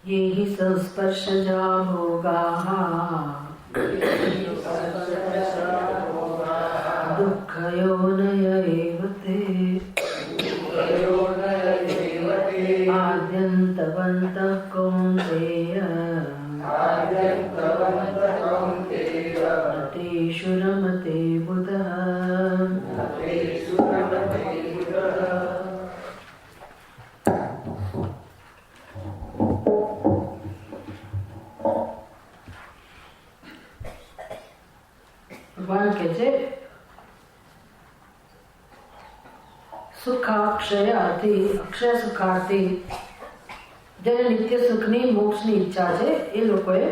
ये हि संस्पर्शजा भोगाः दुःखयोनय एव ते आद्यन्तवन्तः कौन्तेय न तेषु रमते बुधः। ભગવાન કહે છે સુખાક્ષયાથી અક્ષય સુખાર્થી જેને નિત્ય સુખની મોક્ષની ઈચ્છા છે એ લોકોએ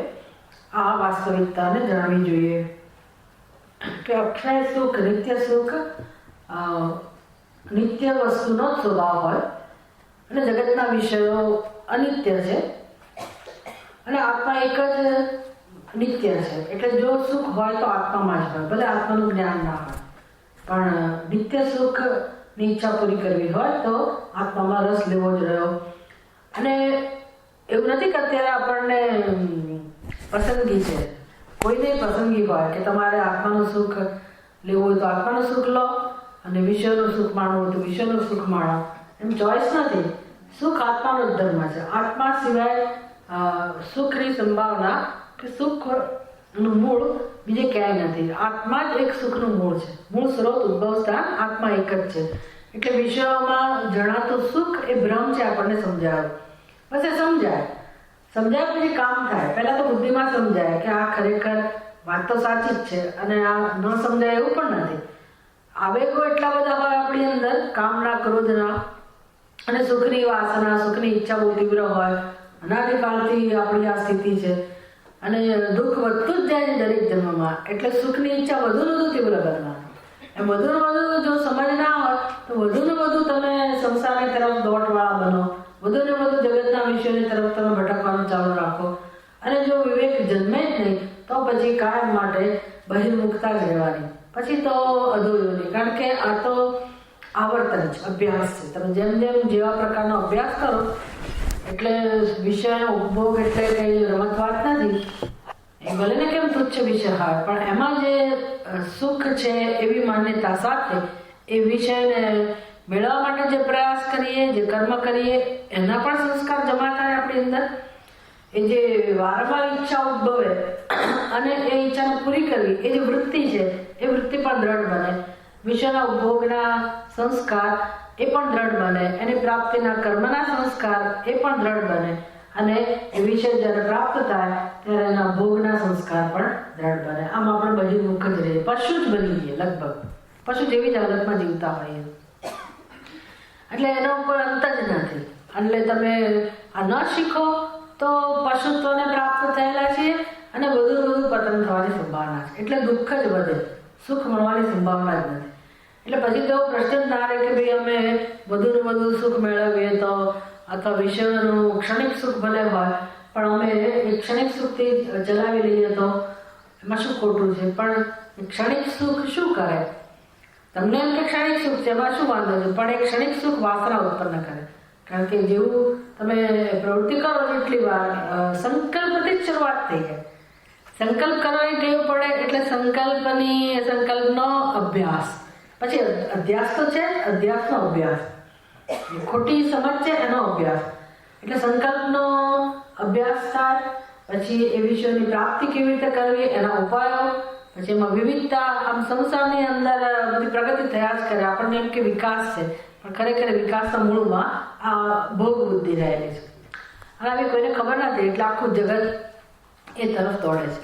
આ વાસ્તવિકતાને જાણવી જોઈએ કે અક્ષય સુખ નિત્ય સુખ નિત્ય વસ્તુનો સ્વભાવ હોય અને જગતના વિષયો અનિત્ય છે અને આત્મા એક જ નિત્ય છે. એટલે જો સુખ હોય તો આત્મામાં જ હોય, ભલે આત્માનું જ્ઞાન ના હોય, પણ નિત્ય સુખની ઈચ્છા પૂરી કરવી હોય તો આત્મામાં રસ લેવો જ રહ્યો. અને એવું નથી કે અત્યારે આપણને પસંદગી છે, કોઈને પસંદગી હોય કે તમારે આત્માનું સુખ લેવું હોય તો આત્માનું સુખ લો અને વિષયનું સુખ માણવું હોય તો વિષયનું સુખ માણો, એમ ચોઈસ નથી. સુખ આત્માનો જ ધર્મ છે. આત્મા સિવાય સુખની સંભાવના કે સુખનું મૂળ બીજે ક્યાંય નથી. આત્મા જ એક સુખનું મૂળ છે. મૂળ સ્ત્રોત ઉદ્ભવ સ્થાન આત્મા એક જ છે. એટલે વિષયોમાં જણાતું સુખ એ ભ્રમ છે. આપણને સમજાવ્યું, બસ એ સમજાય પછી કામ થાય. પહેલા તો બુદ્ધિમાં સમજાય કે આ ખરેખર વાત તો સાચી જ છે અને આ ન સમજાય એવું પણ નથી. આવેગો એટલા બધા હોય આપણી અંદર, કામના, ક્રોધના અને સુખની વાસના, સુખની ઈચ્છા બહુ તીવ્ર હોય. અનાદિકાળથી આપણી આ સ્થિતિ છે અને દુઃખ વધતું જ જાય છે દરેક જન્મમાં. એટલે સુખની ઈચ્છા વધુ ને વધુ તીવ્ર કરવાની. એમ વધુ ને વધુ જો સમજ ના હોય તો વધુ ને વધુ તમે સંસારની તરફ દોટવાળા બનો, વધુ ને વધુ જગતના વિષયોની તરફ તમે ભટકવાનું ચાલુ રાખો. અને જો વિવેક જન્મે જ નહીં તો પછી કાયમ માટે બહિર્મુખતા જ રહેવાની. પછી તો અધોયોની, કારણ કે આ તો આવર્તન છે, અભ્યાસ છે. તમે જેમ જેમ જેવા પ્રકારનો અભ્યાસ કરો એટલે વિષયનો ઉપભોગ એટલે કઈ રમત વાત નથી. એ ભલે ને કેમ તુચ્છ વિષય હોય, પણ એમાં જે સુખ છે એવી માન્યતા સાથે એ વિષયને મેળવવા માટે જે પ્રયાસ કરીએ, જે કર્મ કરીએ, એના પણ સંસ્કાર જમા થાય આપણી અંદર. એ જે વારંવાર ઈચ્છા ઉદ્ભવે અને એ ઈચ્છાને પૂરી કરવી, એ જે વૃત્તિ છે એ વૃત્તિ પણ દ્રઢ બને. વિષયના ઉપભોગના સંસ્કાર એ પણ દ્રઢ બને. એની પ્રાપ્તિના કર્મના સંસ્કાર એ પણ દ્રઢ બને. અને એ વિષય જ્યારે પ્રાપ્ત થાય ત્યારે એના ભોગના સંસ્કાર પણ દ્રઢ બને. આમ આપણે બહિર્મુખ જ રહીએ, પશુ જ બની જઈએ, લગભગ પશુ જેવી જ હાલતમાં જીવતા હોઈએ. એટલે એનો કોઈ અંત જ નથી. એટલે તમે આ ન શીખો તો પશુત્વને પ્રાપ્ત થયેલા છીએ અને વધુ વધુ પતન થવાની સંભાવના છે. એટલે દુઃખ જ વધે, સુખ મળવાની સંભાવના જ નથી. એટલે પછી તો પ્રશ્ન જ ના રહે કે ભાઈ અમે વધુ ને વધુ સુખ મેળવીએ તો, અથવા વિષયનું ક્ષણિક સુખ ભલે હોય પણ અમે એ ક્ષણિક સુખથી ચલાવી લઈએ તો એમાં શું ખોટું છે. પણ ક્ષણિક સુખ શું કરે? તમને એમ કે ક્ષણિક સુખ છે એમાં શું વાંધો છે, પણ એ ક્ષણિક સુખ વાસના ઉત્પન્ન કરે. કારણ કે જેવું તમે પ્રવૃત્તિ કરો એટલી વાર સંકલ્પથી જ શરૂઆત થઈ જાય. સંકલ્પ કરવાની ટેવ પડે એટલે સંકલ્પનો અભ્યાસ, પછી અધ્યાસ તો છે, અધ્યાસનો અભ્યાસ, ખોટી સમજ છે એનો અભ્યાસ. એટલે સંકલ્પનો અભ્યાસ થાય, પછી એ વિષયોની પ્રાપ્તિ કેવી રીતે કરવી એના ઉપાયો, પછી એમાં વિવિધતા. આમ સંસારની અંદર બધી પ્રગતિ થયા જ કરે. આપણને એમ કે વિકાસ છે, પણ ખરેખર વિકાસના મૂળમાં આ ભોગ બુદ્ધિ રહેલી છે. અને આવી કોઈને ખબર નથી એટલે આખું જગત એ તરફ દોડે છે.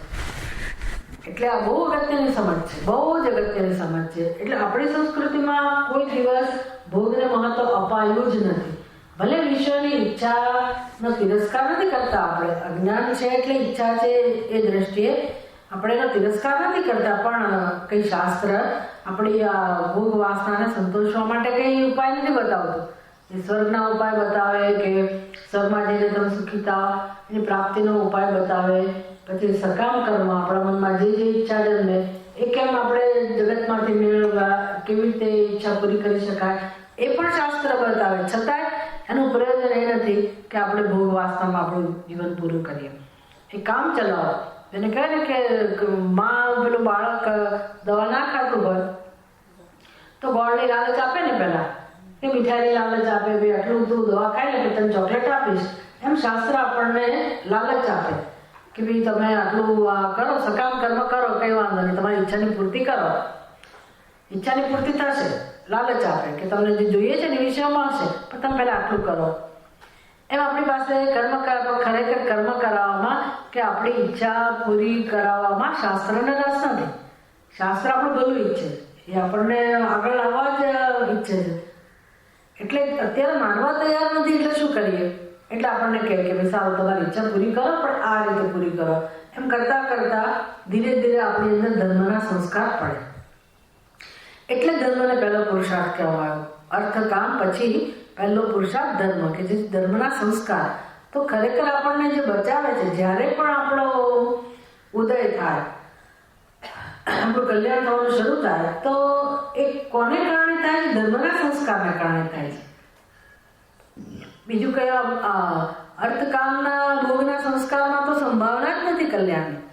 એટલે આ બહુ અગત્યની સમજ છે, બહુ જ અગત્યની સમજ છે. એટલે આપણી સંસ્કૃતિમાં કોઈ દિવસ ભોગને મહત્વ અપાયું જ નથી. ભલે વિષયની ઈચ્છાનો તિરસ્કાર નથી કરતા આપણે, અજ્ઞાન છે એટલે ઈચ્છા છે એ દ્રષ્ટિએ આપણે એનો તિરસ્કાર નથી કરતા, પણ કઈ શાસ્ત્ર આપણી આ ભોગ વાસનાને સંતોષવા માટે કઈ ઉપાય નથી બતાવતું. એ સ્વર્ગના ઉપાય બતાવે કે સ્વર્ગમાં જઈને તમે સુખી થાવ એની પ્રાપ્તિનો ઉપાય બતાવે. પછી સકામ કર્મ આપણા મનમાં જે ઈચ્છા જન્મે એ કેમ આપણે જગતમાંથી મેળવવા, કેવી રીતે ઈચ્છા પૂરી કરી શકાય એ પણ શાસ્ત્ર બતાવે. છતાંય એનું પ્રયોજન એ નથી કે આપણે ભોગ વાસનામાં આપણું જીવન પૂરું કરીએ. એ કામ ચલાવો. એને કહે ને કે માં પેલું બાળક દવા ના ખાતું હોય તો ગોળની લાલચ આપે ને પહેલા, કે મીઠાઈની લાલચ આપે, ભાઈ આટલું તું દવા ખાઈ લે તને ચોકલેટ આપીશ. એમ શાસ્ત્ર આપણને લાલચ આપે કે ભાઈ તમે આટલું કરો, સકામ કર્મ કરો, કઈ વાંધો નહીં, તમારી ઈચ્છાની પૂર્તિ કરો, ઈચ્છાની પૂર્તિ થશે. લાલચ આપે કે તમને જે જોઈએ છે ને એ વિષયમાં હશે, પણ તમે પહેલા આટલું કરો. એમ આપણી પાસે ખરેખર કર્મ કરાવવામાં કે આપણી ઈચ્છા પૂરી કરાવવામાં શાસ્ત્રને રસ નથી. શાસ્ત્ર આપણું ભલું ઈચ્છે, એ આપણને આગળ લાવવા જ ઈચ્છે છે. એટલે અત્યારે માનવા તૈયાર નથી, એટલે શું કરીએ? એટલે આપણને કહે કે ભાઈ સારું, તમારી ઈચ્છા પૂરી કરો, પણ આ રીતે પૂરી કરો. એમ કરતા કરતા ધીરે ધીરે આપણી અંદર ધર્મના સંસ્કાર પડે. એટલે ધર્મને પહેલો પુરુષાર્થ કહેવાયો. અર્થકામ પછી પહેલો પુરુષાર્થ ધર્મ, કે જે ધર્મના સંસ્કાર. તો ખરેખર આપણને જે બચાવે છે, જ્યારે પણ આપણો ઉદય થાય, આપણું કલ્યાણ થવાનું શરૂ થાય, તો એ કોને કારણે થાય છે? ધર્મના સંસ્કારને કારણે થાય છે. બીજું કયા અર્થકામના ભોગના સંસ્કારમાં તો સંભાવના જ નથી કલ્યાણની.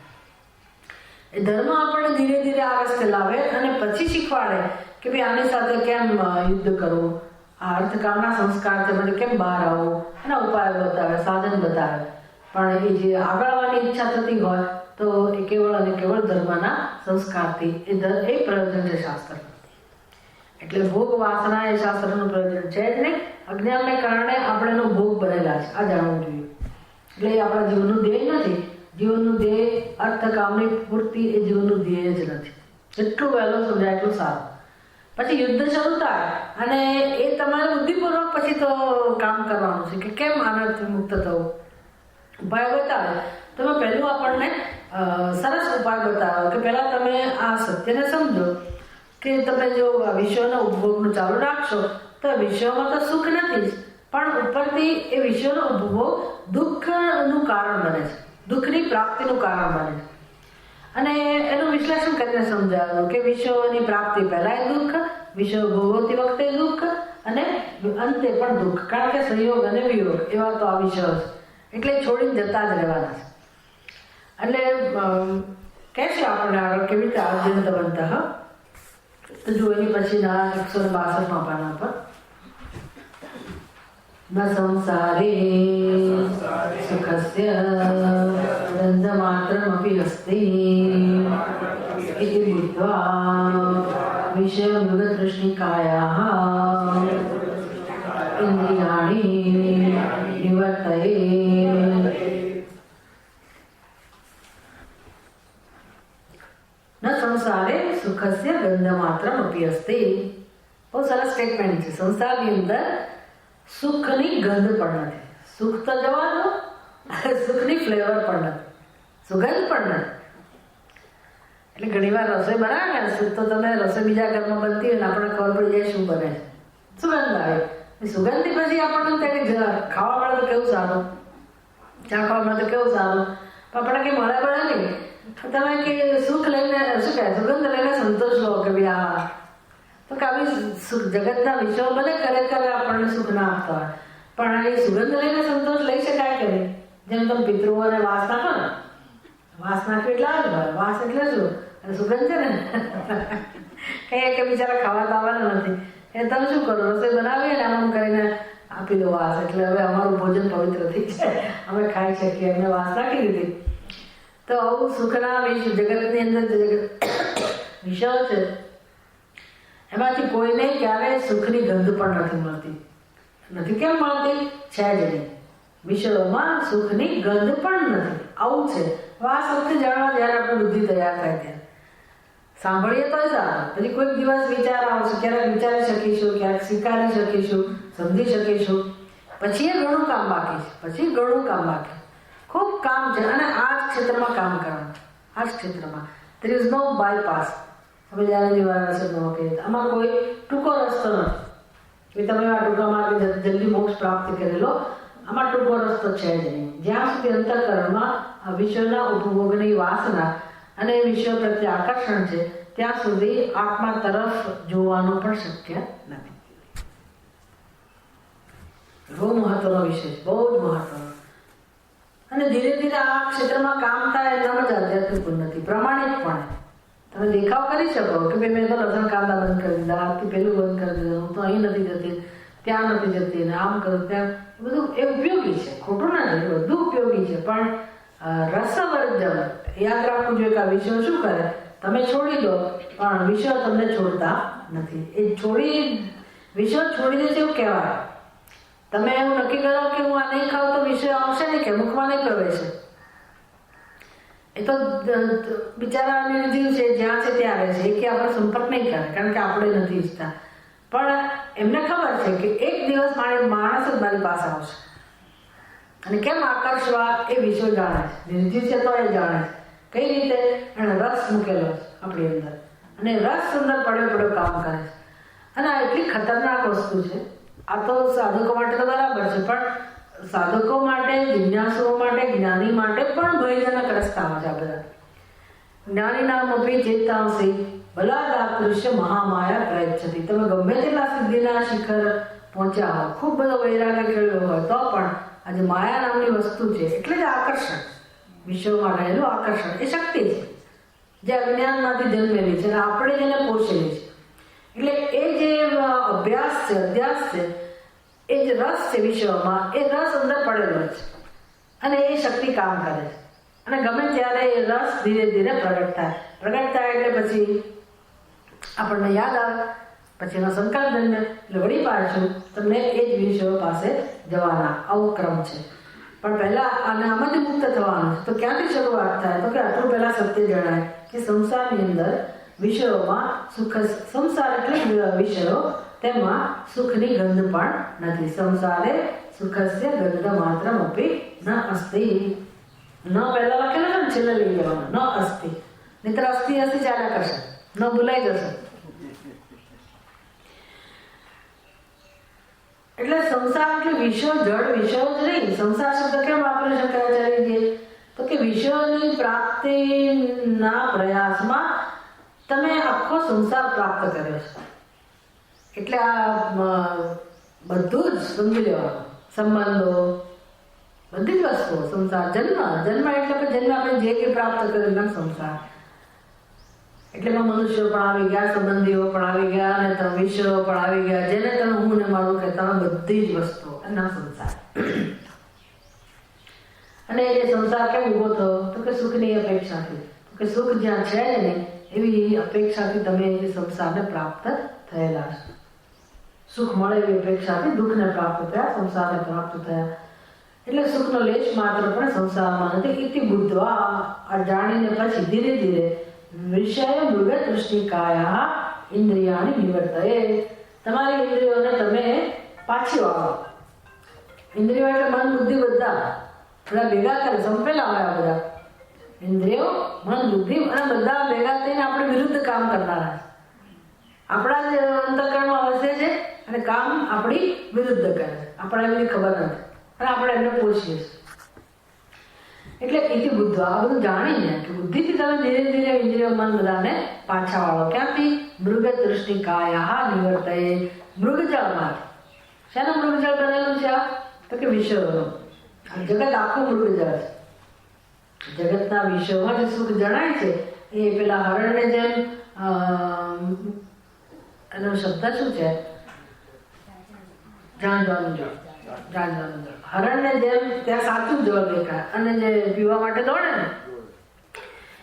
એ ધર્મ આપણને ધીરે ધીરે આ રસ્તે લાવે અને પછી શીખવાડે કે ભાઈ આની સાથે કેમ યુદ્ધ કરવું, આ અર્થકામના સંસ્કાર તેમાંથી કેમ બહાર આવવું, એના ઉપાયો બતાવે, સાધન બતાવે. પણ એ જે આગળ આવવાની ઈચ્છા થતી હોય તો એ કેવળ અને કેવળ ધર્મના સંસ્કારથી એ પ્રયોજન છે શાસ્ત્ર. એટલે ભોગ વાસના એ શાસ્ત્રનું પ્રયોજન છે જ નહીં. અજ્ઞાનને કારણે આપણે એનો ભોગ બનેલા છે, આ જાણવું જોઈએ. એટલે એ આપણા જીવનનું ધ્યેય નથી. જીવનનું ધ્યેય અર્થકામની પૂર્તિ એ જીવનનું ધ્યેય જ નથી. જેટલું વહેલું સમજાય એટલું સારું. પછી યુદ્ધ શરૂ થાય અને એ તમારે બુદ્ધિપૂર્વક પછી તો કામ કરવાનું છે કે કેમ આનાથી મુક્ત થવું. ઉપાય બતાવે. તમે પહેલું આપણને સરસ ઉપાય બતાવો કે પહેલા તમે આ સત્યને સમજો કે તમે જો વિશ્વના ઉપભોગનું ચાલુ રાખશો તો વિશ્વમાં તો સુખ નથી જ, પણ ઉપરથી એ વિશ્વનો ઉપભોગ દુઃખનું કારણ બને છે, દુઃખની પ્રાપ્તિનું કારણ બને છે. અને એનું વિશ્લેષણ કરીને સમજાવ્યું કે વિશ્વની પ્રાપ્તિ પહેલા એ દુઃખ, વિશ્વ ભોગવતી વખતે દુઃખ અને અંતે પણ દુઃખ, કારણ કે સંયોગ અને વિયોગ એવા તો આ વિષયો છે. એટલે છોડીને જતા જ રહેવાના છે. એટલે કહે છે આપણને આગળ કેવી રીતે આદ્યંત બનતા. તો જો એની પછીના 162 પાના પર ન સંસારે સુખસ્ય ગંધમાત્રમપી અસ્તિ ઇતિ બુદ્ધ્વા વિષયમૃગતૃષ્ણિકાયાઃ ઇન્દ્રિયાણિ નિવર્તયે. ન સંસારે સુખસ્ય ગંધમાત્રમપી અસ્તિ. બહુ સરસ સ્ટેટમેન્ટ છે. સંસારની અંદર સુખની ગંધ પણ નથી. સુખ તો જવા દો, સુખની ફ્લેવર પણ નથી, સુગંધ પણ નથી. એટલે ઘણી વાર રસોઈ બનાવે ને, સુખ તો તમે રસોઈ બીજા ઘરમાં બનતી હોય ને આપણને ખબર પડી જાય શું બને છે, સુગંધ આવે. સુગંધથી પછી આપણને થાય કે ખાવા મળે તો કેવું સારું, ચા ખાવા મળે તો કેવું સારું, પણ આપણે કંઈ મળે પડે નહીં. તમે કે સુખ લઈને શું કહે, સુગંધ લઈને સંતોષ લો કે ભાઈ આ તો કે આવી જગતના વિષયો બને ખરેખર આપણને સુખ ના આપતા હોય, પણ એ સુગંધ લઈને સંતોષ લઈ શકાય કે નહીં. જેમ તમે પિતૃઓને વાસ નાખો ને, વાસ નાખ્યું એટલે આવે ભાઈ, વાસ એટલે શું, અને સુગંધ છે ને કઈ કે બિચારા ખાવા આવવાના નથી. એ તમે શું કરો, રસોઈ બનાવીએ ને આમ કરીને આપી દો વાસ, એટલે હવે અમારું ભોજન પવિત્ર થઈ જાય, અમે ખાઈ શકીએ, એમને વાસ નાખી દીધી. તો આવું સુખના જગતની અંદર જે વિષયો છે એમાંથી કોઈને ક્યારેય સુખની ગંધ પણ નથી મળતી. નથી કેમ મળતી? છે જ નહીં. વિષયોમાં સુખની ગંધ પણ નથી. આવું છે. આ સત્ય જાણવા જ્યારે આપણે બુદ્ધિ તૈયાર થાય ત્યારે સાંભળીએ તો સારું, પછી કોઈક દિવસ વિચાર આવશે, ક્યારેક વિચારી શકીશું, ક્યારેક સ્વીકારી શકીશું, સમજી શકીશું. પછી એ ઘણું કામ બાકી છે. પછી ઘણું કામ બાકી, ખૂબ કામ છે. અને આ જ ક્ષેત્રમાં કામ કરવાનું, આ જ ક્ષેત્રમાં. there is no bypass. તમે જ્યારે નિવારણ શબ્દમાં કહીએ આમાં કોઈ ટૂંકો રસ્તો નથી. તમે આ ટૂંકા માર્ગે જલ્દી મોક્ષ પ્રાપ્ત કરી લો, આમાં ટૂંકો રસ્તો છે જ નહીં. જ્યાં સુધી અંતઃકરણમાં આ વિશ્વના ઉપભોગની વાસના અને વિશ્વ પ્રત્યે આકર્ષણ છે ત્યાં સુધી આત્મા તરફ જોવાનું પણ શક્ય નથી. બહુ મહત્વનો વિષય છે, બહુ જ મહત્વનો. અને ધીરે ધીરે આ ક્ષેત્રમાં કામ થાય એટલામાં જ આધ્યાત્મિક ઉન્નતિ, પ્રમાણિકપણે તમે દેખાવ કરી શકો કે ભાઈ મેં તો લસણ કાંદા બંધ કરી દીધા, આજથી પેલું બંધ કરી દીધું, હું તો અહીં નથી જતી, ત્યાં નથી જતી, ને આમ કરું ત્યાં, બધું એ ઉપયોગી છે, ખોટું નથી, બધું ઉપયોગી છે. પણ રસવર્જન યાદ રાખવું જોઈએ કે આ વિષયો શું કરે, તમે છોડી દો પણ વિષયો તમને છોડતા નથી. એ વિષયો છોડી દે છે એવું કહેવાય. તમે એવું નક્કી કરો કે હું આ નહીં ખાઉં તો વિષય આવશે નહીં, કે મુખમાં નહીં પ્રવેશે. એ તો બિચારા નિર્જીવ છે, જ્યાં છે ત્યાં રહે છે, કે આપણે સંપર્ક નહીં કરે કારણ કે આપણે નથી ઈચ્છતા. પણ એમને ખબર છે કે એક દિવસ માણસ જ મારી પાસે આવશે, અને કેમ આકર્ષવા એ વિષયો જાણે છે. નિર્જીવ છે તો એ જાણે છે કઈ રીતે એને રસ મૂકેલો છે આપણી અંદર, અને રસ અંદર પડ્યો કામ કરે છે. અને આ એટલી ખતરનાક વસ્તુ છે. આ તો સાધકો માટે તો બરાબર છે, પણ સાધકો માટે, જિજ્ઞાસુઓ માટે, જ્ઞાની માટે પણ ભયજનક રસ્તામાં છે આ બધા. જ્ઞાનીનામપી ચેતાંસી બલાદાકૃષ્ય મહામાયા પ્રયચ્છતિ. તમે ગમે તેટલા સિદ્ધિના શિખર પહોંચ્યા હો, ખૂબ બધો વૈરાગ્ય કેળવ્યો હોય, તો પણ આજે માયા નામની વસ્તુ છે, એટલે જ આકર્ષણ, વિશ્વમાં રહેલું આકર્ષણ એ શક્તિ છે જે અજ્ઞાનમાંથી જન્મેલી છે અને આપણે જેને પોષેલી છે. એટલે એ જે અભ્યાસ છે, અધ્યાસ છે, એ જે રસ છે વિશ્વમાં, એ રસ અંદર પડેલો છે અને એ શક્તિ કામ કરે છે. અને ગમે ત્યારે એ રસ ધીરે ધીરે પ્રગટ થાય એટલે પછી આપણને યાદ આવે, પછી એનો સંકલ્પ જન્મે, એટલે વળી પાછું તમને એ જ વિષયો પાસે જવાના. આવો ક્રમ છે. પણ પહેલા આમાંથી મુક્ત થવાનું છે. તો ક્યાંથી શરૂઆત થાય? તો કે આટલું પહેલા સત્ય જણાય કે સંસારની અંદર વિષયોમાં સુખ, સંસાર એટલે વિષયો, તેમાં સુખની ગંધ પણ નથી. સંસારે સુખસ્ય ગંધ માત્ર અપી ન અસ્તિ. ન પહેલા વાક્ય ને છેલ્લે લઈ લેવાનું, ન અસ્તિ, નહીતર અસ્તિ અસ્તિ ચાલ્યા કરશે, ન ભૂલાઈ જશે. એટલે સંસાર એટલે વિષયો, જળ વિષયો જ નહીં. સંસાર શબ્દ કેમ વાપર્યો શંકરાચાર્યજીએ? તો કે વિષયોની પ્રાપ્તિના પ્રયાસમાં તમે આખો સંસાર પ્રાપ્ત કર્યો છે. એટલે આ બધું જ સમજી લેવાનું. સંબંધો, બધી જ વસ્તુઓ, સંસાર, જન્મ એટલે કે જન્મ આપણે જે કે પ્રાપ્ત કરેલા સંસાર. એટલે એમાં મનુષ્યો પણ આવી ગયા, સંબંધીઓ પણ આવી ગયા, અને તમે વિષયો પણ આવી ગયા, જેને તમે હું ને મારું કહેતા બધી જ વસ્તુઓ એના સંસાર. અને એ સંસાર કેમ ઉભો થયો? તો કે સુખની અપેક્ષાથી. તો કે સુખ જ્યાં છે ને એવી અપેક્ષાથી તમે એ સંસારને પ્રાપ્ત થયેલા છો. સુખ મળે એવી અપેક્ષાથી દુઃખને પ્રાપ્ત થયા, સંસારને પ્રાપ્ત થયા. એટલે સુખનો લેશ માત્ર પણ સંસારમાં નથી. ઇતિ બુદ્ધવા, આ જાણીને પછી ધીરે ધીરે વિષય મૃગ તૃષ્ણિકાયા ઇન્દ્રિયાની નિવર્તય. તમારી ઇન્દ્રિયોને તમે પાછી વાળો. ઇન્દ્રિયો એટલે મન, બુદ્ધિ બધા ભેગા કરે, સંપેલા હોય આ બધા ઇન્દ્રિયો, મન, બુદ્ધિ અને બધા ભેગા થઈને આપણે વિરુદ્ધ કામ કરનારા છે. આપણા જ અંતઃકરણમાં વસે છે અને કામ આપણી વિરુદ્ધ કરે છે. આપણે એમની ખબર નથી અને આપણે એમને પોષીએ છીએ. એટલે એથી બુદ્ધ આ બધું જાણીને કે બુદ્ધિથી તમે ધીરે ધીરે ઇન્દ્રિયો, મન બધાને પાછા વાળો. ક્યાંથી? મૃગ તૃષ્ણિકાયા નિવર્તય. મૃગજળમાંથી. શેનું મૃગજળ બનેલું છે? તો કે વિષયોનું. જગત આખું મૃગજળ છે. જગતના વિષયોમાં જે સુખ જણાય છે એ પેલા હરણને જેમ, એનો શબ્દ શું છે? જાણવાનું જળ. હરણને જેમ ત્યાં સાચું જળ દેખાય અને જે પીવા માટે દોડે ને,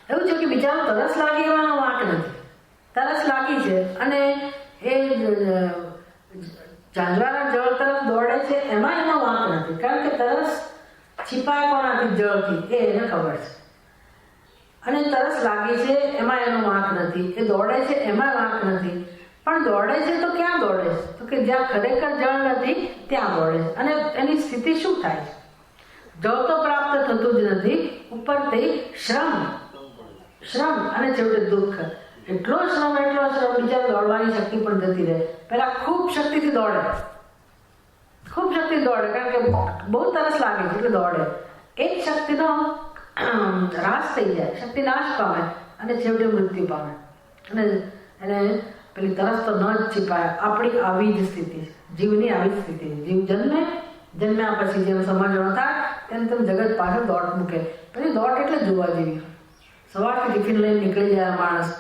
એવું છે કે બિચારો તરસ લાગી એવાનો વાંક નથી. તરસ લાગી છે અને એ ઝાંઝવાના જળ તરફ દોડે છે, એમાં એનો વાંક નથી. કારણ કે તરસ छिपाया कोणाથી? જળથી. એ એને ખબર છે. અને તરસ લાગી છે એમાં એનો વાંક નથી. એ દોડે છે એમાં વાંક નથી. પણ દોડે છે તો ક્યાં દોડે છે? તો કે જ્યાં ખરેખર જળ નથી ત્યાં દોડે છે. અને એની સ્થિતિ શું થાય છે? જળ તો પ્રાપ્ત થતું જ નથી, ઉપરથી શ્રમ અને છેવટે દુઃખ. એટલો શ્રમ બિચારો દોડવાની શક્તિ પણ જતી રહે. પેલા ખૂબ શક્તિથી દોડે, કારણ કે બહુ તરસ લાગે છે એટલે દોડે. એ જ શક્તિનો રાસ થઈ જાય, શક્તિ નાશ પામે અને છેવટે મૃત્યુ પામે. અને એને પેલી તરસ તો ન જ છીપાય. આપણી આવી જ સ્થિતિ છે, જીવની આવી જ સ્થિતિ છે. જીવ જન્મે જન્મ્યા પછી જેમ સમજણો થાય તેમ તેમ જગત પાછળ દોટ મૂકે. પછી દોટ એટલે જોવા જેવી. સવારથી ટિફિન લઈને નીકળી જાય માણસ,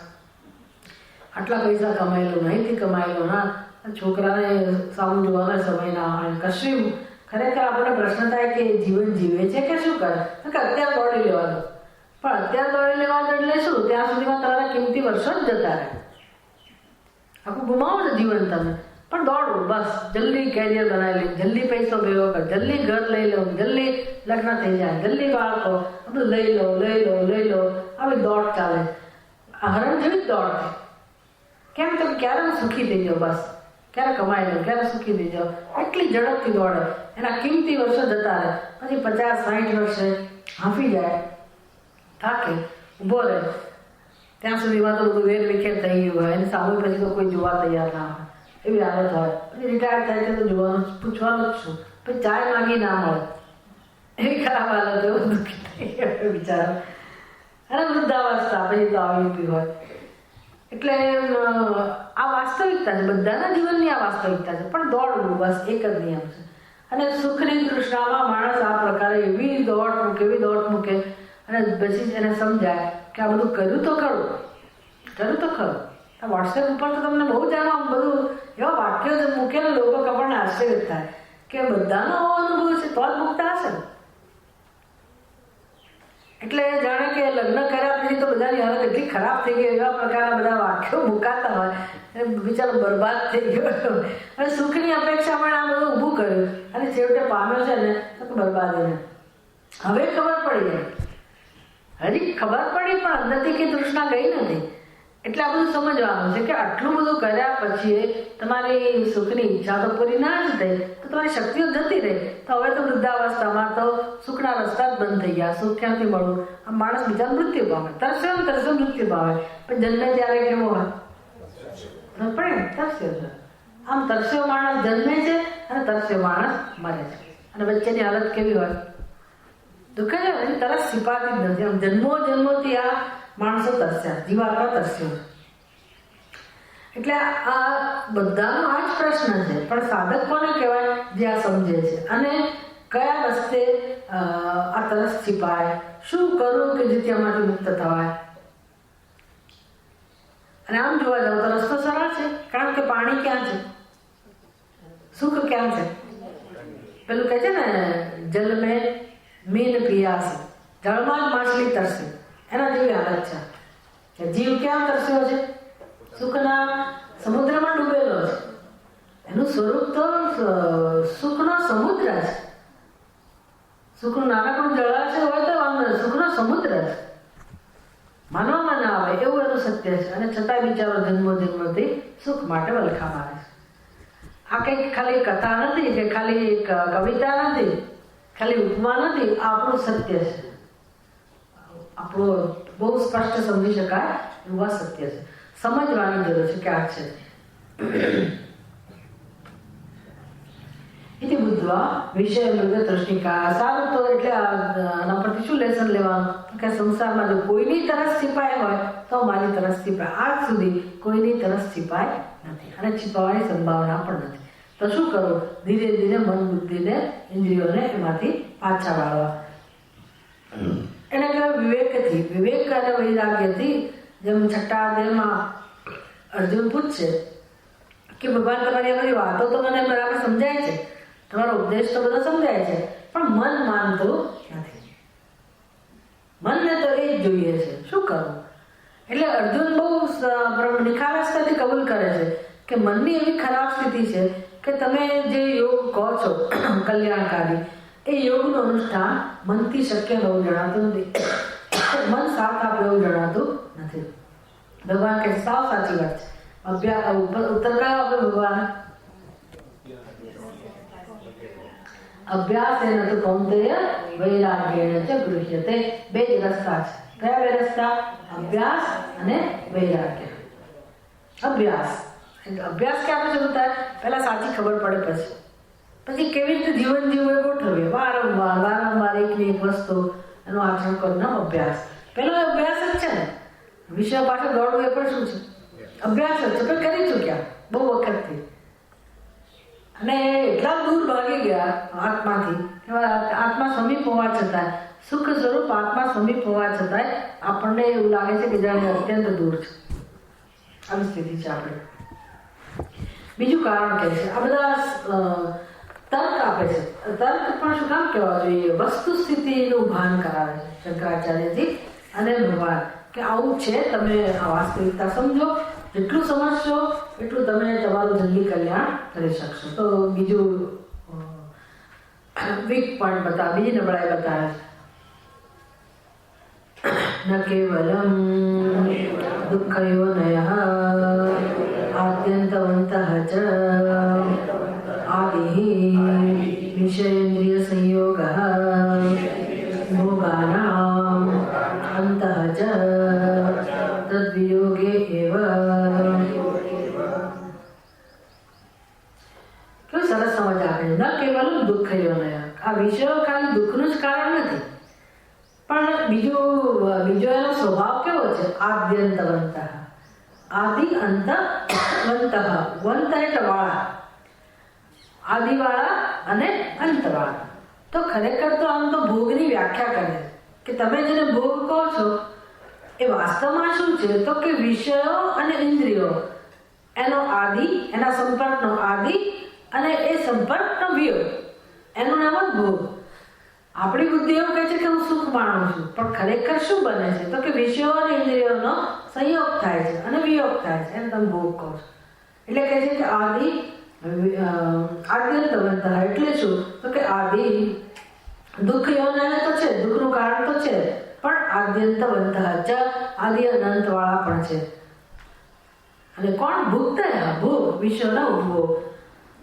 આટલા પૈસા કમાયેલો, અહીંથી કમાયેલો, ના છોકરાને સામું જોવાના સમય ના હોય કશું. ખરેખર આપણને પ્રશ્ન થાય કે જીવન જીવે છે કે શું કરે? કે અત્યારે દોડી લેવાનું. પણ અત્યારે દોડી લેવાનું એટલે શું? ત્યાં સુધીમાં તમારા કિંમતી વર્ષો જ જતા રહે. આખું ગુમાવો છો જીવન તમે. પણ દોડવું બસ, જલ્દી કેરિયર બનાવી લે, જલ્દી પૈસો ભેગો કર, જલ્દી ઘર લઈ લો, જલ્દી લગ્ન થઈ જાય, જલ્દી બાળકો, બધું લઈ લો. આવી દોડ ચાલે. આ હરણ જેવી જ દોડ છે. કેમ તો ક્યારે હું સુખી થઈ જાઉં, બસ ક્યારે કમાઈ લઉં, ક્યારે સુખી થઈ જાઉં, એટલી ઝડપથી દોડે. એના કિંમતી વર્ષો જતા રહે. પછી 50-60 વર્ષે હાંફી જાય, થાકે, ઊભો રહે. ત્યાં સુધીમાં તો બધું વેર વિખેર થઈ ગયું હોય. એની સામે પછી તો કોઈ જોવા તૈયાર ના હોય, એવી હાલત હોય. પછી રિટાયર થાય તો જોવાનું, પૂછવાનું જ છું. પછી ચાય માંગી ના મળે, એવી ખરાબ હાલત, એવું દુઃખી થઈ ગયો બિચારો. અને વૃદ્ધાવસ્થા પછી તો આવી ઊભી હોય. એટલે આ વાસ્તવિકતા છે, બધાના જીવનની આ વાસ્તવિકતા છે. પણ દોડવું બસ એક જ નિયમ છે. અને સુખની તૃષ્ણામાં માણસ આ પ્રકારે એવી દોડ મૂકે અને પછી એને સમજાય કે આ બધું કર્યું તો ખરું. આ વોટ્સએપ ઉપર તો તમને બહુ જાણવા બધું એવા વાક્યો છે મૂકેલા, લોકો આપણને આશ્ચર્ય થાય કે બધાનો આવો અનુભવ છે તો જ મૂકતા હશે. એટલે જાણે કે લગ્ન કર્યા પછી તો બધાની હાલત એટલી ખરાબ થઈ ગઈ, એવા પ્રકારના બધા વાક્યો મુકાતા હોય, બિચારો બરબાદ થઈ ગયો. અને સુખની અપેક્ષા પણ આ બધું ઊભું કર્યું અને છેવટે પામ્યો છે ને તો બરબાદીને. હવે ખબર પડી, હજી ખબર પડી પણ અંદરથી કે તૃષ્ણા ગઈ નથી. એટલે આ બધું સમજવાનું છે કે આટલું બધું કર્યા પછી તમારી સુખની ઈચ્છા તો પૂરી ના જ થઈ તો તમારી શક્તિઓ જતી રહી. તો હવે તો વૃદ્ધાવસ્થામાં તો સુખના રસ્તા જ બંધ થઈ ગયા. સુખ ક્યાંથી મળવું? આમ માણસ બીજા મૃત્યુ પામે, તરસે મૃત્યુ પામે. પણ જન્મે ત્યારે કેવો હોય? તરસ્યો છે. આમ તરસ્યો માણસ જન્મે છે અને તરસ્યો માણસ મરે છે. અને વચ્ચેની હાલત કેવી હોય? દુઃખ છે. એની તરસ સિપાતી જ નથી. આમ જન્મોથી આ માણસો તરસ્યા, જીવાત્મા તરસ્યો. એટલે આ બધાનો આ જ પ્રશ્ન છે. પણ સાધક કોને કહેવાય? જે આ સમજે છે. અને કયા રસ્તે આ તરસ છીપાય, શું કરવું કે જેથી આમાંથી મુક્ત થવાય. અને આમ જોવા જાવ તો રસ્તો સરળ છે. કારણ કે પાણી ક્યાં છે? સુખ ક્યાં છે? પેલું કહે છે ને, જલ મેં મીન પિયાસ, જળમાં જ માછલી તરસે. એના જેવી હાલત છે. જીવ ક્યાં તરસ્યો છે? સુખના સમુદ્રમાં ડૂબેલો છે. એનું સ્વરૂપ તો સુખનો સમુદ્ર છે. સુખનું નાનકડું જળાશય હોય તો આમ સુખનો સમુદ્ર છે. માનવામાં ના આવે એવું એનું સત્ય છે. અને છતાં બિચારો જન્મોથી સુખ માટે વલખા મારે છે. આ કંઈક ખાલી કથા નથી કે ખાલી એક કવિતા નથી, ખાલી ઉપમા નથી. આ આપણું સત્ય છે. આપણું બહુ સ્પષ્ટ સમજી શકાય એવું આ સત્ય છે. સમજવાની જરૂર છે કે આ છે. એથી બુદ્ધવા વિષય મૃગ તૃષ્ણિકા. સારું, તો એટલે આના પરથી શું લેસન લેવાનું કે સંસારમાં જો કોઈની તરસ છીપાય હોય તો મારી તરસ છીપાય. આજ સુધી કોઈની તરસ છીપાય નથી અને છીપાવવાની સંભાવના પણ નથી. તો શું કરવું? ધીરે ધીરે મન બુદ્ધિને ઇન્દ્રિયોને એમાંથી પાછા વાળવા. એને કહેવાય વિવેકથી. વિવેક અને વૈરાગ્યથી. જેમ 6ઠા અધ્યાયમાં અર્જુન પૂછશે કે ભગવાન તમારી આ બધી વાતો તો મને બરાબર સમજાય છે, તમારો ઉપદેશ તો બધો સમજાય છે, પણ મન માનતું નથી. મનને તો એ જ જોઈએ છે. શું કરવું? એટલે અર્જુન બહુ નિખાલસતાથી કબૂલ કરે છે કે મનની એવી ખરાબ સ્થિતિ છે કે તમે જે યોગ કહો છો કલ્યાણકારી, એ યોગનું અનુષ્ઠાન મનથી શક્ય હોવું જણાતું નથી. મન સાથ આપે એવું જણાતું નથી. ભગવાન કે સાવ સાચી વાત છે. અભ્યાસ ઉત્તર કયો આપે ભગવાન? અભ્યાસ એના તો કૌંતેય વૈરાગ્યેણ ચ ગૃહ્યતે. બે જ રસ્તા છે. કયા બે રસ્તા? અભ્યાસ અને વૈરાગ્ય. અભ્યાસ ક્યાં શરૂ થાય? પહેલા સાચી ખબર પડે, પછી કેવી રીતે જીવન જીવવું એ ગોઠવીએ. વારંવાર એકની એક વસ્તુ એનું આચરણ કરવાનો અભ્યાસ. પેલો અભ્યાસ જ છે ને. વિષય પાછળ દોડવું એ પણ શું છે? અભ્યાસ જ છે. પણ કરી ચૂક્યા બહુ વખતથી. અને એટલા દૂર ભાગી ગયા આત્માથી કે આત્મા સમીપ હોવા છતાં, સુખ સ્વરૂપ આત્મા સમીપ હોવા છતાં આપણને એવું લાગે છે કે જાણે અત્યંત દૂર છે. આવી સ્થિતિ છે આપણે. બીજું કારણ કહે છે, આ બધા તર્ક આપે છે. તર્ક પણ શું કામ કહેવા જોઈએ? વસ્તુ સ્થિતિનું ભાન કરાવે છે શંકરાચાર્યજી અને ભગવાન કે આવું છે, તમે આ વાસ્તવિકતા સમજો. જેટલું સમજશો એટલું તમે તમારું જલ્દી કલ્યાણ કરી શકશો. તો બીજું વીક પોઈન્ટ બતાવે, બીજી નબળાઈ બતાવે છે. ન કેવલમ દુઃખયોનયઃ આદ્યંતવંતઃ ચ આદિઃ વિષયેન્દ્રિય સંયોગઃ ભોગાનામ અંતઃ ચ તદ્વિયોગે એવ. કેવું સરસ સમજ આપે. ન કેવલમ દુઃખયોનયઃ, આ વિષયો ખાલી દુઃખનું જ કારણ નથી, પણ બીજો એનો સ્વભાવ કેવો છે? આદ્યંતવંત, આદિ અંત વંત. વંત એટલે વાળા, આદિવાળા અને અંતવાળા. તો ખરેખર તો આમ તો ભોગની વ્યાખ્યા કરે કે તમે જેને ભોગ કહો છો એ વાસ્તવમાં શું છે? તો કે વિષયો અને ઇન્દ્રિયો, એનો આદિ, એના સંપર્કનો આદિ અને એ સંપર્કનો વિયોગ, એનું નામ જ ભોગ. આપણી બુદ્ધિ એવું કહે છે કે હું સુખ માણું છું, પણ ખરેખર શું બને છે? તો કે વિષયો અને ઇન્દ્રિયોનો સંયોગ થાય છે અને વિયોગ થાય છે, એને તમે ભોગ કહો છો. એટલે કહે છે કે આદ્યંતવંત એટલે શું? તો કે આદિ દુઃખ યોનય તો છે, દુઃખનું કારણ તો છે, પણ આદ્યંતવંત ચ આદિ અનંત વાળા પણ છે. અને કોણ? ભુક્ત, ભોગ, વિષયનો ઉપભોગ.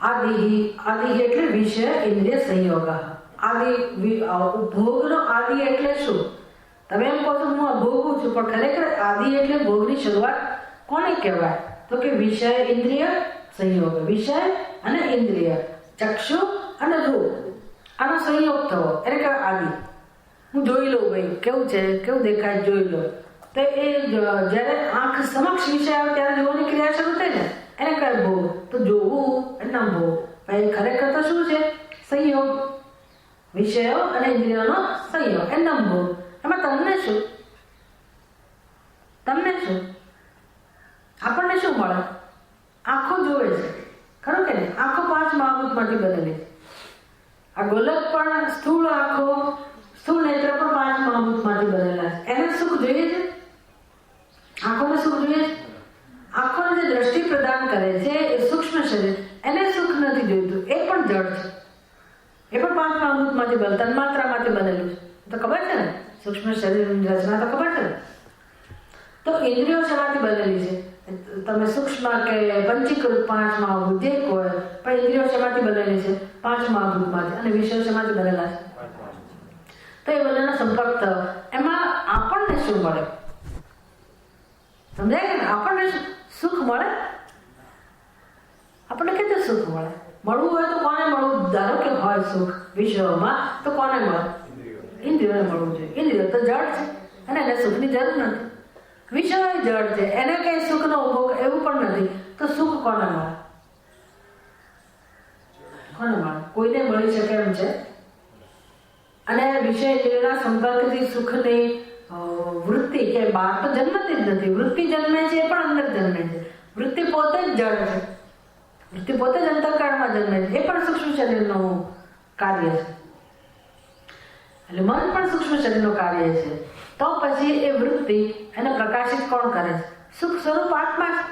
આદિ એટલે વિષય ઇન્દ્રિય સંયોગ. આદિ ભોગનો આદિ એટલે શું? તમે એમ કહો છો હું આ ભોગું છું, પણ ખરેખર આદિ એટલે ભોગની શરૂઆત કોને કહેવાય? તો કે વિષય ઇન્દ્રિય સંયોગ. વિષય અને ઇન્દ્રિય, ચક્ષુ અને રૂપ, આનો સંયોગ થવો એટલે કે આદિ. હું જોઈ લઉં, ભાઈ કેવું છે, કેવું દેખાય, જોઈ લો. તો એ જ્યારે આંખ સમક્ષ વિષય આવે ત્યારે જોવાની ક્રિયા શરૂ થાય ને, એને કહે ભોગ. તો જોવું એના ભોગ. ખરેખર તો શું છે? સંયોગ, વિષયો અને ઇન્દ્રિયોનો સંયોગ, એનો ભોગ. એમાં તમને શું? તમને શું? આપણને શું મળે? આંખો જોવે છે, ખરું કે નહીં? આંખો 5 મહાભૂતમાંથી બનેલી છે. આ ગોલક પણ સ્થૂળ આંખો, સ્થૂળ નેત્ર પણ 5 મહાભૂતમાંથી બનેલા છે. એને સુખ જોઈએ છે? આંખોને સુખ જોઈએ છે? આંખોને જે દ્રષ્ટિ પ્રદાન કરે છે એ સૂક્ષ્મ શરીર, એને સુખ નથી જોઈતું. એ પણ જળ છે, એ પણ 5 મહાભૂતમાંથી બને, તન્માત્રામાંથી બનેલું છે. તો ખબર છે ને સૂક્ષ્મ શરીરની રચના? તો ખબર છે ને. તો ઇન્દ્રિયો શેમાંથી બનેલી છે? તમે સૂક્ષ્મ કે પંચીકૃત 5 મહાભૂત જે હોય, પણ ઇન્દ્રિયો શેમાંથી બનેલી છે? 5 મહાભૂતમાંથી. અને વિષયો શેમાંથી બનેલા છે? તો એ બંનેનો સંપર્ક થયો. એમાં આપણને શું મળે? સમજાય કે આપણને સુખ મળે? આપણને કેટલું સુખ મળે? મળવું હોય તો કોને મળવું? ધારો કે હોય સુખ વિષયોમાં, તો કોને મળે? ઇન્દ્રિયોને મળવું જોઈએ. ઇન્દ્રિયો તો જળ છે અને એને સુખની જરૂર નથી. વિષય જળ છે, એને કઈ સુખનો ઉપભોગ એવું પણ નથી. તો સુખ કોને મળે? કોને મળે? કોઈને મળી શકે એમ છે. અને વિષય ઇન્દ્રિયોના સંપર્કથી સુખની વૃત્તિ કે બહાર તો જન્મતી જ નથી. વૃત્તિ જન્મે છે એ પણ અંદર જન્મે છે. વૃત્તિ પોતે જ જળ છે, વૃત્તિ પોતે જ અંતઃકરણમાં જન્મે છે. એ પણ સૂક્ષ્મ શરીરનું કાર્ય છે. એટલે મન પણ સૂક્ષ્મ શરીરનું કાર્ય છે. તો પછી એ વૃત્તિ એને પ્રકાશિત કોણ કરે છે? સુખ સ્વરૂપ આત્મા છે.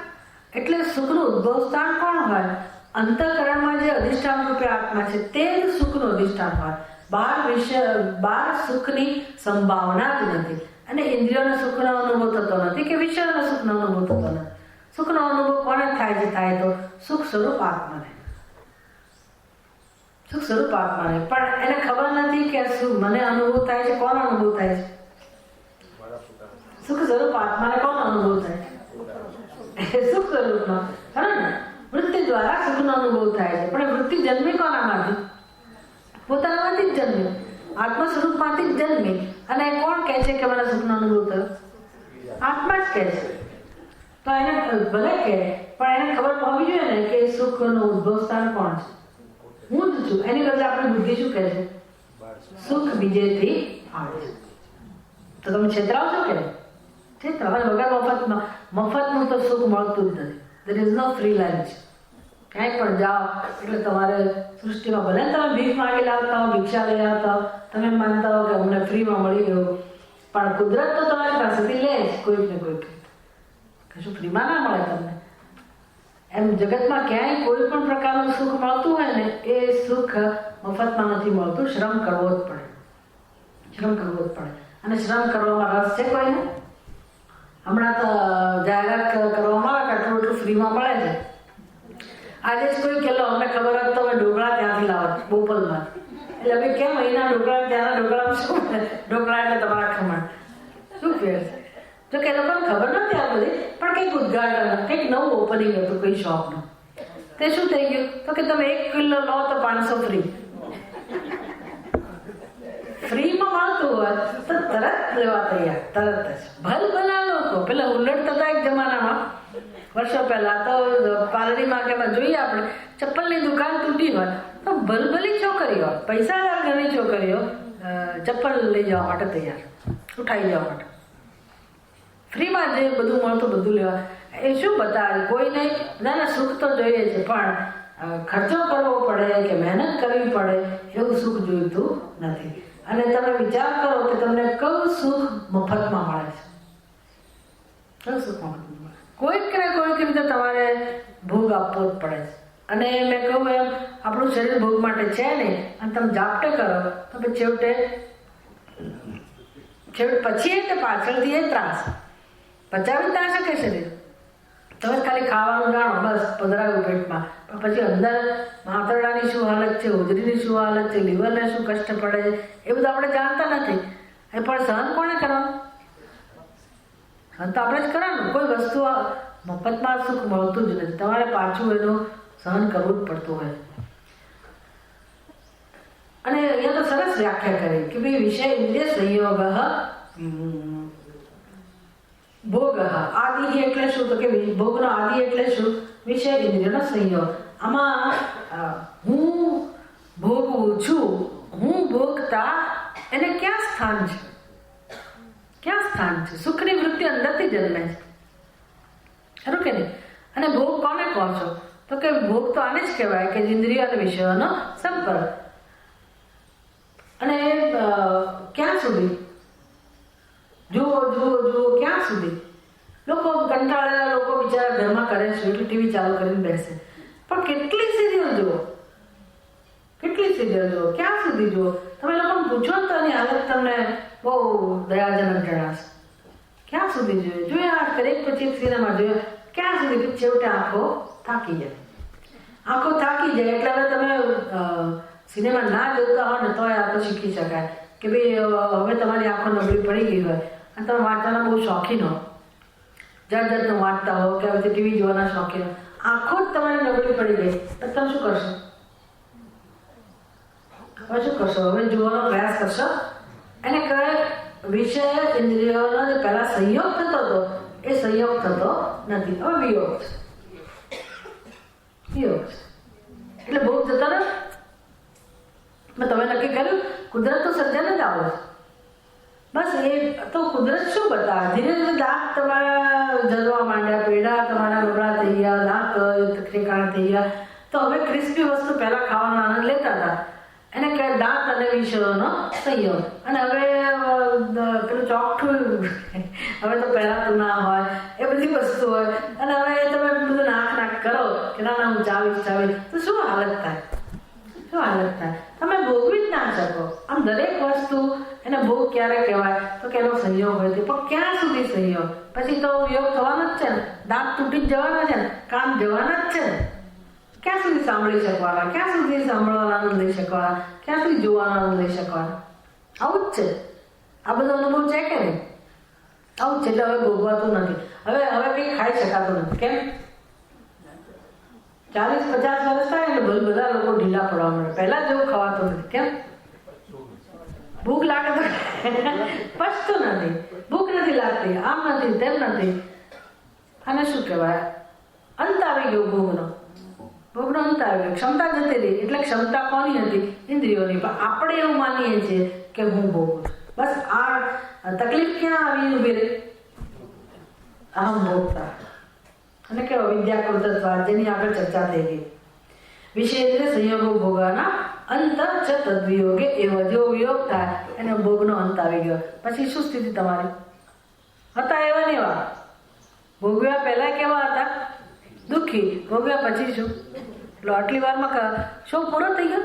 એટલે સુખનું ઉદ્ભવ સ્થાન કોણ હોય? અંતઃકરણમાં જે અધિષ્ઠાન રૂપે આત્મા છે તે જ સુખનું અધિષ્ઠાન હોય. બહાર સુખની સંભાવના જ નથી. અને ઇન્દ્રિયોને સુખનો અનુભવ થતો નથી કે વિષયોનો સુખનો અનુભવ થતો નથી. સુખનો અનુભવ કોને થાય છે? થાય તો સુખ સ્વરૂપ આત્માને. સુખ સ્વરૂપ આત્માને. પણ એને ખબર નથી કે મને અનુભવ થાય છે. કોનો અનુભવ થાય છે? સુખ સ્વરૂપ આત્માને કોનો અનુભવ થાય છે? સુખ સ્વરૂપનો. ખરું ને? વૃત્તિ દ્વારા સુખનો અનુભવ થાય છે. પણ વૃત્તિ જન્મી કોનામાંથી? પોતાનામાંથી જ જન્મી, આત્મા સ્વરૂપમાંથી જ જન્મી. અને કોણ કહે છે કે મને સુખનો અનુભવ થયો? આત્મા જ કહે છે. તો એને ભલે કહે, પણ એને ખબર હોવી જોઈએ ને કે સુખનું ઉદ્ભવ સ્થાન કોણ છે. હું જ છું. એની બદલે આપણી બુદ્ધિ શું કહે છે? સુખ બીજેથી આવે છે. તો તમે છેતરાવ છો કે છેતરાવ વગર મફતનું તો સુખ મળતું જ નથી. There is no free lunch. ક્યાંય પણ જાઓ એટલે તમારે સૃષ્ટિમાં ભલે તમે ભીખ માગી લાવતા હો, ભિક્ષા લઈ આવતા હો, તમે માનતા હો કે અમને ફ્રીમાં મળી ગયું, પણ કુદરત તો તમારી પાસેથી લે જ કોઈક ને કોઈક. કશું ફ્રીમાં ના મળે તમને. એમ જગતમાં ક્યાંય કોઈ પણ પ્રકારનું સુખ મળતું હોય ને એ સુખ મફતમાં નથી મળતું. શ્રમ કરવો જ પડે. શ્રમ કરવો જ પડે. અને શ્રમ કરવામાં રસ છે કોઈને? હમણાં તો જાહેરાત કરવામાં આવે કે આટલું એટલું ફ્રીમાં મળે છે. આજે જ કોઈ કહેલો અમને ખબર હોત તો અમે ઢોકળા ત્યાંથી લાવત બોપલમાં. એટલે અમે કેમ અહીંના ઢોકળા ત્યાંના ઢોકળામાં શું? ઢોકળા એટલે તમારા ખમણ. શું ફેર છે? જો કે લોકોને ખબર નથી આ બધી, પણ કંઈક ઉદઘાટન, કંઈક નવું ઓપનિંગ હતું કોઈ શોપનું. તે શું થઈ ગયું? તો કે તમે 1 કિલો લો તો 500 ફ્રી. ફ્રીમાં મળતું હોય તો તરત લેવા તૈયાર, તરત જ. ભલભલા લોકો પેલા ઉલટતા હતા એક જમાનામાં, વર્ષો પહેલા તો પાલડી માર્કેટમાં જોઈએ આપણે, ચપ્પલની દુકાન તૂટી હોય તો ભલભલી છોકરીઓ, પૈસાદાર ઘણી છોકરીઓ ચપ્પલ લઈ જવા માટે તૈયાર, ઉઠાઈ જવા માટે. ફ્રીમાં જે બધું મળતું બધું લેવા. એ શું બતાવે? કોઈ નહીં. બધાને સુખ તો જોઈએ છે, પણ ખર્ચો કરવો પડે કે મહેનત કરવી પડે એવું સુખ જોઈતું નથી. અને તમે વિચાર કરો કે તમને કયું સુખ મફતમાં મળે છે? કયું સુખ મફતમાં મળે? કોઈક ને કોઈક રીતે તમારે ભોગ આપવો જ પડે છે. અને મેં કહું એમ આપણું શરીર ભોગ માટે છે નહીં, અને તમે જાપટે કરો તો પછી છેવટે પછી એટલે પાછળથી એ ત્રાસ પચાવી ના શકે શરીર. તમે ખાલી ખાવાનું જાણો, બસ પધરાયું પેટમાં, પણ પછી અંદર આંતરડાની શું હાલત છે, હોજરીની શું હાલત છે, લીવરને શું કષ્ટ પડે છે, એ બધું આપણે જાણતા નથી. એ પણ સહન કોણે કરવાનું? સહન તો આપણે જ કરવાનું. કોઈ વસ્તુ મફતમાં સુખ મળતું જ નથી. તમારે પાછું એનું સહન કરવું જ પડતું હોય. અને અહીંયા તો સરસ વ્યાખ્યા કરી કે ભાઈ વિષય ઇન્દ્રિય સંયોગ ભોગ. આદિ એટલે શું? તો કે ભોગનો આદિ એટલે શું? વિષય ઇન્દ્રિયનો સંયોગ. આમાં હું ભોગવું છું, હું ભોગતા, એને ક્યાં સ્થાન છે? ક્યાં સ્થાન છે? સુખની વૃત્તિ અંદરથી જન્મે છે, ખરું કે નહીં? અને ભોગ કોને કહો છો? તો કે ભોગ તો આને જ કહેવાય કે ઇન્દ્રિય અને વિષયોનો સંપર્ક. અને ક્યાં સુધી? જુઓ ક્યાં સુધી? લોકો કંટાળેલા લોકો બિચારા ઘરમાં કરે છે એટલે ટીવી ચાલુ કરીને બેસે, પણ કેટલી સિરિયલ જુઓ, કેટલી સિરિયલ જુઓ, ક્યાં સુધી જુઓ? તમે લોકોને પૂછો ને તો એની હાલત તમને બહુ દયાજનક જણાશે. ક્યાં સુધી જોયા દરેક પછી સિનેમા જોયા, ક્યાં સુધી? કે છેવટે આંખો થાકી જાય. આંખો થાકી જાય એટલે હવે તમે સિનેમા ના જોતા હોય ને તો આ તો શીખી શકાય કે ભાઈ હવે તમારી આંખો નબળી પડી ગઈ હોય અને તમે વાંચવાના બહુ શોખીન હો, જાતનું વાંચતા હો કે પછી ટીવી જોવાના શોખીન હો, આંખો જ તમારી નબળી પડી ગઈ તો તમે શું કરશો? હવે શું કરશો? હવે જોવાનો પ્રયાસ કરશો? એને કહે વિષય ઇન્દ્રિયોનો જે પહેલા સંયોગ થતો હતો એ સંયોગ થતો નથી, હવે વિયોગ છે. વિયોગ છે એટલે ભોગ જતો ને. તમે નક્કી કર્યું કુદરત તો સર્જન જ આવો છે. બસ એ તો કુદરત શું બતાવે? ધીરે ધીરે દાંત તમારા જરવા માંડ્યા, પેડા તમારા નબળા થઈ ગયા, દાંત ઠેકાણા થઈ ગયા. તો હવે ક્રિસ્પી વસ્તુ પહેલા ખાવાનો આનંદ લેતા હતા, એને કહે દાંત અને વિષયોનો સંયોગ. અને હવે પેલું ચોકઠું હવે તો પહેલાતું ના હોય, એ બધી વસ્તુ હોય. અને હવે તમે બધું નાક કરો કે ના હું ચાવીશ તો શું હાલત થાય? શું હાલત થાય? તમે ભોગવી જ ના શકો. આમ દરેક વસ્તુ એને ભોગ ક્યારે કહેવાય? તો કે એનો સંયોગ હોય છે, પણ ક્યાં સુધી સંયોગ? પછી તો યોગ થવાનો જ છે ને, દાંત તૂટી જ જવાના છે ને, કાન જવાના જ છે ને. ક્યાં સુધી સાંભળી શકવાના? ક્યાં સુધી સાંભળવાનો આનંદ લઈ શકવાના? ક્યાં સુધી જોવાનો આનંદ લઈ શકવાના? આવું જ છે. આ બધો અનુભવ છે કે નહીં? આવું જ છે. એટલે હવે ભોગવાતું નથી. હવે કંઈ ખાઈ શકાતું નથી. કેમ? 40-50 વર્ષ થાય એટલે બધા લોકો ઢીલા પડવા મળે. પહેલા જેવું ખવાતું નથી. કેમ? ભૂખ લાગે તો પચતું નથી, ભૂખ નથી લાગતી, આમ નથી તેમ નથી. આને શું કહેવાય? અંત આવી ગયો ભોગનો. ભોગનો અંત આવી ગયો, ક્ષમતા જતી રહી. એટલે ક્ષમતા કોની હતી? ઇન્દ્રિયોની. પણ આપણે એવું માનીએ છીએ કે હું ભોગું. બસ આ તકલીફ ક્યાં આવી ઉભી રહી? અહમ ભોગતા. અને કેવો વિદ્યાકૃતત્વ, જેની આગળ ચર્ચા થઈ ગઈ. વિષયેન્દ્રિય સંયોગો ભોગાના અંત ચ તદ્વિયોગે એવો. જેવો વિયોગ થાય એને ભોગનો અંત આવી ગયો. પછી શું સ્થિતિ તમારી? હતા એવા ને એવા. ભોગવ્યા પહેલા કેવા હતા? દુઃખી. ભોગવ્યા પછી શું? એટલે આટલી વારમાં શું પૂરો થઈ ગયો?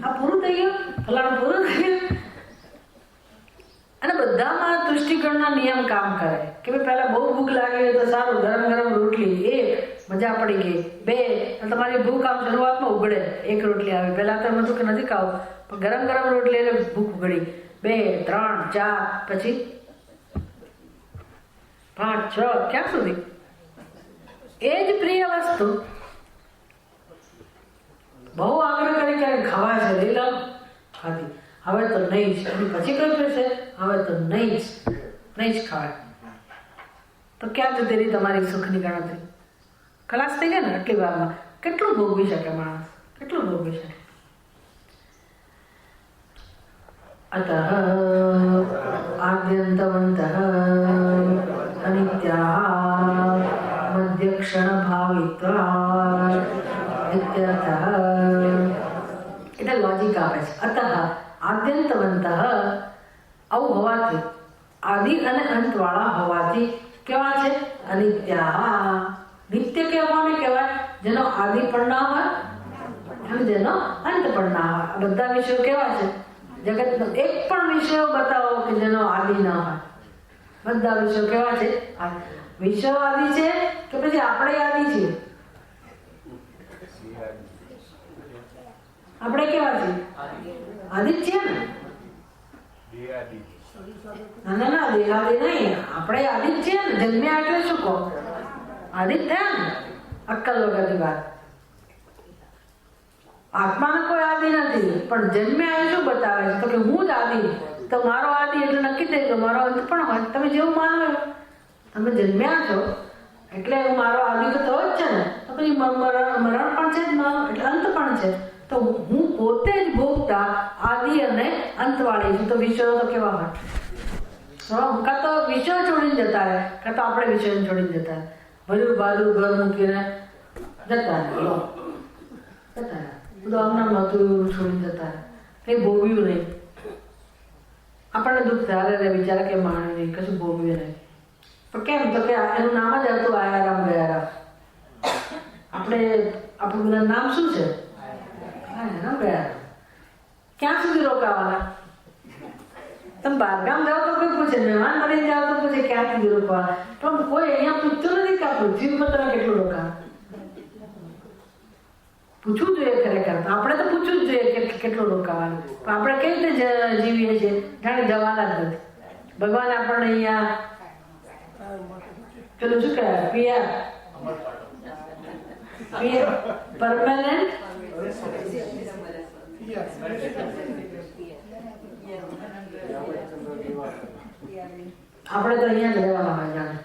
આ પૂરું થઈ ગયું, ફલાણું પૂરું થઈ ગયું. અને બધામાં દૃષ્ટિકોણના નિયમ કામ કરે કે ભાઈ પહેલા બહુ ભૂખ લાગી હોય તો સારું, ગરમ ગરમ રોટલી, 1 મજા પડી ગઈ, 2 તમારી ભૂખ આમ શરૂઆતમાં ઉગડે, 1 રોટલી આવે. પહેલા તો એમ હતું કે નથી ખાવું, પણ ગરમ ગરમ રોટલી એટલે ભૂખ ઉગડી, 2, 3, 4, પછી 5, 6, ક્યાં સુધી? એ જ પ્રિય વસ્તુ બહુ આગ્રહ કરી ક્યારે ખવાય છે, લઈ લો, ખાધી. હવે તો નહીં જ. એની પછી કઈ થશે? હવે તો નહીં જ ખાવાય. તો ક્યાં જતી રહી તમારી સુખની ગણતરી? ખલાસ થઈ ગયા ને આટલી વારમાં. કેટલું ભોગવી શકે માણસ? કેટલું ભોગવી શકે? અતઃ આદ્યંતવંતઃ અનિત્યાઃ મધ્યક્ષણ ભાવિત્વાत् ઇત્યર્થઃ. એટલે લોજિક આપે છે. અતઃ આદ્યંતવંતઃ આવું હોવાથી, આદિ અને અંતવાળા હોવાથી કેવા છે? અનિત્યાઃ. નિત્ય કેવાને કહેવાય? જેનો આદિ પણ ના હોય અને જેનો અંત પણ ના હોય. આ બધા વિષયો કેવા છે? જગતનો એક પણ વિષયો બતાવો કે જેનો આદિ ના હોય. બધા વિષયો કેવા છે? વિષયો આદિ છે કે પછી આપણે આદિ છીએ? આપણે કેવા છીએ? આદિ જ છીએ ને? ના ના, દેહાદી નહીં. આપણે આદિ જ છીએ ને. જન્મ્યા એટલે શું કહો? આદિ જ થયા ને. અક્કલ વગરની વાત. આત્માને કોઈ આદિ નથી, પણ જન્મ્યા એ શું બતાવે છે? તો કે હું જ આદિ. તો મારો આદિ એટલે નક્કી થઈ ગયો, મારો અંત પણ હોય. તમે જેવું માનો, તમે જન્મ્યા છો એટલે મારો આદિ તો થયો જ છે ને. તો પછી મરણ પણ છે જ મારો, એટલે અંત પણ છે. તો હું પોતે જ ભોગતા આદિ અને અંતવાળી છું. તો વિષયો તો કેવા હોય? કાં તો વિષયો છોડીને જતા રહે, કાં તો આપણે વિષયોને છોડીને જતા રહે. ભર્યું બાજુ ઘર મૂકીને જતા રહે, બધું આમના નહોતું છોડીને જતા રહે. કંઈ ભોગવ્યું નહીં. આપણને દુઃખ થાય, અરે વિચારે કે માણ્યું નહીં, કશું ભોગવ્યું નહીં. પણ કેમ? તો કે એનું નામ જ હતું આયારામ ગયારામ. આપણું બધા નામ શું છે? આયારામ ગયારામ. ક્યાં સુધી રોકાવાના? તમે બહારગામ જાઓ તો કોઈ પૂછે, મહેમાન બની જાઓ તો પૂછે ક્યાં સુધી રોકવાના. પણ કોઈ અહીંયા પૂછતું નથી કે આ પૃથ્વી પર તમે કેટલું રોકાવા. પૂછવું જોઈએ ખરેખર. આપણે તો પૂછવું જ જોઈએ કે કેટલું રોકાવાનું. પણ આપણે કઈ રીતે જીવીએ છીએ જાણે જવાના જ નથી. ભગવાન આપણને અહીંયા પેલું શું કહેવાય, પીઆર પરમાનન્ટ આપણે તો અહીંયા જ રહેવાના હોય જાણે.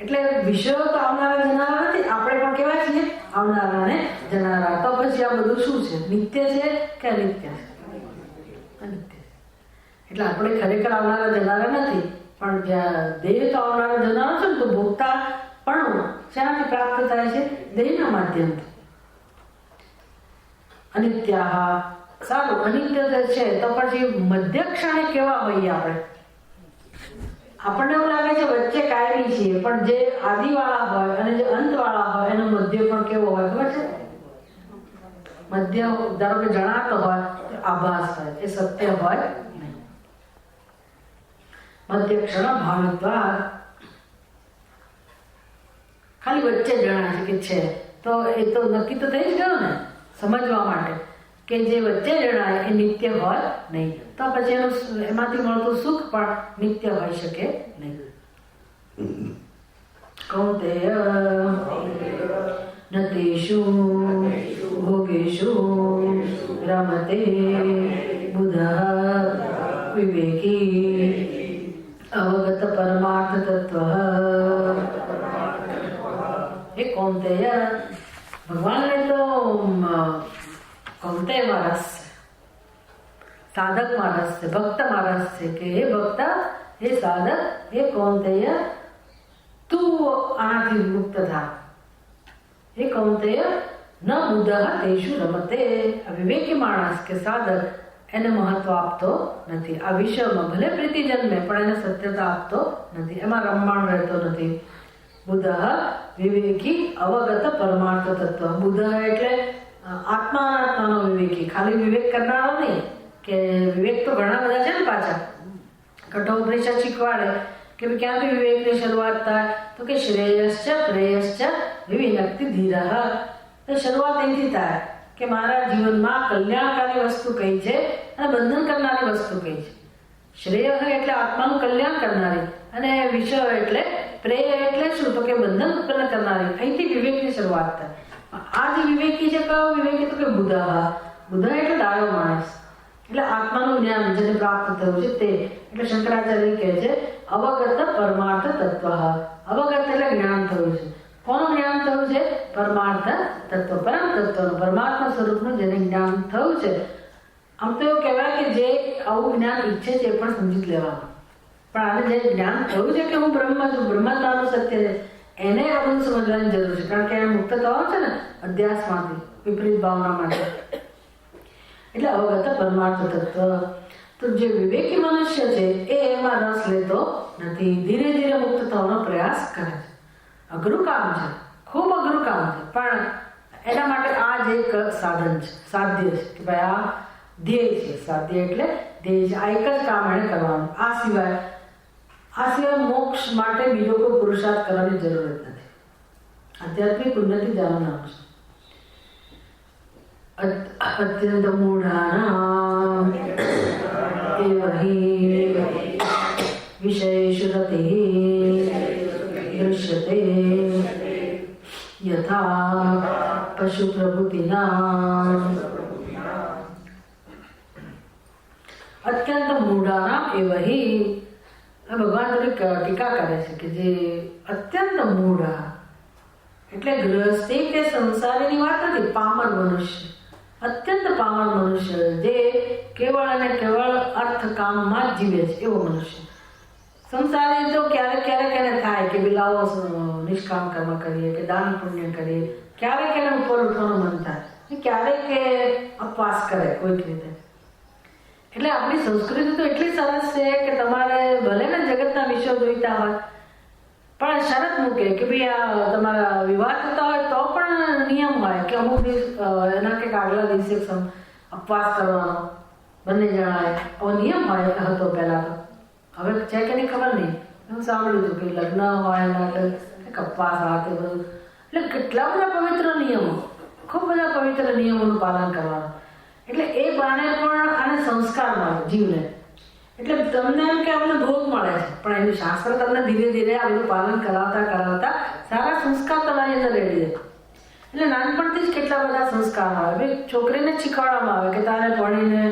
એટલે વિષયો તો આવનારા જનારા નથી, આપણે પણ કેવા છીએ? આવનારા ને જનારા. તો પછી આ બધું શું છે? નિત્ય છે કે અનિત્ય છે? અનિત્ય. એટલે આપણે ખરેખર આવનારા જનારા નથી, પણ જ્યાં દેહ તો આવનારા જનારા છે ને, તો ભોગતા પણ શેનાથી પ્રાપ્ત થાય છે? દેહના માધ્યમથી. અનિત્યાઃ. સારું, અનિત્ય છે તો પછી મધ્ય ક્ષણે કેવા હોઈએ આપણે? આપણને એવું લાગે છે વચ્ચે કાયમી છીએ, પણ જે આદિવાળા હોય અને જે અંતવાળા હોય એનો મધ્ય પણ કેવો હોય ખબર છે? મધ્ય ધારો કે જણાતો હોય તો આભાસ હોય, એ સત્ય હોય નહીં. મધ્ય ક્ષણ ભાવિત્વાत्. ખાલી વચ્ચે જણાય છે કે છે, તો એ તો નક્કી તો થઈ જ ગયો ને સમજવા માટે કે જે વચ્ચે જણાય એ નિત્ય હોય નહીં. તો પછી એમાંથી મળતું સુખ પણ નિત્ય હોઈ શકે નહીં. કૌંતેય ન તેષુ ભોગેષુ રમતે બુધઃ વિવેકી અવગત પરમાર્થ તત્વઃ हे कौंतेय, ભગવાનને તો કૌંતેયમાં રસ છે, સાધકમાં રસ છે, ભક્તમાં રસ છે કે હે ભક્ત, હે સાધક, હે કૌંતેય, તું આનાથી મુક્ત થા. હે કૌંતેય, ન બુદ્ધ તેષુ રમતે. આ વિવેકી માણસ કે સાધક એને મહત્વ આપતો નથી. આ વિષયમાં ભલે પ્રીતિ જન્મે પણ એને સત્યતા આપતો નથી, એમાં રમવાણ રહેતો નથી. બુદ્ધ વિવેકી અવગત પરમાર્થ તત્વ. બુદ્ધ એટલે આત્મા અનાત્માનો વિવેકી, ખાલી વિવેક કરનારો નહીં. કે વિવેક તો ઘણા બધા છે ને પાછા. કઠોપનિષદ શીખવાડે કે ક્યાંથી વિવેકની શરૂઆત થાય, તો કે શ્રેયશ્ચ પ્રેયશ્ચ વિવિનક્તિ ધીરઃ. તો શરૂઆત અહીંથી થાય કે મારા જીવનમાં કલ્યાણકારી વસ્તુ કઈ છે અને બંધન કરનારી વસ્તુ કઈ છે. શ્રેય એટલે આત્માનું કલ્યાણ કરનારી, અને વિષય એટલે પ્રેય એટલે શું, તો કે બંધન ઉત્પન્ન કરનારી. અહીંથી વિવેકની શરૂઆત થાય. આ જે વિવેકી છે, કયો વિવેકી, તો કે બુદ્ધ. બુદ્ધ એટલે ડાયો માણસ, એટલે આત્માનું જ્ઞાન જેને પ્રાપ્ત થયું છે તે. એટલે શંકરાચાર્ય કહે છે અવગત પરમાર્થ તત્વ. અવગત એટલે જ્ઞાન થયું છે. કોનું જ્ઞાન થયું છે? પરમાર્થ તત્વ, પરમ તત્વનું, પરમાત્મા સ્વરૂપનું જેને જ્ઞાન થયું છે. આમ તો એવું કહેવાય કે જે આવું જ્ઞાન ઈચ્છે છે એ પણ સમજી જ લેવાનું. પણ આને જે જ્ઞાન થયું છે કે હું બ્રહ્મ છું, બ્રહ્મત્વનું સત્ય છે, એને આ બધું સમજવાની જરૂર છે. કારણ કે એને મુક્ત થવાનું છે ને અધ્યાસમાંથી, વિપરીત ભાવનામાંથી. એટલે અવગત પરમાર્થ તત્વ. તો જે વિવેકી મનુષ્ય છે એ એમાં રસ લેતો નથી, ધીરે ધીરે મુક્ત થવાનો પ્રયાસ કરે છે. અઘરું કામ છે, ખૂબ અઘરું કામ છે, પણ એના માટે આ જ એક સાધન છે, સાધ્ય છે કે ભાઈ આ ધ્યેય છે. સાધ્ય એટલે ધ્યેય છે. આ એક જ કામ એને કરવાનું. આ સિવાય મોક્ષ માટે બીજો કોઈ પુરુષાર્થ કરવાની જરૂરત નથી. આધ્યાત્મિક ઉન્નતિ જાણવું નામ છે. અત્યંત મૂઢાનામ એવ હિ વિષયેષુ રતિઃ દૃશ્યતે યથા પશુ પ્રભૃતિના. અત્યંત મૂઢાનામ એવ હિ. ભગવાન થોડીક ટીકા કરે છે કે જે અત્યંત મૂઢ એટલે ગૃહસ્થી કે સંસારીની વાત નથી, પામર મનુષ્ય, અત્યંત પામર મનુષ્ય જે કેવળ અને કેવળ અર્થ કામમાં જ જીવે છે એવો મનુષ્ય. સંસારી તો ક્યારેક ક્યારેક એને થાય કે બિલાવો નિષ્કામ કર્મ કરીએ કે દાન પુણ્ય કરીએ, ક્યારેક એને ઉપર ઉઠવાનું મન થાય, ક્યારેક અપવાસ કરે કોઈક રીતે. એટલે આપણી સંસ્કૃતિ તો એટલી સરસ છે કે તમારે ભલે ને જગતના વિષયો જોઈતા હોય પણ શરત મૂકે કે ભાઈ આ તમારા વિવાહ થતા હોય તો પણ નિયમ હોય કે અમુક દિવસ એના કંઈક આગલા દિવસે અપવાસ કરવાનો બંને જણાએ. આવો નિયમ હોય હતો પહેલા તો, હવે છે કે નહીં ખબર નહીં. હું સાંભળ્યું હતું કે લગ્ન હોય એના કંઈક અપવાસ આ તે બધું. એટલે કેટલા બધા પવિત્ર નિયમો, ખૂબ બધા પવિત્ર નિયમોનું પાલન કરવાનું. એટલે એ બાને પણ આને સંસ્કાર મળે જીવને. એટલે તમને એમ કે અમને ભોગ મળે છે, પણ એનું શાસ્ત્ર તમને ધીરે ધીરે આ બધું પાલન કરાવતા સારા સંસ્કાર તમારી અંદર રેડી દે. એટલે નાનપણથી જ કેટલા બધા સંસ્કાર આવે. ભાઈ છોકરીને જ શીખવાડવામાં આવે કે તારે ભણીને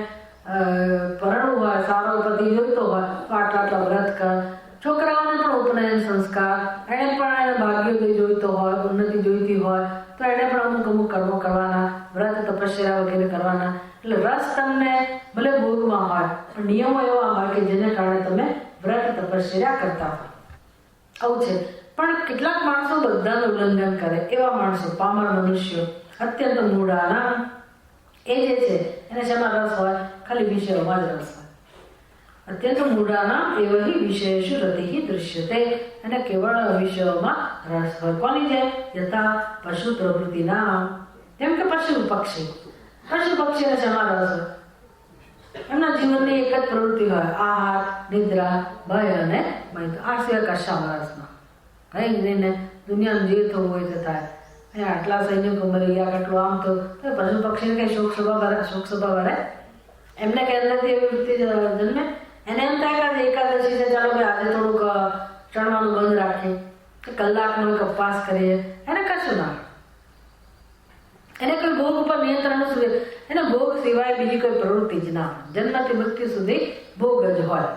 પરણવું હોય, સારો પતિ જોઈતો હોય તો આટલા વ્રત કર. છોકરાઓને પણ ઉપનયન સંસ્કાર, એને પણ એને ભાગ્યોદય જોઈતો હોય, ઉન્નતિ જોઈતી હોય તો એને પણ અમુક કર્મો કરવાના, વ્રત તપસ્યા વગેરે કરવાના. એટલે રસ તમને ભલે ભોગમાં હોય પણ નિયમો એવા હોય કે જેને કારણે તમે વ્રત તપસ્યા કરતા હોય. આવું છે. પણ કેટલાક માણસો બધાનું ઉલ્લંઘન કરે. એવા માણસો પામર મનુષ્યો, અત્યંત મૂઢાના, એ જે છે એને શેમાં રસ હોય? ખાલી વિષયોમાં જ રસ હોય. અત્યંત મૂઢાના એવ હિ વિષયેષુ રતિઃ દૃશ્યતે. અને કેવળ વિષયોમાં રસ હોય. કોની જેમ? યથા પશુ પ્રવૃત્તિના. જેમ કે પશુ પક્ષી પક્ષીને શેમાં રસ હોય? એમના જીવનની એક જ પ્રવૃત્તિ હોય, આહાર, નિદ્રા, ભય અને મૈથુન. આ સિવાય કશામાં રસ ના. કઈ જ નહીં ને દુનિયાનું જે થવું હોય તે થાય. અહીંયા આટલા સૈનિકો મરી ગયા, કેટલું આમ તો પશુ પક્ષીને કઈ શોક સભા ભરે? એમને કઈ અંદરથી એવી વૃત્તિ જન્મે? એને એમ થાય કે એકાદશી છે, ચાલો ભાઈ આજે થોડુંક ચણવાનું બંધ રાખીએ, કલાકનો એક ઉપવાસ કરીએ. એને કશું ના, એને કોઈ ભોગ ઉપર નિયંત્રણ શું? એને ભોગ સિવાય બીજી કોઈ પ્રવૃત્તિ જ ના. જન્મથી મૃત્યુ સુધી ભોગ જ હોય,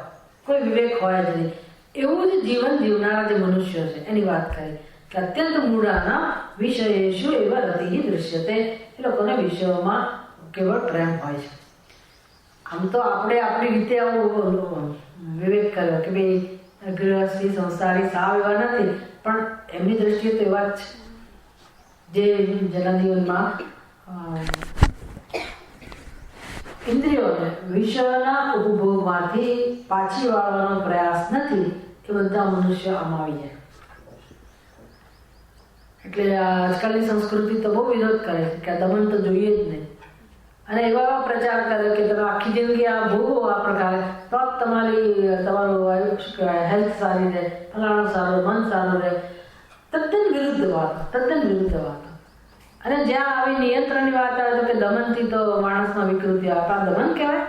કોઈ વિવેક હોય જ નહીં. એવું જ જીવન જીવનારા જે મનુષ્યો છે એની વાત કરી. કે અત્યંત મૂઢાના વિષયેષુ એવા રતિહી દૃશ્યતે, એ લોકોને વિષયોમાં કેવળ પ્રેમ હોય છે. આમ તો આપણે આપણી રીતે આવો વિવેક કર્યો કે ભાઈ ગૃહસ્થી સંસારી સાવ એવા નથી, પણ એમની દ્રષ્ટિએ તો એવા જ છે જેના જીવનમાં ઇન્દ્રિયોને વિષયના ઉપભોગમાંથી પાછી વાળવાનો પ્રયાસ નથી, એ બધા મનુષ્ય આમાં આવી જાય. એટલે આજકાલની સંસ્કૃતિ તો બહુ વિરોધ કરે છે કે આ દમન તો જોઈએ જ નહીં, અને એવા પ્રચાર કરે કે તમે આખી જિંદગી આ ભોગવો આ પ્રકારે તો જ તમારું હેલ્થ સારી રહે, ફલાણું સારું, મન સારું રહે. તદ્દન વિરુદ્ધ વાત. અને જ્યાં આવી નિયંત્રણની વાત આવે તો કે દમનથી તો માણસમાં વિકૃતિ આવે. આ દમન કહેવાય.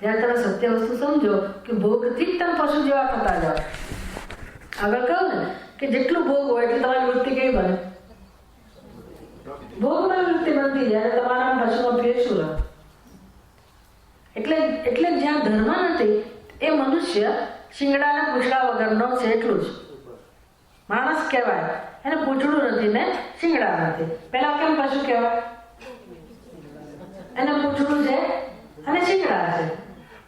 જ્યારે તમે સત્ય વસ્તુ સમજો કે ભોગથી જ તમે પશુ જેવા થતા જાઓ. આગળ કહું ને કે જેટલું ભોગ હોય એટલે તમારી વૃત્તિ કેવી બને? ભોગમાં વૃત્તિ બનતી જાય, તમારા પશુમાં ફેર શું રહે? એટલે જ્યાં ધર્મ નથી એ મનુષ્ય શિંગડાના પૂછડા વગરનો છે, એટલું જ માણસ કહેવાય. એને પૂછડું નથી ને શિંગડા નથી. પેલા કેમ પશુ કહેવાય? એને પૂછડું છે અને શિંગડા છે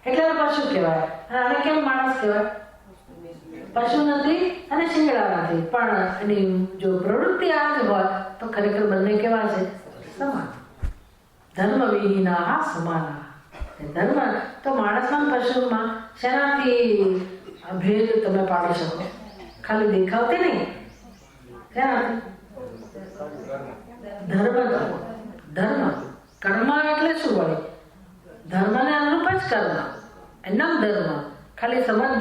એટલે પશુ કહેવાય. અને કેમ માણસ કહેવાય? પશુ નથી અને શિંગડા નથી, પણ એની જો પ્રવૃત્તિ આ જ હોય તો ખરેખર બંને કેવા છે? સમાન. ધર્મ વિહીના સમાના. ધર્મ તો માણસમાં પશુમાં શેનાથી ભેદ તમે પાડી શકો? ખાલી દેખાવતી નહીં. ધર્મ કર્મ એટલે શું વળે? ધર્મને અનુરૂપ જ કર્મ, એના ધર્મ. ખાલી સમજ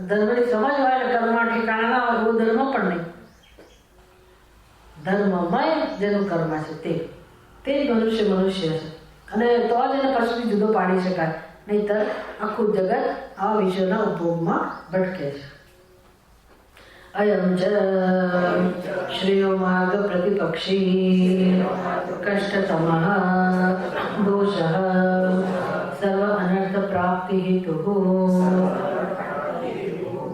ધર્મની સમજ હોય ને કર્મ ઠેકાણા ના હોય એવો ધર્મ પણ નહીં. ધર્મમય જેનું કર્મ છે તે જ મનુષ્ય છે, અને તો જ એને પશુથી જુદો પાડી શકાય. નહીતર આખું જગત આ વિષયોના ઉપભોગમાં ભટકે છે. અયમ ચ શ્રેયો માર્ગ પ્રતિપક્ષી કષ્ટતમઃ દોષઃ સર્વ અનર્થ પ્રાપ્તિ હેતુઃ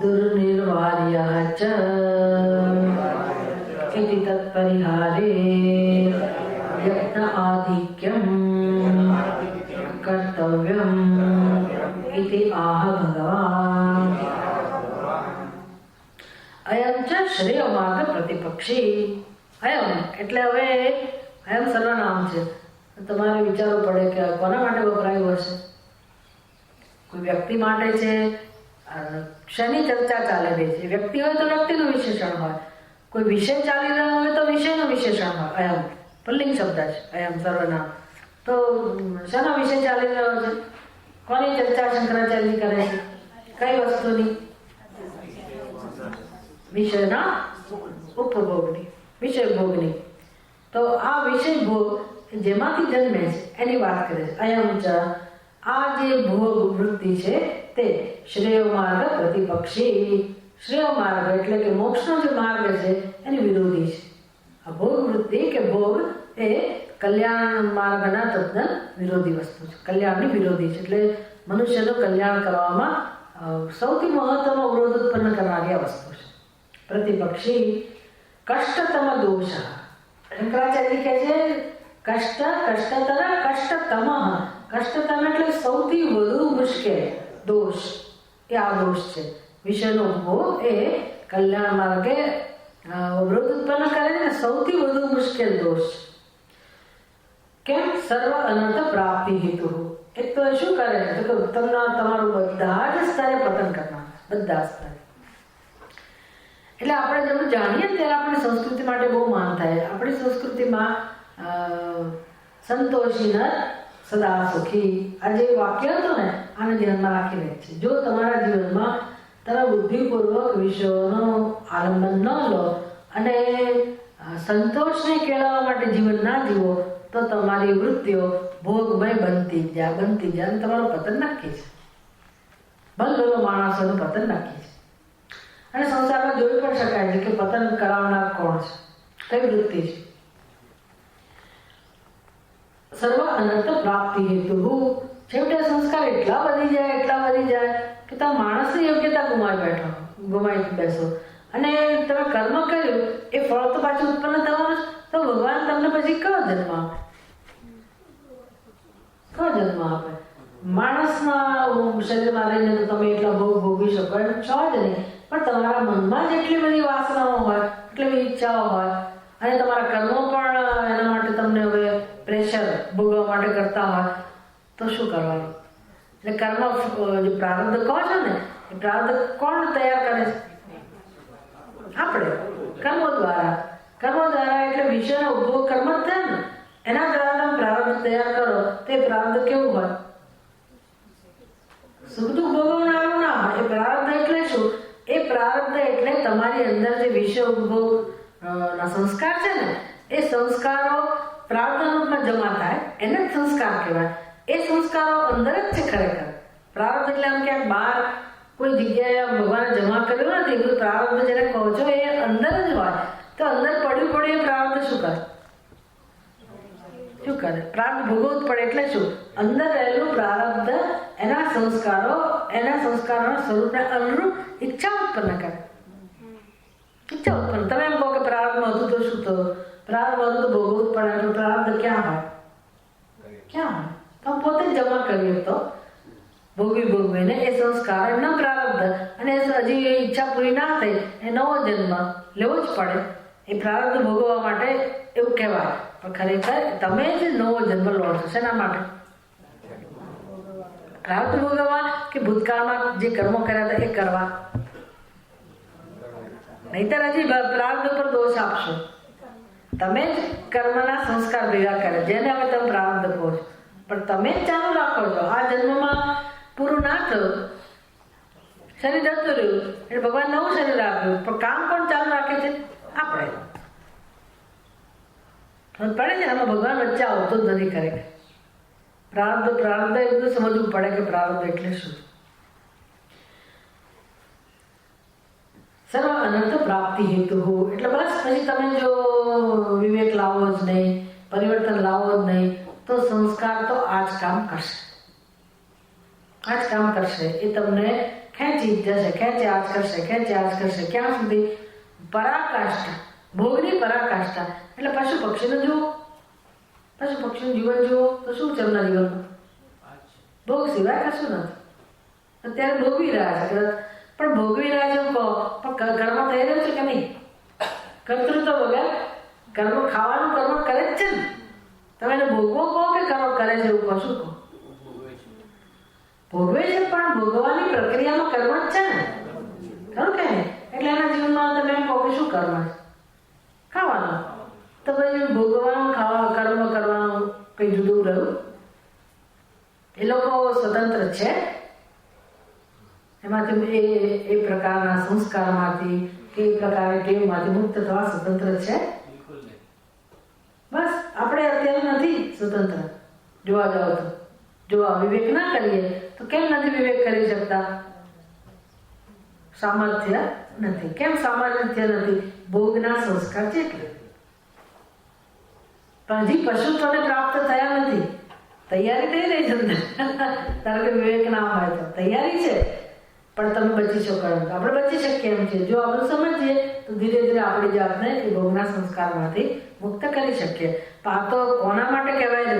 દુર્નિર્વાર્યઃ ચ ઇતિ તત્પરિહારે યજ્ઞ આધિક્યમ કર્તવ્યમ ઇતિ આહ ભગવાન. અયમ ચ શ્રેય માર્ગ પ્રતિપક્ષી. અયમ એટલે હવે અયમ સર્વનામ છે. તમારે વિચારવું પડે કે કોના માટે વપરાયું હશે? કોઈ વ્યક્તિ માટે છે? શેની ચર્ચા ચાલે રહી છે? વ્યક્તિ હોય તો વ્યક્તિનું વિશેષણ હોય, કોઈ વિષય ચાલી રહ્યો હોય તો વિષયનું વિશેષણ હોય. અયમ પુલ્લિંગ શબ્દ છે. અયમ સર્વનામ. તો શેનો વિષય ચાલી રહ્યો છે? કોની ચર્ચા શંકરાચાર્ય કરે છે? કઈ વસ્તુની? વિષયના ઉપભોગની, વિષય ભોગની. તો આ વિષય ભોગ જેમાંથી જન્મે છે એની વાત કરે છે. અયમ ચ આ જે ભોગ વૃત્તિ છે તે શ્રેય માર્ગ પ્રતિપક્ષી. શ્રેય માર્ગ એટલે કે મોક્ષનો જે માર્ગ છે એની વિરોધી છે. આ ભોગ વૃત્તિ કે ભોગ એ કલ્યાણ માર્ગના તદ્દન વિરોધી વસ્તુ છે, કલ્યાણની વિરોધી છે. એટલે મનુષ્યનું કલ્યાણ કરવામાં સૌથી મહત્વનો અવરોધ ઉત્પન્ન કરનારી આ વસ્તુ છે. પ્રતિપક્ષી કષ્ટતમ દોષ. શંકરાચાર્ય કહે છે કષ્ટતર કષ્ટતમ. કષ્ટતમ એટલે સૌથી વધુ મુશ્કેલ દોષ એ આ દોષ છે. વિષયનો ઉપભોગ એ કલ્યાણ માર્ગે અવરોધ ઉત્પન્ન કરે છે, સૌથી વધુ મુશ્કેલ દોષ. કેમ? સર્વ અનર્થ પ્રાપ્તિ હેતુ. એક તો એ શું કરે છે તો તમારું બધા જ સ્તરે પતન કરનાર, બધા સ્તરે. એટલે આપણે જેમ જાણીએ ત્યારે આપણી સંસ્કૃતિ માટે બહુ માન થાય. આપણી સંસ્કૃતિમાં સંતોષી નર સદા સુખી આ જે વાક્ય હતું ને આને ધ્યાનમાં રાખીને છે. જો તમારા જીવનમાં તમે બુદ્ધિપૂર્વક વિષયોનો આલંબન ન લો અને સંતોષને કેળવવા માટે જીવન ના જીવો તો તમારી વૃત્તિઓ ભોગમય બનતી જાય અને તમારું પતન નક્કી છે. ભલો માણસોનું પતન નક્કી છે. અને સંસારમાં જોઈ પણ શકાય છે કે પતન કરાવનાર કોણ છે, કઈ વૃત્તિ છે. સર્વ અનર્થ પ્રાપ્તિ હેતુ. છેવટે સંસ્કાર એટલા વધી જાય કે તમે માણસની યોગ્યતા ગુમાવી બેસો. અને તમે કર્મ કર્યું એ ફળ તો પાછું ઉત્પન્ન થવાનું, તો ભગવાન તમને પછી કયો જન્મ આપે? કયો જન્મ આપે? માણસના શરીરમાં રહીને તો તમે એટલા ભોગ ભોગવી શકો એમ છો જ નહીં, પણ તમારા મનમાં જેટલી બધી વાસનાઓ હોય, એટલી બધી ઈચ્છાઓ હોય, અને તમારા કર્મો પણ એના માટે તમને હવે પ્રેશર ભોગવવા માટે કરતા હોય, તો શું કરવાનું? એટલે કર્મ જે પ્રારબ્ધ કહો છો ને, એ પ્રારબ્ધ કોણ તૈયાર કરે છે? આપણે કર્મો દ્વારા. કર્મો દ્વારા એટલે વિષયનો ઉપભોગ કર્મ જ થાય ને, એના દ્વારા તમે પ્રારબ્ધ તૈયાર કરો તો એ પ્રારબ્ધ કેવું હોય? સુખ દુઃખ ભોગવનારું ના હોય. એ પ્રારબ્ધ એટલે શું? એ પ્રારબ્ધ એટલે તમારી અંદર જે વિષય ઉપભોગ ના સંસ્કાર છે ને, એ સંસ્કારો પ્રારબ્ધ રૂપમાં જમા થાય, એને જ સંસ્કાર કહેવાય. એ સંસ્કારો અંદર જ છે ખરેખર. પ્રારબ્ધ એટલે આમ ક્યાંક બહાર કોઈ જગ્યાએ ભગવાને જમા કર્યું નથી. કોઈ પ્રારબ્ધ જેને કહો છો એ અંદર જ હોય. તો અંદર પડ્યું એ પ્રારબ્ધ શું કરે? શું કરે? પ્રારબ્ધ ભોગવવું જ પડે. એટલે શું? અંદર રહેલું પ્રારબ્ધ એના સંસ્કારોના સ્વરૂપને અનુરૂપ ઈચ્છા ઉત્પન્ન કરે. ઈચ્છા ઉત્પન્ન. તમે એમ કહો કે પ્રારબ્ધમાં હતું તો શું થયું? પ્રારબ્ધ હતું તો ભોગવવું જ પડે. તો પ્રારબ્ધ ક્યાં હોય? ક્યાં હોય? તમે પોતે જ જમા કરીએ તો ભોગવીને એ સંસ્કાર એમના પ્રારબ્ધ, અને હજી ઈચ્છા પૂરી ના થઈ, એ નવો જન્મ લેવો જ પડે. એ પ્રારબ્ધ ભોગવવા માટે એવું કહેવાય. પણ ખરેખર તમે જ નવો જન્મ લો છો. શેના માટે? પ્રારબ્ધ ભોગવવા કે ભૂતકાળમાં જે કર્મો કર્યા હતા એ કરવા? નહીતર હજી પ્રારબ્ધ પર દોષ આપશો. તમે જ કર્મના સંસ્કાર ભેગા કર્યા, જેને હવે તમે પ્રારબ્ધ કહો છો, પણ તમે જ ચાલુ રાખો છો. આ જન્મમાં પૂરું ના થયું, શરીર જતું રહ્યું, એટલે ભગવાન નવું શરીર આપ્યું, પણ કામ કોણ ચાલુ રાખે છે? આપણે. પડે છે આમાં ભગવાન વચ્ચે આવતો જ નથી ખરેખર. પ્રારબ્ધ એ બધું સમજવું પડે કે પ્રારબ્ધ એટલે શું. સર્વ અનર્થ પ્રાપ્તિ હેતુ હો એટલે બસ પછી તમે જો વિવેક લાવો જ નહીં, પરિવર્તન લાવો જ નહીં, તો સંસ્કાર તો આ જ કામ કરશે. આ જ કામ કરશે. એ તમને ખેંચી જશે, ખેંચે આજ કરશે, ખેંચે આજ કરશે. ક્યાં સુધી? પરાકાષ્ઠા, ભોગની પરાકાષ્ઠા. એટલે પશુ પક્ષીનું જુઓ, પશુ પક્ષીનું જીવન જુઓ તો શું છે એમના જીવનમાં? ભોગ સિવાય કશું નથી. અત્યારે ભોગવી રહ્યા છે, પણ ભોગવી રહ્યા છે કહો, પણ કર્મ થઈ રહ્યું છે કે નહીં? કર્તૃત્વ વગર કર્મ, ખાવાનું કર્મ કરે જ છે ને. તમે એને ભોગવો કહો કે કર્મ કરે છે એવું કહો? શું કહો? ભોગવે છે, પણ ભોગવવાની પ્રક્રિયામાં કર્મ જ છે ને, ખરું કે નહીં? એટલે એના જીવનમાં તમે એમ કહો કે શું કર્મ છે? ખાવાનું. તો પછી ભોગવવાનું, ખાવા, કર્મ કરવાનું કઈ જુદું રહ્યું? એ લોકો સ્વતંત્ર છે એમાંથી, એ પ્રકારના સંસ્કારમાંથી કે એ પ્રકારની ટેવમાંથી મુક્ત થવા સ્વતંત્ર છે? બસ આપણે અત્યારે નથી સ્વતંત્ર. જોવા જાઓ તો, જો વિવેક ના કરીએ તો કેમ નથી વિવેક કરી શકતા? સામર્થ્ય નથી. કેમ સામર્થ્ય નથી? ભોગના સંસ્કાર છે એટલે. પણ હજી પશુત્વને પ્રાપ્ત થયા નથી. તૈયારી થઈ રહી છે. ધારો કે વિવેક ના હોય તો તૈયારી છે, પણ તમે બચી શકો એમ. તો આપણે બચી શકીએ એમ છે જો આપણે સમજીએ તો ધીરે ધીરે આપણી જાતને એ ભોગના સંસ્કારમાંથી મુક્ત કરી શકીએ. આ તો કોના માટે કહેવાય?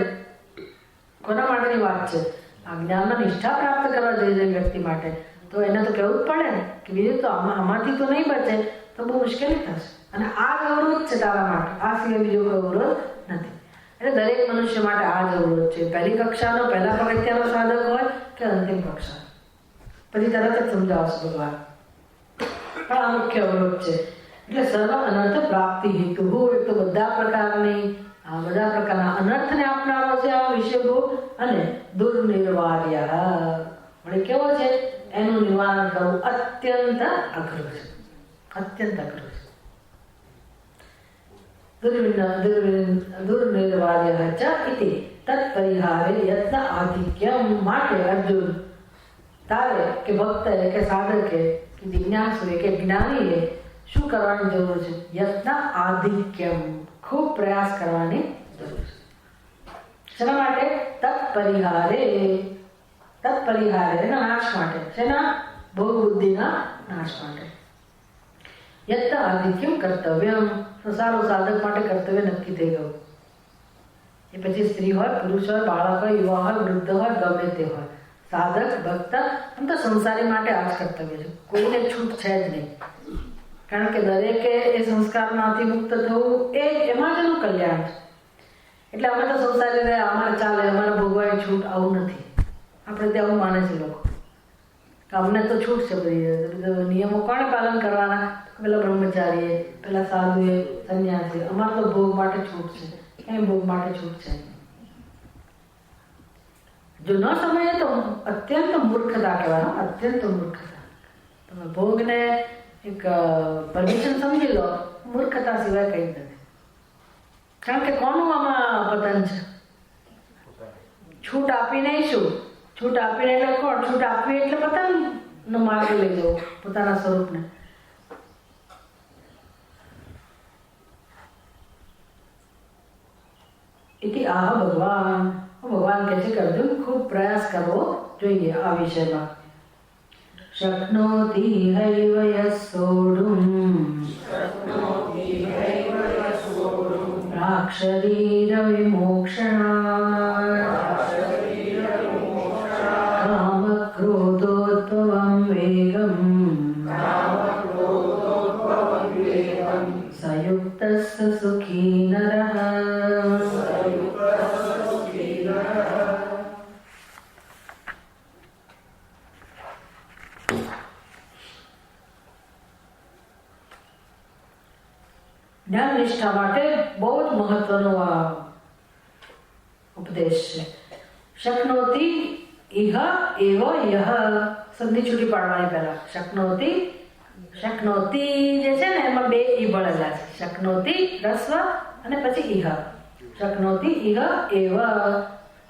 કોના માટેની વાત છે? આ જ્ઞાનમાં નિષ્ઠા પ્રાપ્ત કરવા જઈ રહી વ્યક્તિ માટે. તો એને તો કહેવું જ પડે ને કે બીજું તો આમાંથી તો નહીં બચે તો બહુ મુશ્કેલી થશે. અને આ જ અવરોધ છે તારા માટે. આ સિવાય બીજો કોઈ અવરોધ નથી. એટલે દરેક મનુષ્ય માટે આ જ અવરોધ છે. પહેલી કક્ષાનો, પહેલા પગથિયાનો સાધક હોય કે અંતિમ કક્ષા, પછી તરત જ સમજાવશે ભગવાન. પણ આ મુખ્ય અવરોધ છે. એટલે સર્વ અનર્થ પ્રાપ્તિ હેતુ એક તો બધા પ્રકારના અનર્થને આપનારો છે આ વિષય ભોગ, અને દુર્નિર્વાર્ય વળે કેવો છે? એનું નિવારણ કરવું અત્યંત અઘરું છે. અત્યંત અઘરું છે. દુર્નિર્વાર્ય ચ ઇતિ તત્પરિહારે યત્ન આધિક્યમ. માટે અર્જુન તારે કે ભક્તએ કે સાધકે કે જિજ્ઞાસુએ કે જ્ઞાનીએ શું કરવાની જરૂર છે? યત્ન આધિક્યમ, ખૂબ પ્રયાસ કરવાની જરૂર છે. શેના માટે? તત્પરિહારે એના નાશ માટે. શેના? ભોગ બુદ્ધિના નાશ માટે. યત્ન આદિત્યમ કર્તવ્યમ. સારું સાધક માટે કર્તવ્ય નક્કી થઈ ગયું. એ પછી સ્ત્રી હોય, પુરુષ હોય, બાળક હોય, યુવા હોય, વૃદ્ધ હોય, ગમે તે હોય, સાધક ભક્ત, આમ તો સંસારી માટે આ જ કર્તવ્ય છે. કોઈને છૂટ છે જ નહીં. કારણ કે દરેકે એ સંસ્કારમાંથી મુક્ત થવું એ એમાં જ એનું કલ્યાણ છે. એટલે અમે તો સંસારી રહે, અમારે ચાલે, અમારે ભોગવાની છૂટ, આવું નથી. આપણે ત્યાં આવું માને છે લોકો કે અમને તો છૂટ છે બધી નિયમો કોણે પાલન કરવાના? પેલા બ્રહ્મચારીએ, પેલા સાધુએ, સંન્યાસી. અમારે તો ભોગ માટે છૂટ છે. ક્યાંય ભોગ માટે છૂટ છે. જો ન સમજે તો અત્યંત મૂર્ખતા કહેવાનું, અત્યંત મૂર્ખતા. તમે ભોગને એક પરમિશન સમજી લો, મૂર્ખતા સિવાય કંઈ નથી. કારણ કે કોનું આમાં પતન છે? છૂટ આપીને શું? છૂટ આપીને એટલે કોણ? છૂટ આપવી એટલે પતનનો માર્ગ લઈ જવો પોતાના સ્વરૂપને. એટલે આહ ભગવાન, ભગવાન કહે છે કે અર્જુન ખૂબ પ્રયાસ કરવો જોઈએ આ વિષયમાં. શક્નોતિ હૈવ યસોઢું રાક્ષરીર વિમોક્ષણાય કામ ક્રોધોદ્ભવં વેગમ સયુક્તસ્સ સુખી નરઃ. જ્ઞાન નિષ્ઠા માટે બહુ જ મહત્વનો આ ઉપદેશ છે. શક્નોતિ ઇહ એવ યહ. સંધિ છૂટી પાડવાની પહેલા શક્નોતિ, શક્નોતિ જે છે ને એમાં બે ઈ ભળેલા છે. શક્નોતિ રસ્વ અને પછી ઇહ. શક્નોતિ ઇહ એવ,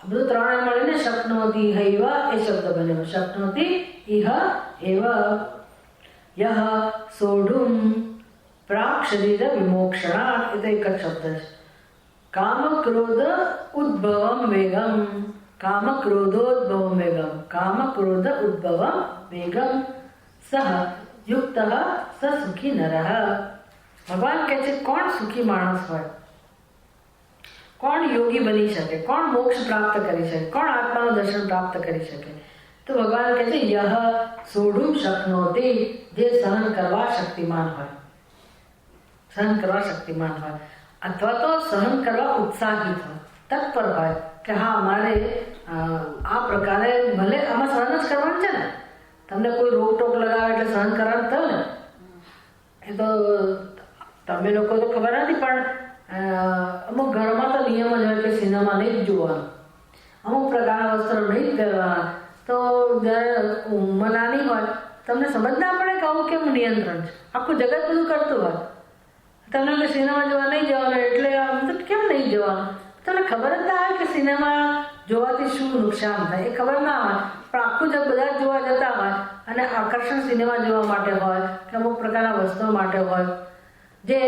બધું ત્રણે મળીને શક્નોતિ હૈવ એ શબ્દ બનેલો. શક્નોતિ ઇહ એવ યહ સોઢું પ્રાક શરીર વિમોક્ષણાત. એ તો એક જ શબ્દ છે. કામ ક્રોધ ઉદ્ભવમ વેગમ. કામ ક્રોધોદ્ભવમ વેગમ. કામ ક્રોધ ઉદ્ભવમ વેગમ સહ યુક્ત સ સુખી નરઃ. ભગવાન કહે છે કોણ સુખી માણસ હોય, કોણ યોગી બની શકે, કોણ મોક્ષ પ્રાપ્ત કરી શકે, કોણ આત્માનું દર્શન પ્રાપ્ત કરી શકે? તો ભગવાન કહે છે યહ સોઢું શક્નોતિ, જે સહન કરવા શક્તિમાન હોય. સહન કરવા શક્તિમાન હોય અથવા તો સહન કરવા ઉત્સાહિત હોય, તત્પર હોય કે હા મારે આ પ્રકારે ભલે આમાં સહન જ કરવાનું છે ને. તમને કોઈ રોકટોક લગાવે એટલે સહન કરવાનું થયું ને. એ તો તમે લોકો તો ખબર નથી, પણ અમુક ઘરમાં તો નિયમ જ હોય કે સિનેમા નહીં જ જોવાનું, અમુક પ્રકારના વસ્ત્રો નહીં જ પહેરવાના. તો જ્યારે ઉંમર નાની હોય તમને સમજ ના પડે કે આવું કેમ નિયંત્રણ છે. આખું જગત બધું કરતું હોય, તમને સિનેમા જોવા નહીં જવાનું એટલે આમ તો કેમ નહીં જવાનું? તમને ખબર જ ના આવે કે સિનેમા જોવાથી શું નુકસાન થાય, એ ખબર ના હોય. પણ આખું જગ બધા જોવા જતા હોય અને આકર્ષણ સિનેમા જોવા માટે હોય કે અમુક પ્રકારના વસ્તુઓ માટે હોય જે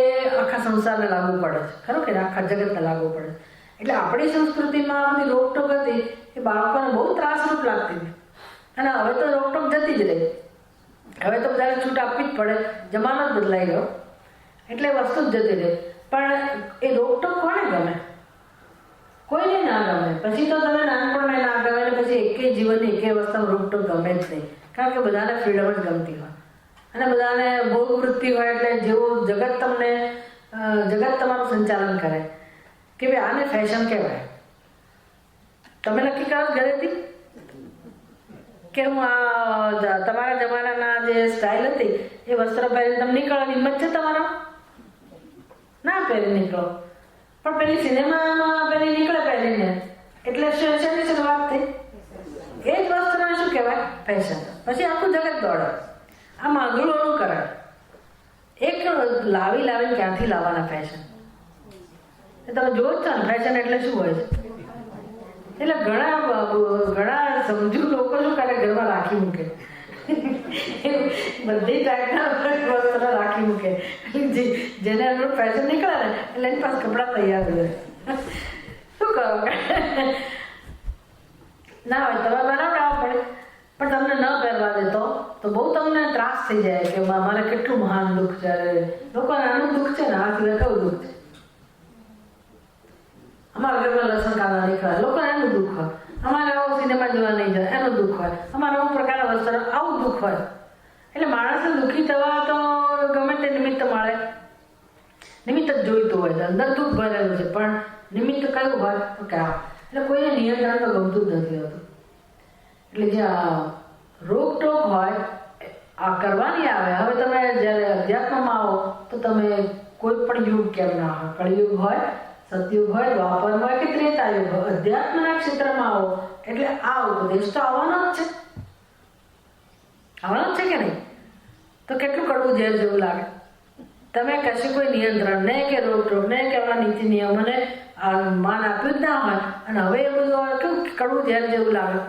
આખા સંસારને લાગુ પડે છે. ખરું કે આખા જગતને લાગુ પડે. એટલે આપણી સંસ્કૃતિમાં બધી રોકટોક હતી એ બાળકોને બહુ ત્રાસરૂપ લાગતી હતી. અને હવે તો રોકટોક જતી જ રહી. હવે તો બધાને છૂટ આપવી જ પડે, જમાનો જ બદલાઈ ગયો એટલે વસ્તુ જ જતી રહી. પણ એ રોકટોક કોને ગમે? કોઈને ના ગમે. પછી તો તમે નાનપણને ના ગમે ને પછી એકે જીવનની એકે વસ્તુમાં રોકટોક ગમે જ નહીં. કારણ કે બધાને ફ્રીડમ જ ગમતી હોય અને બધાને ભોગ વૃત્તિ હોય. એટલે જેવું જગત તમને જગત તમારું સંચાલન કરે કે ભાઈ આને ફેશન કહેવાય. તમે નક્કી કરો ઘરેથી કે હું આ તમારા જમાનાના જે સ્ટાઇલ હતી એ વસ્ત્ર પહેરીને તમે નીકળવાની હિંમત છે તમારા? ના પહેરી નીકળો. પણ પેલી સિનેમામાં પેલી નીકળે પહેરીને એટલે શેની શરૂઆત થઈ? એ જ વસ્ત્રને શું કહેવાય? ફેશન. પછી આખું જગત દોડે. આ માંગલોનું કરાય. એક લાવીને ક્યાંથી લાવવાના ફેશન? એ તમે જોવો જ છો ને ફેશન એટલે શું હોય છે? એટલે ઘણા સમજુ લોકો શું કરે, ઘરમાં રાખી મૂકે. બધી ટાઈપના વસ્ત્ર રાખી મૂકે. જેને અંદર ફેશન નીકળે ને એટલે એની પાસે કપડાં તૈયાર હોય. શું કરો? ના હોય તમે બનાવડાવવા પડે. પણ તમને ન પહેરવા દે તો તો બહુ તમને ત્રાસ થઈ જાય કે મારે કેટલું મહાન દુઃખ છે. લોકોને આનું દુઃખ છે ને, આ સિવાય કયું દુઃખ છે? અમારા ઘરમાં લસણ કાઢવા નહીં ખવાય, લોકોને એનું દુઃખ હોય. અમારે આવો સિનેમા જોવા નહીં જાય, એનું દુઃખ હોય. અમારે અમુક પ્રકારના વસ્ત્ર, આવું દુઃખ હોય. એટલે માણસને દુઃખી થવા તો ગમે તે નિમિત્ત મળે, નિમિત્ત જ જોઈતું હોય છે. અંદર દુઃખ ભરેલું છે, પણ નિમિત્ત કયું હોય તો કે એટલે કોઈને નિયંત્રણ તો ગમતું જ નથી હોતું. એટલે જ્યાં રોકટોક હોય આ કરવાની આવે. હવે તમે જ્યારે અધ્યાત્મમાં આવો તો તમે કોઈ પણ યુગ કેમ ના હોય, કળિયુગ હોય, સતયુગ હોય, દ્વાપર હોય કે ત્રેતાયુગ હોય, અધ્યાત્મના ક્ષેત્રમાં આવો એટલે આ ઉપદેશ તો આવવાનો જ છે. આવવાનો જ છે કે નહીં? તો કેટલું કડવું ઝેર જેવું લાગે. તમે કશું કોઈ નિયંત્રણ નહીં કે રોકટોક નહીં કે આવા નીતિ નિયમોને માન આપ્યું જ ના હોય અને હવે એ બધું કેવું કડવું ઝેર જેવું લાગે.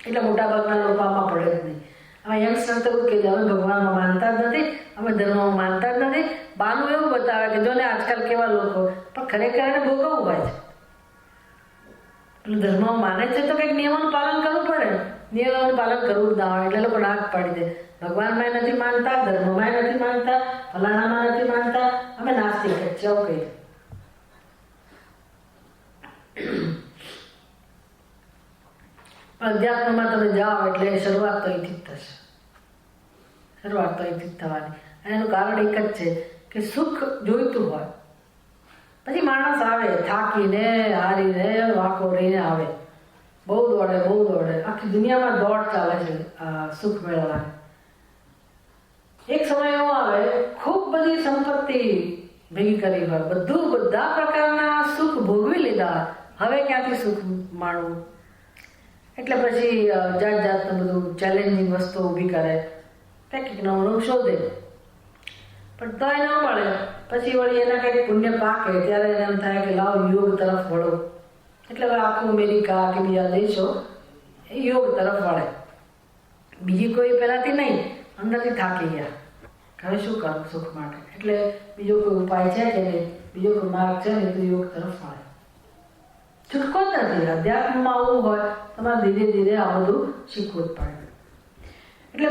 એટલે મોટાભાગના લોકો આમાં પડે જ નહીં. હવે યંગસ્ટર તો એવું કહે છે, અમે ભગવાનમાં માનતા જ નથી, અમે ધર્મમાં માનતા જ નથી. બાનું એવું બતાવે કે જો ને આજકાલ કેવા લોકો, પણ ખરેખર એને ભોગવવું હોય છે. એટલે ધર્મમાં માને છે તો કંઈક નિયમોનું પાલન કરવું પડે. નિયમોનું પાલન કરવું જ ના હોય એટલે લોકો નાક પાડી દે. ભગવાનમાં નથી માનતા, ધર્મમાં નથી માનતા, ફલાણામાં નથી માનતા, અમે નાસ્તિક જ છે એવું કહીએ. અધ્યાત્મમાં તમે જાઓ એટલે શરૂઆત તો અહીંથી જ થશે. શરૂઆત તો અહીંથી જ થવાની. અને એનું કારણ એક જ છે કે સુખ જોઈતું હોય. પછી માણસ આવે થાકીને, હારીને, વાંકો રહીને આવે. બહુ દોડે, બહુ દોડે. આખી દુનિયામાં દોડ ચાલે છે આ સુખ મેળવવાની. એક સમય એવો આવે ખૂબ બધી સંપત્તિ ભેગી કરી હોય, બધા પ્રકારના સુખ ભોગવી લીધા, હવે ક્યાંથી સુખ માણવું? એટલે પછી જાત જાતનું બધું ચેલેન્જિંગ વસ્તુ ઊભી કરે, કંઈક નવું શોધે, પણ તોય ન મળે. પછી વળી એના કંઈક પુણ્ય પાકે ત્યારે એને એમ થાય કે લાવ યોગ તરફ વળો. એટલે હવે આખું અમેરિકા કે બીજા દેશો એ યોગ તરફ વળે. બીજી કોઈ પહેલાંથી નહીં, અંદરથી થાકી ગયા, હવે શું કરું સુખ માટે? એટલે બીજો કોઈ ઉપાય છે કે નહીં, બીજો કોઈ માર્ગ છે નહીં, તો યોગ તરફ વળે. છૂટકો જ નથી. અધ્યાત્મમાં આવવું હોય તમારે ધીરે ધીરે આ બધું શીખવું જ પડે. એટલે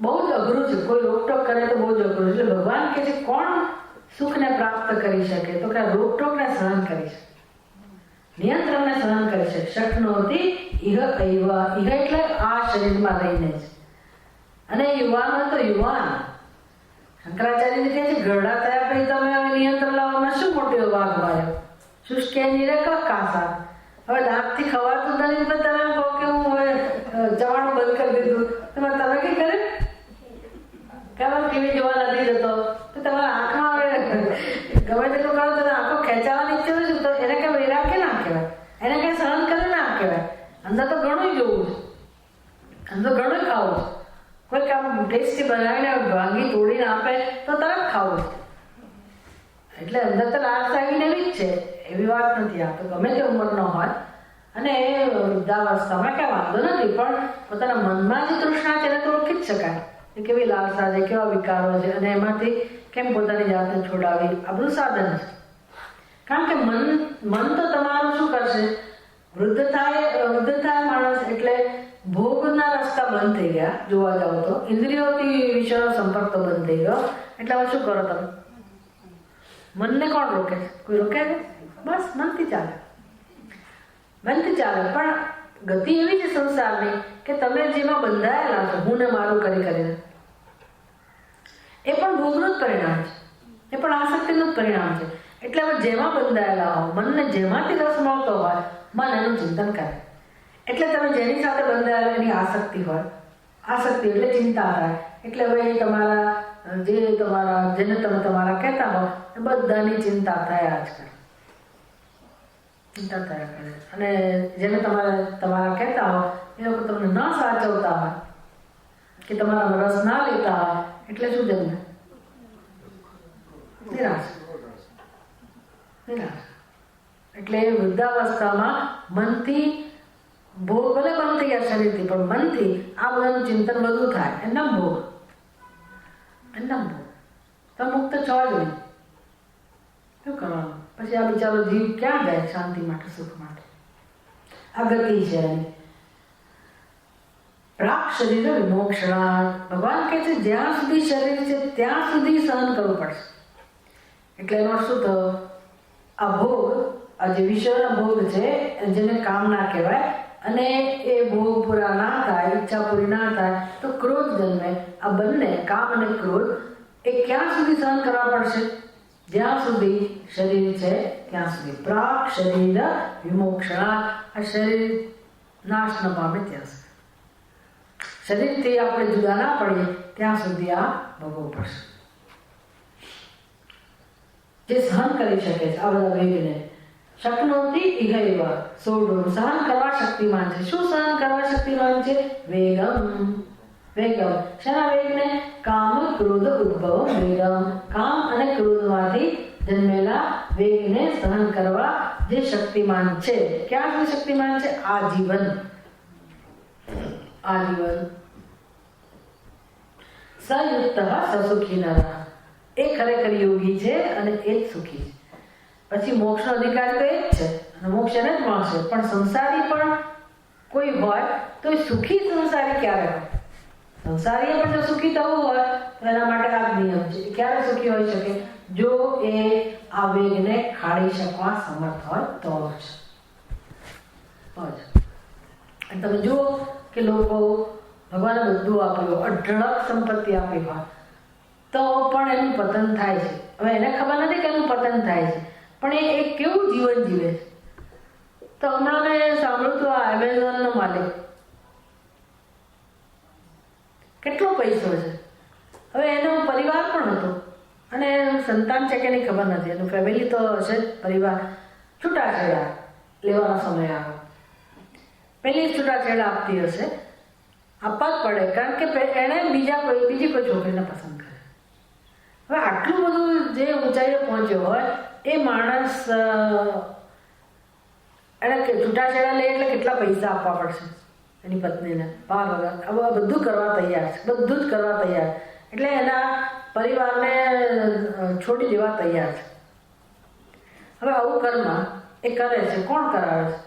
બહુ જ અઘરું છે. કોઈ રોકટોક કરે તો બહુ જ અઘરું છે. એટલે ભગવાન કહે છે કોણ સુખને પ્રાપ્ત કરી શકે? તો કે રોકટોકને સહન કરી શકે, નિયંત્રણને સહન કરી શકે. શક્નોતિ ઇહ એવ. ઇહ એટલે આ શરીરમાં રહીને જ. અને યુવાન હોય તો યુવાન. શંકરાચાર્ય કહે છે ઘરડા થયા પછી તમે હવે નિયંત્રણ લાવવામાં શું મોટો વાઘ માર્યો? શુષ્કે નીરે કાસા. હવે દાંતથી ખવાતું નથી, પણ તમે કહો કે હું હવે જવાનું બંધ કરી દીધું. તમે કઈ કરે કે ટીવી જોવા નથી જતો, તો તમારા આંખમાં હવે ગમે તેટલું કરો તો આંખો ખેંચાવાની ઈચ્છે છે, તો એને કઈ વૈરાગ્ય ના કહેવાય, એને કઈ સહન કરે ના કહેવાય. અંદર તો ઘણું જોવું છે, અંદર ઘણું ખાવું છે. કોઈ કામ ટેસ્ટી બનાવીને ભાંગી તોડીને આપે તો તરત ખાવું છે. એટલે અંદર તો લાલ સાગીને એવી જ છે, એવી વાત નથી. આ તો ગમે તે ઉંમરનો હોય અને વૃદ્ધાવસ્થામાં કઈ વાંધો નથી, પણ પોતાના મનમાં જે તૃષ્ણા છે એને તો ઓળખી જ શકાય કે કેવી લાલસા છે, કેવા વિકારો છે, અને એમાંથી કેમ પોતાની જાતને છોડાવી. આ બધું સાધન છે. કારણ કે મન તો તમારું શું કરશે? વૃદ્ધ થાય માણસ એટલે ભોગના રસ્તા બંધ થઈ ગયા. જોવા જાવ તો ઇન્દ્રિયોથી વિષયનો સંપર્ક તો બંધ થઈ ગયો. એટલે હવે શું કરો તમે? મનને કોણ રોકે છે? કોઈ રોકે છે? બસ મનથી ચાલે, મનથી ચાલે. પણ ગતિ એવી છે સંસારની કે તમે જેમાં બંધાયેલા છો, હું ને મારું કરી કરીને, એ પણ ભોગનું જ પરિણામ છે, એ પણ આસક્તિનું જ પરિણામ છે. એટલે હવે જેમાં બંધાયેલા હો, મનને જેમાંથી રસ મળતો હોય, મન એનું ચિંતન કરે. એટલે તમે જેની સાથે બંધાયેલા એની આસક્તિ હોય, આસક્તિ એટલે ચિંતા થાય. એટલે હવે જેને તમે તમારા કહેતા હો એ બધાની ચિંતા થયા જ કરે, ચિંતા થયા કરે. અને જેને તમારા કહેતા હો એ લોકો તમને ન સાચવતા હોય કે તમારા રસ ના લેતા હોય, એટલે શું જન્મે? નિરાશ. એટલે વૃદ્ધાવસ્થામાં મનથી ભોગ ભલે બંધ થઈ ગયા શરીરથી, પણ મનથી આ બધાનું ચિંતન વધુ થાય. એમના ભોગ તો મુક્ત છો જ નહીં. શું કરવાનું? પછી આ બિચારો જીવ ક્યાં જાય શાંતિ માટે, સુખ માટે? આ ગતિ છે. પ્રાક શરીર વિમોક્ષણા. ભગવાન કહે છે જ્યાં સુધી શરીર છે ત્યાં સુધી સહન કરવું પડશે. એટલે એનો શું થયો? આ ભોગ, આ જે વિષયના ભોગ છે જેને કામના કહેવાય, અને એ ભોગ પૂરા ના થાય, ઈચ્છા પૂરી ના થાય તો ક્રોધ જન્મે. આ બંને કામ અને ક્રોધ એ ક્યાં સુધી સહન કરવા પડશે? જ્યાં સુધી શરીર છે ત્યાં સુધી. પ્રાક શરીર વિમોક્ષણા. આ શરીર નાશ ન પામે ત્યાં સુધી, શરીરથી આપણે જુદા ના પડીએ ત્યાં સુધી આ ભોગવવું પડશે. જે સહન કરી શકે છે આ બધા વેગને. શક્નોતિ ઇહૈવ સોઢું. સહન કરવા શક્તિમાન છે. શું સહન કરવા શક્તિમાન છે? વેગમ. વેગમ. શેના વેગને? કામ ક્રોધ ઉદ્ભવ વેગમ. કામ અને ક્રોધમાંથી જન્મેલા વેગને સહન કરવા જે શક્તિમાન છે. ક્યાં સુધી શક્તિમાન છે? આજીવન. આજીવન. સયુક્ત સસુખી નર. એ ખરેખર યોગી છે અને એ જ સુખી છે. પછી મોક્ષનો અધિકાર તો એ જ છે અને મોક્ષ એને જ મળશે. પણ સંસારી પણ કોઈ હોય તો એ સુખી સંસારી ક્યારે હોય? સંસારીએ પણ જો સુખી થવું હોય તો એના માટે આ નિયમ છે. ક્યારે સુખી હોઈ શકે? જો એ આ વેગને ખાડી શકવા સમર્થ હોય તો જ. અને તમે જુઓ કે લોકો ભગવાને બધું આપ્યું, અઢળક સંપત્તિ આપી હોય તો પણ એનું પતન થાય છે. હવે એને ખબર નથી કે એનું પતન થાય છે, પણ એ કેવું જીવન જીવે છે. તો હમણાં મેં સાંભળ્યું તો આ એમેઝોનનો માલિક કેટલો પૈસો છે. હવે એનો પરિવાર પણ હતો અને સંતાન છે કે નહીં ખબર નથી. એનું ફેમિલી તો હશે જ. પરિવાર છૂટાછેડા લેવાનો સમય આવ્યો. પહેલી છૂટાછેડા આપતી હશે, આપવા જ પડે, કારણ કે એણે બીજી કોઈ છોકરીને પસંદ કરે. હવે આટલું બધું જે ઊંચાઈએ પહોંચ્યો હોય એ માણસ એને છૂટાછેડા લે એટલે કેટલા પૈસા આપવા પડશે એની પત્નીને? 12,000. હવે બધું કરવા તૈયાર છે, બધું જ કરવા તૈયાર. એટલે એના પરિવારને છોડી દેવા તૈયાર છે. હવે આવું કર્મ એ કરે છે. કોણ કરાવે છે?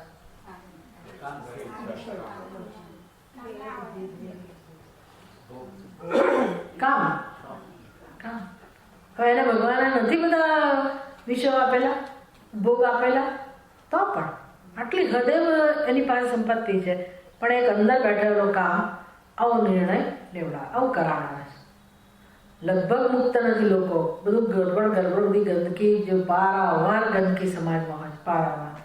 કામ. હવે એને ભગવાને નથી બધા વિષયો આપેલા, ભોગ આપેલા, તો પણ આટલી હદે એની પાસે સંપત્તિ છે, પણ એક અંદર બેઠેલો કામ આવો નિર્ણય લેવડા, આવું કરાવડાવે છે. લગભગ મુક્ત નથી લોકો. બધું ગડબડ બધી ગંદકી, જે પારાવાર ગંદકી સમાજમાં હોય છે, પારાવાર.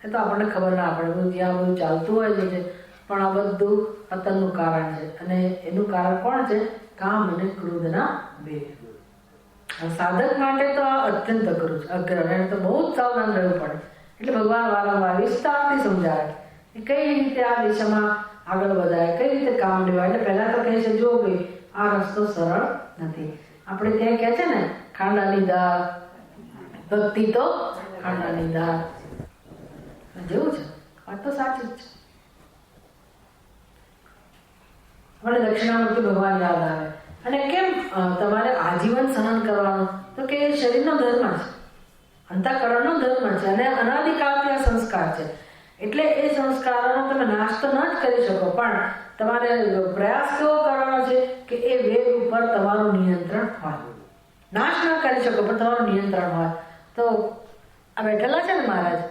એ તો આપણને ખબર ના પડે. બધું જ્યાં બધું ચાલતું હોય છે, પણ આ બધું પતનનું કારણ છે. અને એનું કારણ કોણ છે? કામ અને ક્રોધના વેગ. સાધક માટે તો આ અત્યંત અઘરું છે, અગ્રહ. એને તો બહુ જ સાવધાન રહેવું પડે. એટલે ભગવાન વારંવાર વિસ્તારથી સમજાવે કે કઈ રીતે આ દિશામાં આગળ વધાય, કઈ રીતે કામ લેવાય. એટલે પહેલા તો કહે છે, જો ભાઈ આ રસ્તો સરળ નથી. આપણે ત્યાં કહે છે ને, ખાંડાની દાળ, ભક્તિ તો ખાંડાની દાળ જેવું છે. વાત તો સાચી જ છે. મને દક્ષિણામૂર્તિ ભગવાન યાદ આવે. અને કેમ તમારે આજીવન સહન કરવાનું? તો કે શરીરનો ધર્મ છે, અંતઃકરણનો ધર્મ છે, અને અનાદિકાળથી આ સંસ્કાર છે. એટલે એ સંસ્કારોનો તમે નાશ તો ન જ કરી શકો, પણ તમારે પ્રયાસ કેવો કરવાનો છે કે એ વેગ ઉપર તમારું નિયંત્રણ હોય. નાશ ન કરી શકો પણ તમારું નિયંત્રણ હોય. તો આ બેઠેલા છે ને મહારાજ,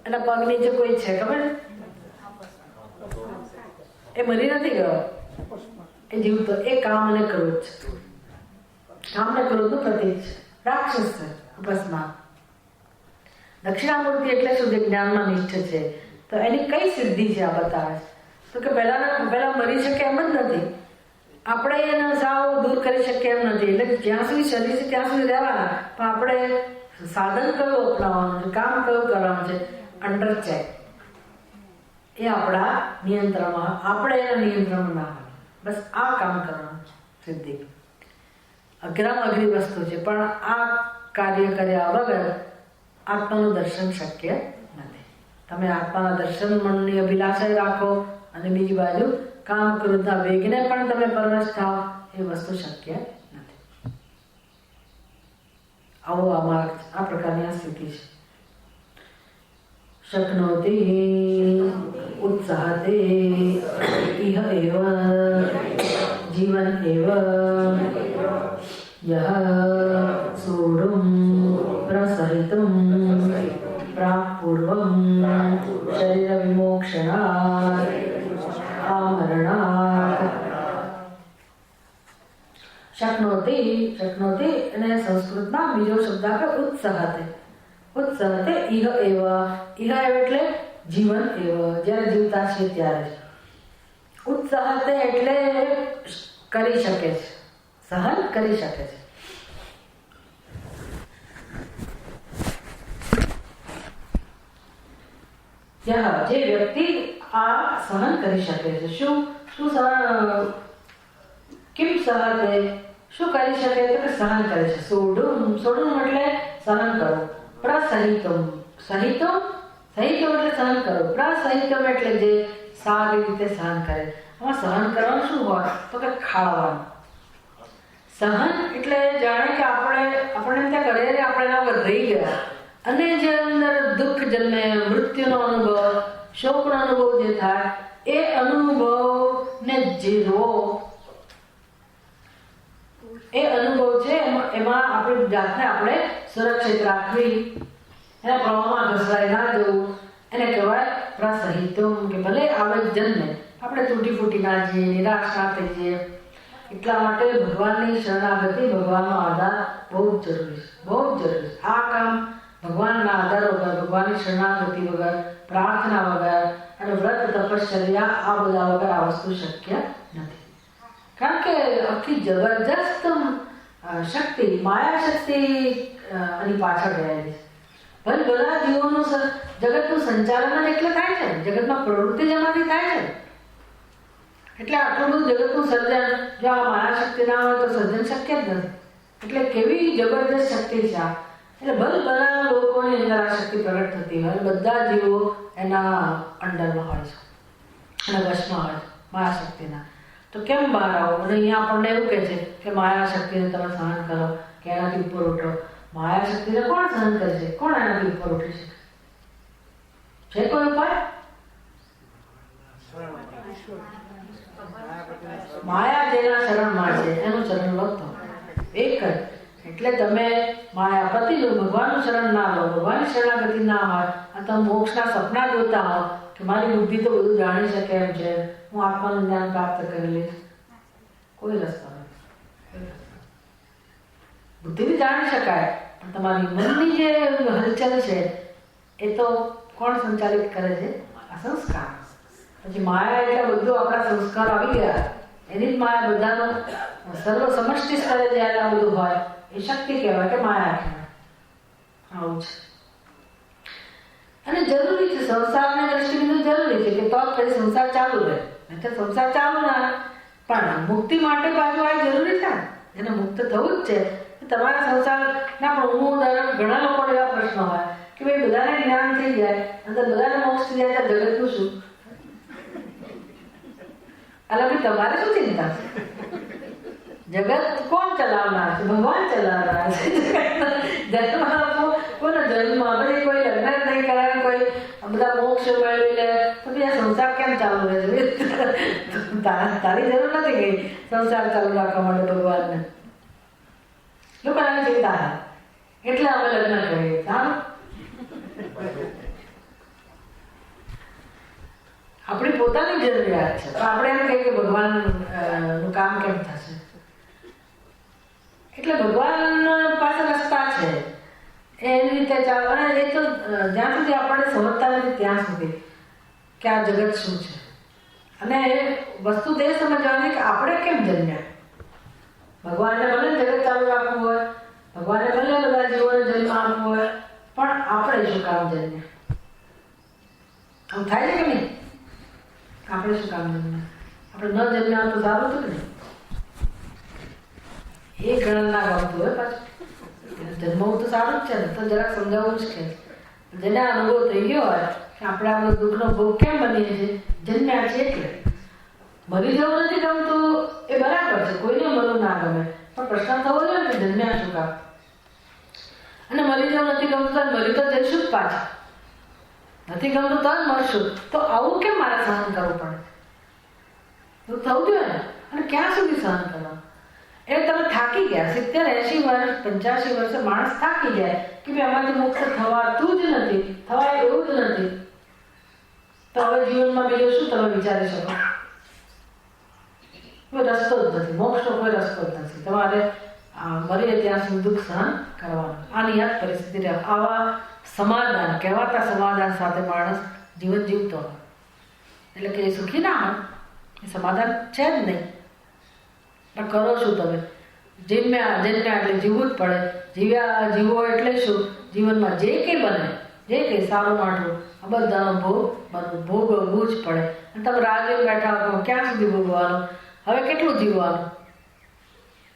એના પગ નીચે કોઈ છે ખબર? એ મરી નથી ગયો, એ જીવતો. એ કામ અને ક્રોધ છે. કામ અને ક્રોધનું પ્રતીક છે. રાક્ષસ છે, અપસ્માર. દક્ષિણામૂર્તિ એટલે શું? જે જ્ઞાનમાં નિષ્ઠ છે. તો એની કઈ સિદ્ધિ છે આ બતાવે છે? તો કે પહેલા મરી શકે એમ જ નથી, આપણે એને સાવ દૂર કરી શકીએ એમ નથી. એટલે જ્યાં સુધી શરીર છે ત્યાં સુધી રહેવાના, પણ આપણે સાધન કયું અપનાવવાનું છે, કામ કયું કરવાનું છે, અંડર ચેક. એ આપણા નિયંત્રણમાં, આપણે એના નિયંત્રણમાં ના હોય. બસ આ કામ કરવાનું સિદ્ધિ. અઘરામાં અઘરી વસ્તુ છે, પણ આ કાર્ય કર્યા વગર આત્માનું દર્શન શક્ય નથી. તમે આત્માના દર્શન મનની અભિલાષા રાખો અને બીજી બાજુ કામ ક્રોધના વેગને પણ તમે પરવશ થાઓ, એ વસ્તુ શક્ય નથી. આવો આ માર્ગ, આ પ્રકારની આ સ્થિતિ છે. શક્નોતિ उत्साहते इह एव जीवन एव यः सोढुं प्रसहितं प्राक्पूर्वं शरीरविमोक्षणात् आमरणात् शक्नोति અને સંસ્કૃતમાં બીજો શબ્દ આપે ઉત્સાહતે ઇહ એવ એટલે જીવન એવ જ્યારે જીવતા છે ત્યારે ઉત્સાહતે એટલે કરી શકે છે સહન કરી શકે છે જે વ્યક્તિ આ સહન કરી શકે છે શું સહન કેમ સહતે શું કરી શકે તો કે સહન કરે છે સોઢું એટલે સહન કરો પ્રસહિતમ સહિતમ એટલે સહન કરો પ્રસહિતમ એટલે જે સારી રીતે સહન કરે આમાં સહન કરવાનું શું હોય તો કે ખાવાનું સહન એટલે જાણે કે આપણે ત્યાં ઘરે આપણે એના પર રહી ગયા અને જે અંદર દુઃખ જન્મે મૃત્યુનો અનુભવ શોકનો અનુભવ જે થાય એ અનુભવને જીરવો એ અનુભવ છે એમાં આપણી જાતને આપણે સુરક્ષિત રાખવી એના પ્રવાહમાં ઘસરાઈ ના જવું એને કહેવાય પ્રસહિતમ કે ભલે આવે જન્મે આપણે તૂટી ફૂટી ના જઈએ નિરાશ ના થઈ જઈએ એટલા માટે ભગવાનની શરણાગતિ ભગવાનનો આધાર બહુ જ જરૂરી છે આ કામ ભગવાનના આધાર વગર ભગવાનની શરણાગતિ વગર પ્રાર્થના વગર અને વ્રત તપશ્ચર્યા આ બધા વગર આ વસ્તુ શક્ય નથી કારણ કે આખી જબરજસ્ત શક્તિ માયા શક્તિ આની પાછળ રહેલી છે ભલે બધા જીવોનું જગતનું સંચાલન એટલે થાય છે જગતમાં પ્રવૃત્તિ જ એમાંથી થાય છે એટલે આટલું બધું જગતનું સર્જન જો આ માયા શક્તિ ના હોય તો સર્જન શક્ય જ નથી એટલે કેવી જબરજસ્ત શક્તિ છે આ એટલે બધા લોકોની અંદર આ શક્તિ પ્રગટ થતી હોય બધા જીવો એના અંડરમાં હોય છે અને વશમાં હોય છે માયા શક્તિના તો કેમ બહાર આવો અને અહીંયા આપણને એવું કહે છે કે માયા શક્તિને તમે સહન કરો કે એનાથી ઉપર ઉઠો માયા શક્તિને કોણ સહન કરે છે કોણ એનાથી ઉપર ઉઠી શકે છે કોઈ ઉપાય માયા જેના શરણમાં છે એનું શરણ લો તો એક જ એટલે તમે માયાપતિનું ભગવાનનું શરણ ના લો ભગવાનની શરણાગતિ ના હોય અને તમે મોક્ષના સપના જોતા હો કે મારી બુદ્ધિ તો બધું જાણી શકે એમ છે હું આત્માનું જ્ઞાન પ્રાપ્ત કરી લઈશ કોઈ રસ્તો નથી બુદ્ધિથી જાણી શકાય પણ તમારી મનની જે હલચલ છે એ તો કોણ સંચાલિત કરે છે આ સંસ્કાર પછી માયા એટલે બધું આપણા સંસ્કાર આવી ગયા એની જ માયા બધાનો સર્વ સમષ્ટિ સ્તરે જ્યારે આ બધું હોય એ શક્તિ કહેવાય કે માયા કહેવાય આવું છે અને જરૂરી છે સંસારના દ્રષ્ટિબિંદુ જરૂરી છે કે તો પછી સંસાર ચાલુ રહે એટલે સંસાર ચાલુ ના પણ મુક્તિ માટે પાછું આ જરૂરી છે એને મુક્ત થવું જ છે તમારા સંસારના પણ હું ઘણા લોકો એવા પ્રશ્નો હોય કે ભાઈ બધાને જ્ઞાન થઈ જાય અંદર બધાને મોક્ષ થઈ જાય તો જગતનું શું અલા ભાઈ તમારે શું ચિંતા છે જગત કોણ ચલાવનાર છે ભગવાન ચલાવનાર છે કોનો જન્મ પછી કોઈ લગ્ન નહીં કરાવે કોઈ બધા મોક્ષ મેળવી લે તો પછી આ સંસાર કેમ ચાલુ રહે છે તારી જરૂર નથી ગઈ સંસાર ચાલુ રાખવા માટે ભગવાનને લોકો આની ચિંતા એટલે અમે લગ્ન કરીએ સારું આપણી પોતાની જરૂરિયાત છે તો આપણે એમ કહીએ કે ભગવાન નું કામ કેમ થશે એટલે ભગવાન પાસે રસ્તા છે એની રીતે ચાલો અને એ તો જ્યાં સુધી આપણે સમજતા નથી ત્યાં સુધી કે આ જગત શું છે અને વસ્તુ તે સમજવાની કે આપણે કેમ જન્મ્યા ભગવાનને ભલે જગત ચાલુ રાખવું હોય ભગવાનને ભલે બધા જીવોને જન્મ આપવો હોય પણ આપણે શું કામ જન્મ્યા આમ થાય છે કે નહીં આપણે શું કામ જન્મ્યા આપણે ન જન્મ્યા તો સારું હતું કે નહીં એ ગણન ના ગમતું હોય પાછું જન્મવું તો સારું જ છે ને તો જરાક સમજાવવું મુશ્કેલ જેને અનુભવ થઈ ગયો હોય કે આપણે આપણો દુઃખનો ભોગ કેમ બનીએ છીએ જન્મ્યા છે એટલે મરી જવું નથી ગમતું એ બરાબર છે કોઈને મરવું ના ગમે પણ પ્રશ્ન થવો જોઈએ ને જન્મ્યા શું કામ અને મરી જવું નથી ગમતું મરી તો જઈશું જ પાછા નથી ગમતું તો જ મરશું. તો આવું કેમ મારે સહન કરવું પડે? એવું થવું જોઈએ ને. અને ક્યાં સુધી સહન કરવા? એ તમે થાકી ગયા 70, 80 વર્ષ, 85 વર્ષે માણસ થાકી જાય કે ભાઈ આમાંથી મુક્ત થવાતું જ નથી, થવાય એવું જ નથી. તો હવે જીવનમાં બીજો શું તમે વિચારી શકો? કોઈ રસ્તો જ નથી, મોક્ષનો કોઈ રસ્તો જ નથી. તમારે મરીએ ત્યાં સુધી દુઃખ સહન કરવાનું. આની યાદ પરિસ્થિતિ રહે. આવા સમાધાન, કહેવાતા સમાધાન સાથે માણસ જીવન જીવતો હોય એટલે કે સુખી ના હોય, એ સમાધાન છે જ નહીં. પણ કરો શું તમે? જીમ્યા એટલે જીવવું જ પડે. જીવો એટલે શું? જીવનમાં જે કંઈ બને, જે કંઈ સારું માઠું, આ બધાનો ભોગવવું જ પડે. અને તમે રાહ જોઈને બેઠા હો ક્યાં સુધી ભોગવવાનું? હવે કેટલું જીવવાનું?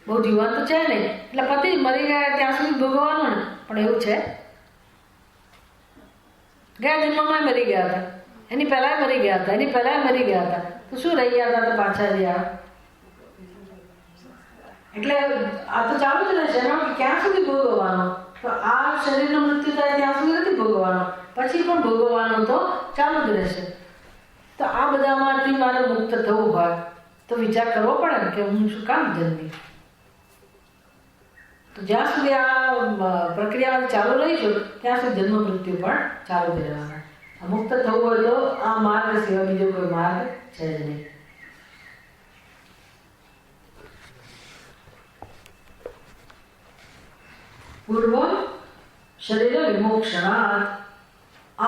બહુ જીવવાનું તો છે નહીં. એટલે પતિ મરી ગયા ત્યાં સુધી ભોગવવાનું ને. પણ એવું છે? ગયા જન્મમાં મરી ગયા હતા, એની પહેલાં મરી ગયા હતા, એની પહેલાં મરી ગયા હતા, તો શું રહી ગયા હતા? તો પાછા રહ્યા. એટલે આ તો ચાલુ જ રહેશે ને. ક્યાં સુધી ભોગવવાનો? તો આ શરીરનું મૃત્યુ થાય ત્યાં સુધી નથી ભોગવવાનો, પછી પણ ભોગવવાનું તો ચાલુ જ રહેશે. તો આ બધામાંથી મારે મુક્ત થવું હોય તો વિચાર કરવો પડે ને કે હું શું કામ જન્મી. તો જ્યાં સુધી આ પ્રક્રિયા ચાલુ રહીશું ત્યાં સુધી જન્મ મૃત્યુ પણ ચાલુ જ રહેવાના. મુક્ત થવું હોય તો આ માર્ગ સિવાય બીજો કોઈ માર્ગ છે જ નહીં. પૂર્વ શરીર વિમોક્ષણાત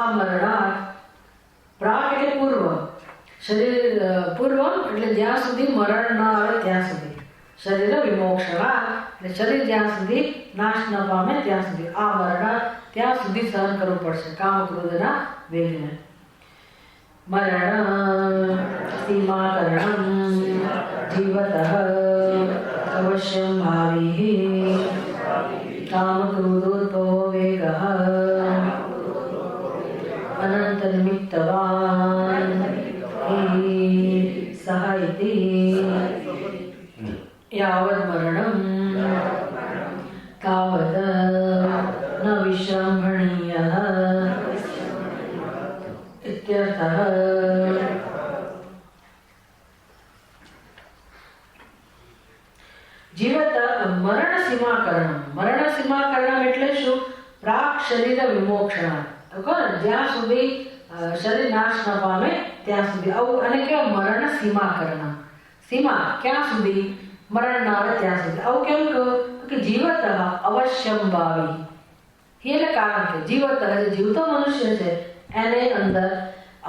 આમરણાત. પ્રાક એટલે પૂર્વ, શરીર પૂર્વ એટલે જ્યાં સુધી મરણ ન આવે ત્યાં સુધી. શરીર વિમોક્ષણાત એટલે શરીર જ્યાં સુધી નાશ ન પામે ત્યાં સુધી. આમરણાત ત્યાં સુધી સહન કરવું પડશે કામ ક્રોધના વેગને. મરણ સીમાકરણમ જીવતઃ અવશ્યમ ભાવિ કામ ક્રોધોદ્ભવો વેગઃ અનંત નિમિત્તવાન સહ ઇતિ યાવદ મરણમ તાવદ ન વિશ્રંભણીયઃ ઇત્યર્થઃ. જીવત મરણ સીમાકરણમ. મરણ સીમાકરણમ એટલે શું? પ્રાક શરીર વિમોક્ષણા. જ્યાં સુધી શરીર નાશ ન પામે ત્યાં સુધી. આવું અને કેવું? મરણ સીમાકરણમ. સીમા ક્યાં સુધી? મરણ ના આવે ત્યાં સુધી. આવું કેમ કહું? કે જીવત અવશ્યમ ભાવી. એટલે કારણ કે જીવત જે જીવતો મનુષ્ય છે એને અંદર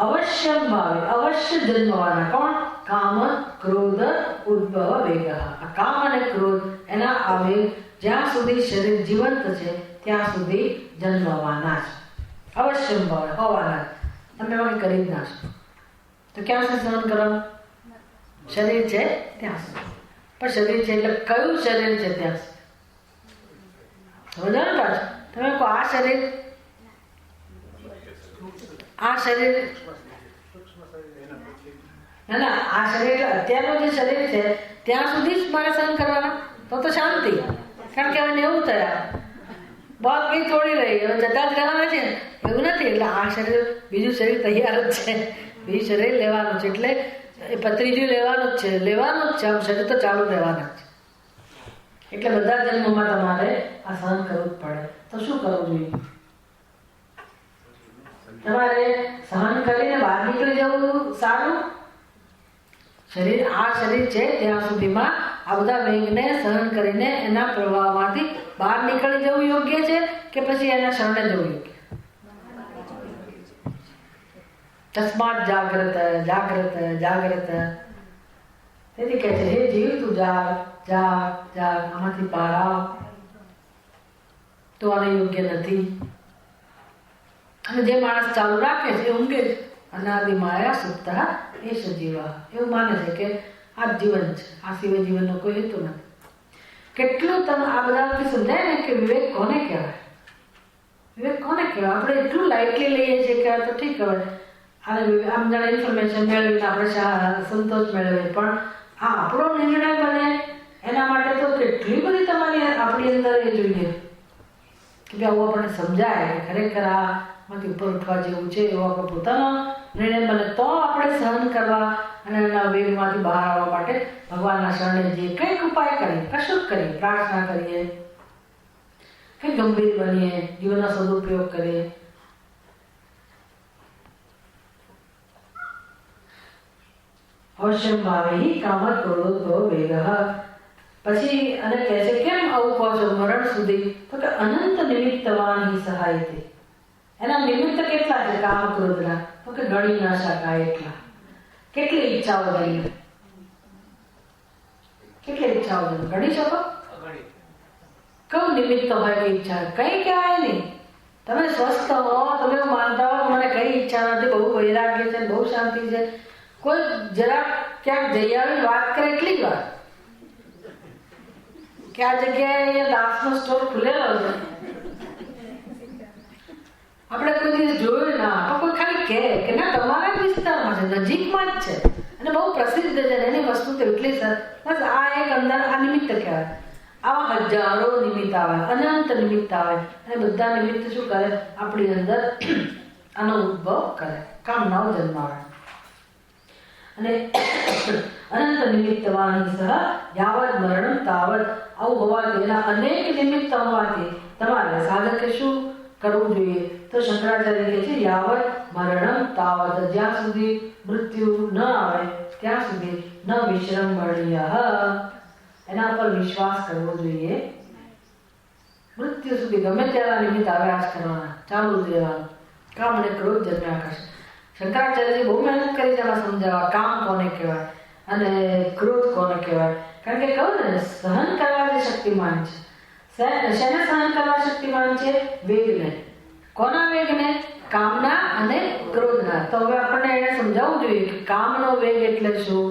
અવશ્યમ ભાવે અવશ્ય જન્મવાના. કોણ? કામ ક્રોધ ઉદ્ભવ વેગ. આ કામ અને ક્રોધ એના આવેગ જ્યાં સુધી શરીર જીવંત છે ત્યાં સુધી જન્મવાના જ. અવશ્યમ ભાવે હોવાના. તમે એમાં કરી જ ના શકો. તો ક્યાં સુધી સહન કરવાનું? શરીર છે ત્યાં સુધી. પણ શરીર છે એટલે કયું શરીર છે ત્યાં સુધી? સમજાયું ને? તમે કહો આ શરીર ના આ શરીર એટલે અત્યારનું જે શરીર છે ત્યાં સુધી જ મારે સહન કરવાના. તો શાંતિ. કારણ કે હવે એવું થયા બહુ કંઈ થોડી રહી, હવે જતા જ રહેવાના છે. એવું નથી. એટલે આ શરીર બીજું શરીર તૈયાર જ છે, બીજું શરીર લેવાનું છે. એટલે એ પત્રીજું લેવાનું જ છે, લેવાનું જ છે. આમ શરીર તો ચાલુ રહેવાના જ છે. એટલે બધા જન્મમાં તમારે આ સહન કરવું જ પડે. તો શું કરવું જોઈએ? તમારે સહન કરીને બહાર નીકળી જવું સારું. આ શરીર છે ત્યાં સુધીમાં આ બધા વેગને સહન કરીને એના પ્રવાહમાંથી બહાર નીકળી જવું યોગ્ય છે કે પછી એના શરણે જવું યોગ્ય? તસ્માત જાગ્રત જાગ્રત જાગ્રત. તેથી કહે છે હે જીવ તું જાગ જાગ જાગ, આમાંથી બહાર આવ. તો આને યોગ્ય નથી. અને જે માણસ ચાલુ રાખે છે એ ઊંઘે જ. અનાદિ માયા સુપ્ત એ સજીવા. એવું માને છે કે આ જીવન છે, આ સિવાય જીવનનો કોઈ હેતુ નથી. કેટલું તમે આ બધા સમજાય ને કે વિવેક કોને કહેવાય? વિવેક કોને કહેવાય? આપણે એટલું લાઇટલી લઈએ છીએ કે આ તો ઠીક કહેવાય, આને આમ જાણે ઇન્ફોર્મેશન મેળવીને આપણે સંતોષ મેળવીએ. પણ આ આપણો નિર્ણય બને એના માટે તો કેટલી બધી તમારી આપણી અંદર એ જોઈએ કે આવું આપણને સમજાય કે ખરેખર આ માંથી ઉપર ઉઠવા જેવું છે એવો આપણો પોતાનો નિર્ણય બને તો આપણે સહન કરવા અને એના વેગમાંથી બહાર આવવા માટે ભગવાનના શરણે જે કંઈક ઉપાય કરીએ, કશું જ કરીએ, પ્રાર્થના કરીએ, કંઈક ગંભીર બનીએ, જીવનનો સદુપયોગ કરીએ. અવશ્યમ ભાવે કામત ક્રોધો વેગ. પછી અને કહે છે કેમ આવું કહો છો મરણ સુધી? તો કે અનંત નિમિત્તવાન હિ સહાયતે. એના નિમિત્ત કેટલા છે કામ ક્રોધના? તો કે ગણી ના શકાય એટલા. કેટલી ઈચ્છાઓ ગણી? કેટલી ઈચ્છાઓ ગણી શકો? કયું નિમિત્ત હોય કે ઈચ્છા? કઈ કહેવાય નહીં. તમે સ્વસ્થ હો, તમે માનતા હો મને કઈ ઈચ્છા નથી, બહુ વૈરાગ્ય છે, બહુ શાંતિ છે, કોઈ જરા ક્યાંક જઈ આવી વાત કરે એટલી જ વાત કે આ જગ્યાએ દાસનો સ્ટોર ખુલેલો છે, આપણે કોઈ દિવસ જોયું ના, તો કોઈ ખાલી કે ના તમારા વિસ્તારમાં છે, નજીકમાં જ છે અને બહુ પ્રસિદ્ધ છે, એની વસ્તુ તો એટલી સર. બસ આ એક અંદર આ નિમિત્ત કહેવાય. આવા હજારો નિમિત્ત આવે, અનંત નિમિત્ત આવે અને બધા નિમિત્ત શું કરે? આપણી અંદર આનો ઉદ્ભવ કરે, કામનાઓ જન્માવે. અને અનંત નિમિત્તવાન સહ યાવત મરણ તાવત. આવું હોવાથી એના અનેક નિમિત્ત હોવાથી તમારે સાધકે શું કરવું જોઈએ? તો શંકરાચાર્ય કહે છે યાવત મરણમ તાવત, જ્યાં સુધી મૃત્યુ ન આવે ત્યાં સુધી ન વિશ્રમણીય, એના પર વિશ્વાસ કરવો જોઈએ. મૃત્યુ સુધી ગમે ત્યારે નિમિત્ત આવ્યા જ કરવાના, ચાલુ જ રહેવાનું. કામ અને ક્રોધ જન્મ્યા કરશે. શંકરાચાર્યજી બહુ મહેનત કરી છે એમાં સમજાવવા કામ કોને કહેવાય અને ક્રોધ કોને કહેવાય. કારણ કે કહું ને, સહન કરવા જે શક્તિમાન છે. શેને સહન કરવા શક્તિમાન છે? વેગને. કોના વેગને? કામના અને ક્રોધના. તો હવે આપણને એને સમજાવવું જોઈએ કે કામનો વેગ એટલે શું,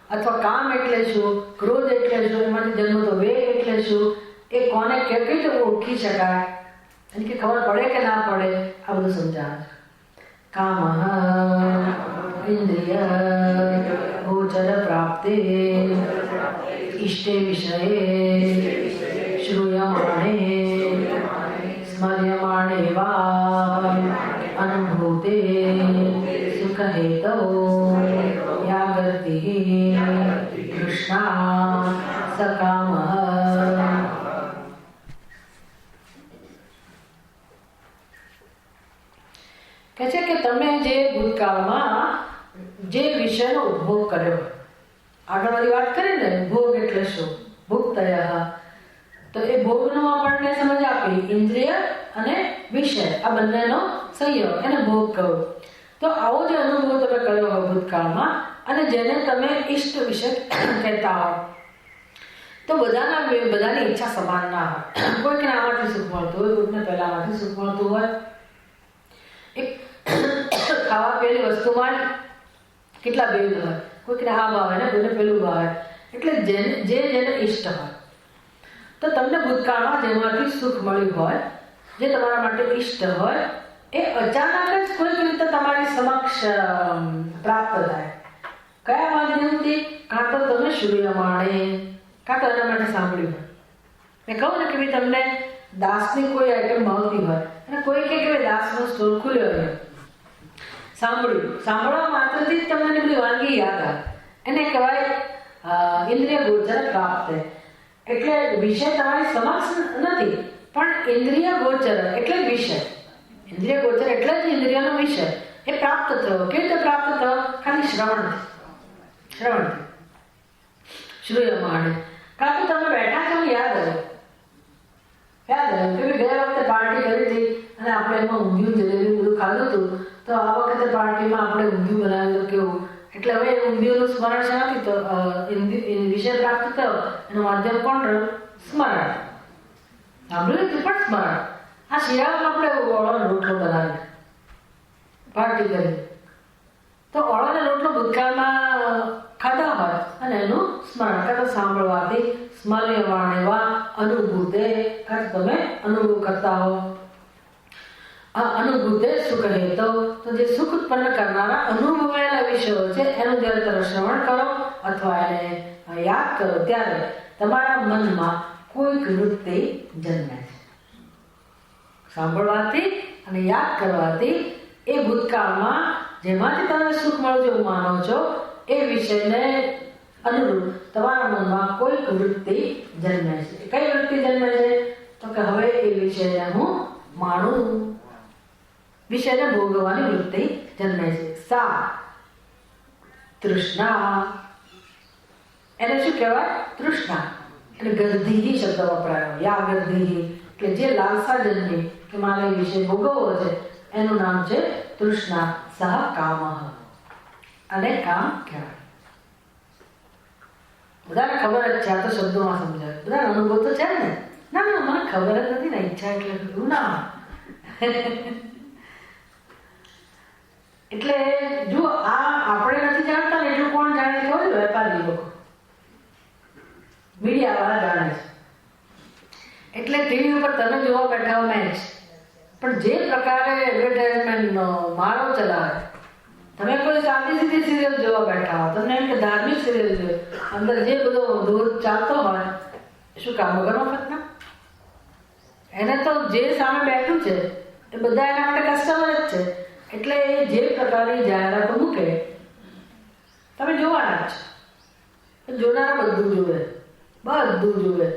અથવા કામ એટલે શું, ક્રોધ એટલે શું, એમાંથી જન્મતો વેગ એટલે શું, એ કોને કેવી રીતે ઓળખી શકાય, એની કે ખબર પડે કે ના પડે, આ બધું સમજાવે. કામ ઇન્દ્રિય ગોચર પ્રાપ્તે ઇષ્ટે વિષયે શ્રૂયમાણે સ્મર્યમાણે વા અનુભૂતે સુખ હેતવો યાગર્તિ કૃષ્ણા સકામ. કહે છે કે તમે જે ભૂતકાળમાં જે વિષયનો ઉદ્ભોગ કર્યો, આગળ વાળી વાત કરી ને, ભોગ એટલે શું? ભુક્તય. તો એ ભોગનો આપણને સમજ આપી, ઇન્દ્રિય અને વિષય આ બંનેનો સંયોગ, એને ભોગ કહો. તો આવો જે અનુભવ તમે કર્યો હોય ભૂતકાળમાં અને જેને તમે ઈષ્ટ વિષય કહેતા હો, તો બધાની ઈચ્છા સમાન ના હોય. કોઈકને આમાંથી સુખ મળતું હોય, કોઈકને પહેલામાંથી સુખ મળતું હોય. એક ખાવા પીવાની વસ્તુમાં કેટલા ભેદ હોય, કોઈકને આ ભાવે ને કોઈને પેલું ભાવે. એટલે જેને ઈષ્ટ હોય, તો તમને ભૂતકાળમાં જેમાંથી સુખ મળ્યું હોય, જે તમારા માટે ઈષ્ટ હોય, એ અચાનક જ કોઈક રીતે તમારી સમક્ષ પ્રાપ્ત થાય. કયા માધ્યમથી? કાં તો તમે શ્રૂયમાણે, કાં તો એના માટે સાંભળ્યું હોય. મેં કહું ને કે ભાઈ તમને દાસની કોઈ આઈટમ ભાવતી હોય અને કોઈ કે દાસનો સ્ટોર ખુલ્યો હોય, સાંભળવા માત્રથી જ તમને બધી વાનગી યાદ આવે, એને કહેવાય ઇન્દ્રિય ગોચર પ્રાપ્ત. એટલે વિષય તમારી સમક્ષ નથી, પણ ઇન્દ્રિય ગોચર એટલે વિષય. ઇન્દ્રિય ગોચર એટલે જ ઇન્દ્રિયનો વિષય એ પ્રાપ્ત થયો. કેવી રીતે પ્રાપ્ત થયો? ખાલી શ્રવણથી. શ્રૂયમાણે. કાં તો તમે બેઠા છો, યાદ આવ્યું કે ગયા વખતે પાર્ટી કરી હતી અને આપણે એમાં ઊંધિયું જલેબી બધું ખાધું હતું, તો આ વખતે પાર્ટીમાં આપણે ઊંધિયું બનાવ્યું કેવું. એટલે હવે ઊંધિયુંનું સ્મરણ શેનાથી? તો વિષય પ્રાપ્ત થયો, એનું માધ્યમ કોણ રહ્યું? સ્મરણ. સાંભળ્યું હતું પણ સ્મરણ. આ શિયાળામાં આપણે ઓળોનો રોટલો બનાવી પાર્ટી કરી, તો ઓળોનો રોટલો ભૂતકાળમાં ખાધા હોય અને એનું સ્મરણ કરતા સાંભળવાથી સ્મર્યમાણે વા અનુભૂતે, તમે અનુભવ કરતા હો. અનુભૂતે સુખ હેતો. તો જે સુખ ઉત્પન્ન કરનારા અનુભવેલા વિષયો છે એનું જ્યારે તમે શ્રવણ કરો અથવા એને યાદ કરો, ત્યારે તમારા મનમાં કોઈક વૃત્તિ જન્મે છે. સાંભળવાથી અને યાદ કરવાથી એ ભૂતકાળમાં જેમાંથી તમે સુખ મળ્યું એવું માનો છો એ વિષયને અનુરૂપ તમારા મનમાં કોઈક વૃત્તિ જન્મે છે. કઈ વૃત્તિ જન્મે છે? તો કે હવે એ વિષયને હું માણું, વિષયને ભોગવવાની વૃત્તિ જન્મે છે. સા તૃષ્ણા, એને શું કહેવાય? તૃષ્ણા. એટલે ગર્ધિહી શબ્દ વપરાયો. યા ગર્ધિહી એટલે જે લાલસા જન્મી કે મારે એ વિષય ભોગવવો છે એનું નામ છે તૃષ્ણા. સહ કામ, અને કામ કહેવાય. બધાને ખબર જ છે, આ તો શબ્દોમાં સમજાય, બધા અનુભવ તો છે ને. ના ના મને ખબર જ નથી ને, ઈચ્છા એટલે કીધું ના. એટલે જો આ આપણે નથી જાણતા ને એટલું કોણ જાણે છે? હોય વેપારી લોકો, મીડિયા વાળા જાણે છે. એટલે ટીવી ઉપર તમે જોવા બેઠા હો મેચ, પણ જે પ્રકારે એડવર્ટાઇઝમેન્ટનો મારો ચલાવે, તમે કોઈ સાદી સીધી સિરિયલ જોવા બેઠા હો, તમને એમ કે ધાર્મિક સિરિયલ જોઈએ, અંદર જે બધો દૂર ચાલતો હોય, શું કામ વગર વખતના? એને તો જે સામે બેઠું છે એ બધા એના માટે કસ્ટમર જ છે. એટલે એ જે પ્રકારની જાહેરાતો મૂકે તમે જોવાના જ છો. જોનારા બધું જુએ, બધું જુએ.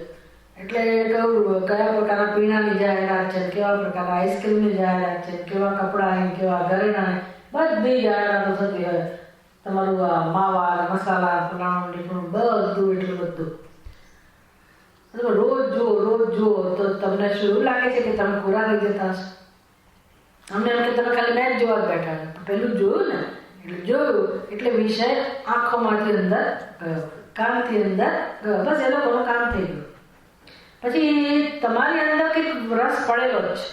એટલે કહું કયા પ્રકારના પીણાની જાહેરાત છે, કેવા પ્રકારના આઈસ્ક્રીમની જાહેરાત છે, કેવા કપડાની, કેવા ઘરેણા, બધી જાહેરાતો થતી હોય. તમારું આ માવા, મસાલા, ફલાણું ઢીકણું બધું, એટલું બધું રોજ જુઓ તો તમને શું એવું લાગે છે કે તમે પૂરા થઈ જતા હશો? અમને એમ કે તમે ખાલી મેચ જોવા જ બેઠા છો. પેલું જોયું ને, એટલે જોયું એટલે વિષય આંખોમાંથી અંદર ગયો, કાનથી અંદર ગયો, બસ એ લોકોનું કામ થઈ ગયું. પછી તમારી અંદર કંઈક રસ પડેલો જ છે.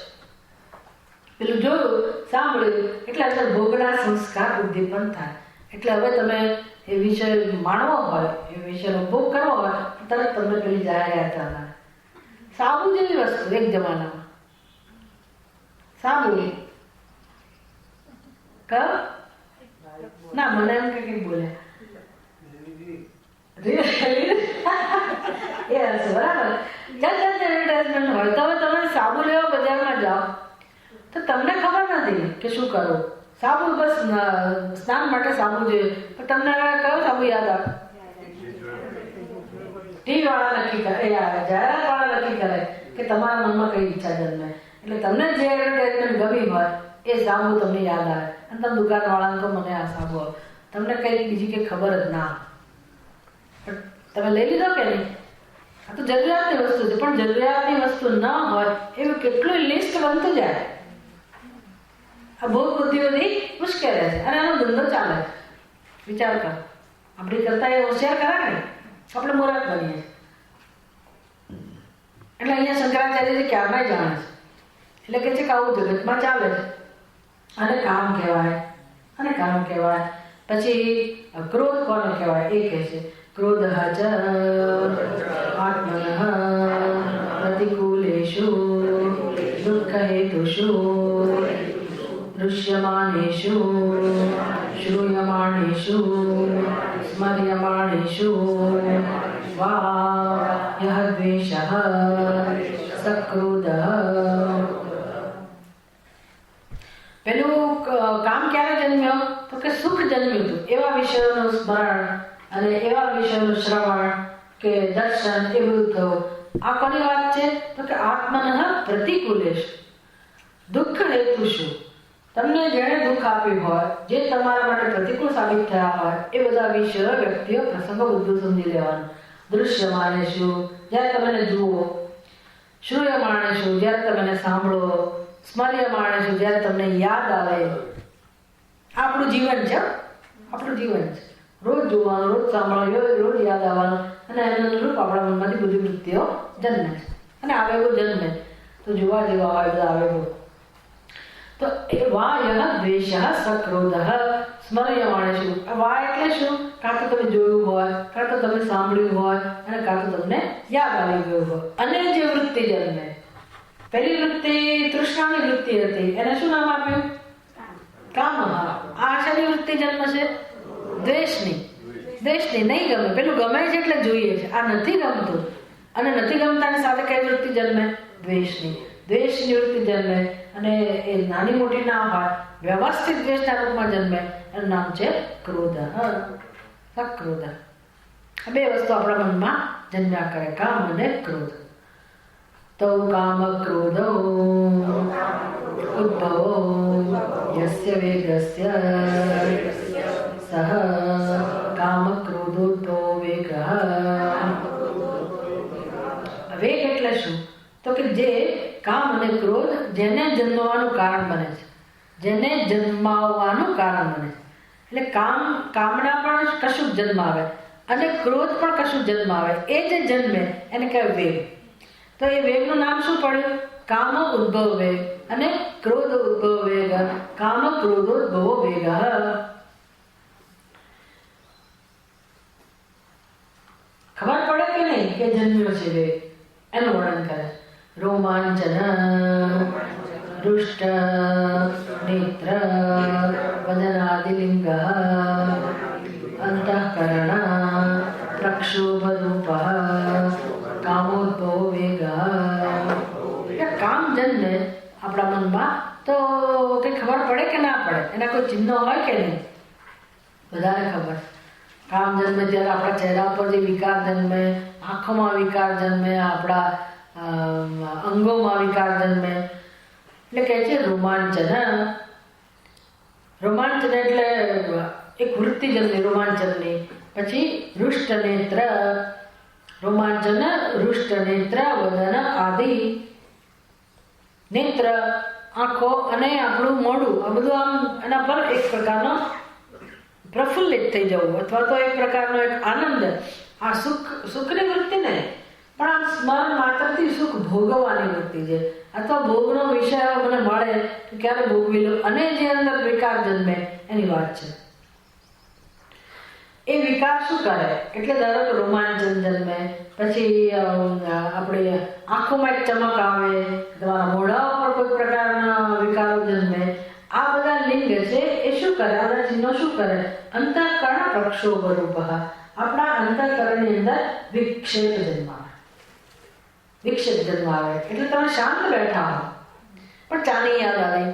પેલું જોયું, સાંભળ્યું એટલે અંદર ભોગડા સંસ્કાર ઉદ્દીપન થાય. એટલે હવે તમે એ વિષય માણવો હોય, એ વિષયનો ભોગ કરવો હોય, તરત તમને પેલી જાહેરાત આવે. સાબુ જેવી વસ્તુ એક જમાનામાં, સાબુ ના મને એમ કઈ બોલ્યા એ હશે બરાબર. એડવર્ટાઇઝમેન્ટ હોય તો હવે તમે સાબુ લેવા બજારમાં જાઓ તો તમને ખબર નથી કે શું કરવું. સાબુ બસ સ્નાન માટે સાબુ જોઈએ, પણ તમને કયો સાબુ યાદ આવે? ટીવી વાળા નક્કી કરે, જાહેરાત વાળા નક્કી કરે કે તમારા મનમાં કઈ ઈચ્છા જન્મે. એટલે તમને જે એડવર્ટાઇઝમેન્ટ ગમી હોય એ સાબુ તમને યાદ આવે, અને તમે દુકાન વાળાને કહો મને આ સાબુ આવે, તમને કઈ બીજી કઈ ખબર જ ના આવે. તમે લઈ લીધો કે નહીં? આ તો જરૂરિયાતની વસ્તુ છે, પણ જરૂરિયાતની વસ્તુ ન હોય એવું કેટલું લિસ્ટ બનતું જાય. આ બહુ બુદ્ધિ બધી મુશ્કેલ છે, અને એનો ધંધો ચાલે. વિચાર કર, આપણી કરતા એ હોશિયાર ખરા ને, આપણે મૂર્ખ બનીએ. એટલે અહીંયા શંકરાચાર્યજી ક્યારના જાણે છે. એટલે કે છે કે આવું જગતમાં ચાલે છે, અને કામ કહેવાય, અને કામ કહેવાય. પછી ક્રોધ કોને કહેવાય? એ કહે છે ક્રોધ જ આત્મનઃ પ્રતિકૂલેષુ દુઃખ હેતુષુ દૃશ્યમાનેષુ શ્રૂયમાણેષુ સ્મર્યમાણેષુ વા યહ દ્વેષઃ સક્રોધઃ. પેલું કામ ક્યારે જન્મ્યો? તો કે સુખ જન્મ્યું હતું. એવા વિષયોનું સ્મરણ અને એવા વિષયનું શ્રવણ કે દર્શન એ બધું થયું. આ કોની વાત છે? તો કે આત્મનઃ પ્રતિકૂલેષ દુઃખ હેતુ શું? તમને જેણે દુઃખ આપ્યું હોય, જે તમારા માટે પ્રતિકૂળ સાબિત થયા હોય, એ બધા વિષયો, વ્યક્તિઓ, પ્રસંગો બધું સમજી લેવાનું. દૃશ્ય માને શું? જ્યારે તમે એને જુઓ. શ્રૂય માણે શું? જ્યારે તમે એને સાંભળો. સ્મર્ય માણે શું? જ્યારે તમને યાદ આવે. આપણું જીવન છે, આપણું જીવન છે. રોજ જોવાનું, રોજ સાંભળવાનું, રોજ યાદ આવવાનું, અને એના અનુરૂપ આપણા મનમાંથી બધી વૃત્તિઓ જન્મે છે, અને આવેગો જન્મે. તો જોવા જેવા હોય બધા આવેગો. તો એ વા યહ દ્વેષઃ સક્રોધઃ સ્મર્યમાણેષુ. વા એટલે શું? કાં તો તમે જોયું હોય, કાં તો તમે સાંભળ્યું હોય, અને કાં તો તમને યાદ આવી ગયું હોય. અને જે વૃત્તિ જન્મે, પહેલી વૃત્તિ તૃષ્ણાની વૃત્તિ હતી, એને શું નામ આપ્યું? કામ. આ શાની વૃત્તિ જન્મશે? દ્વેષની. દ્વેષની. નહીં ગમે, પેલું ગમે છે એટલે જોઈએ છે. આ નથી ગમતું, અને નથી ગમતાની સાથે કઈ વૃત્તિ જન્મે? દ્વેષની. દ્વેષની વૃત્તિ જન્મે અને એ નાની મોટી ના હોય, વ્યવસ્થિત દ્વેષના રૂપમાં જન્મે, એનું નામ છે ક્રોધ. ક્રોધ બે વસ્તુ આપણા મનમાં જન્મ્યા કરે, કામ અને ક્રોધ. તો કામ ક્રોધો ઉદ્ભવો યસ્ય વેગસ્ય સહ કામ ક્રોધોદ્ભવો વેગ. વેગ એટલે શું? તો કે જે કામ અને ક્રોધ જેને જન્મવાનું કારણ બને છે, જેને જન્માવવાનું કારણ બને છે. એટલે કામના પણ કશું જન્મ આવે અને ક્રોધ પણ કશું જન્મ આવે, એ જે જન્મે એને કહેવાય વેગ. તો એ વેગનું નામ શું પડ્યું? કામ ઉદ્ભવ વેગ અને ક્રોધ ઉદ્ભવ વેગ. કામ ક્રોધોદ્ભવો વેગ. ખબર પડે કે નહીં કે જન્મ્યો છે વેગ? એનું વર્ણન કરે. રોમાંચન દુષ્ટ નેત્ર વદનાદિલિંગ અંતઃકરણ પ્રક્ષોભરૂપ કામોદ્ભવો વેગ. કામ જન્મે આપણા મનમાં તો કંઈ ખબર પડે કે ના પડે? એના કોઈ ચિહ્નો હોય કે નહીં? બધાને ખબર. કામ જન્મે ત્યારે આપણા ચહેરા પર જે વિકાર જન્મે, આંખોમાં વિકાર જન્મે, આપણા અંગોમાં વિકાર જન્મે, એટલે કહે છે રોમાંચન. રોમાંચન એટલે એક વૃત્તિ જન્મે રોમાંચનની. પછી રુષ્ટ નેત્ર, રોમાંચન રુષ્ટ નેત્ર વદન આદિ. નેત્ર આંખો અને આપણું મોઢું, આ બધું આમ એના પર એક પ્રકારનો પ્રફુલ્લિત થઈ જવું, અથવા તો એક પ્રકારનો એક આનંદ. આ સુખની વૃત્તિ નહીં, પણ આમ સ્મરણ માત્રથી સુખ ભોગવવાની વૃત્તિ છે, અથવા ભોગનો વિષય મને મળે તો ક્યારે ભોગવી લો, અને જે અંદર વિકાર જન્મે એની વાત છે. એ વિકાર શું કરે? એટલે ધારો કે રોમાંચન જન્મે, પછી આપણે આંખોમાં એક ચમક આવે, તમારા મોઢા ઉપર કોઈ પ્રકારના વિકારો જન્મે. આ બધા લિંગ છે એ શું કરે? આ બધા ચિહ્નો શું કરે? અંતઃકરણ પ્રક્ષોભ રૂપ. આપણા અંતઃકરણની અંદર વિક્ષેપ જન્માવે. વિક્ષેપ જન્માવે એટલે તમે શાંત બેઠા હો પણ ચાની યાદ આવી.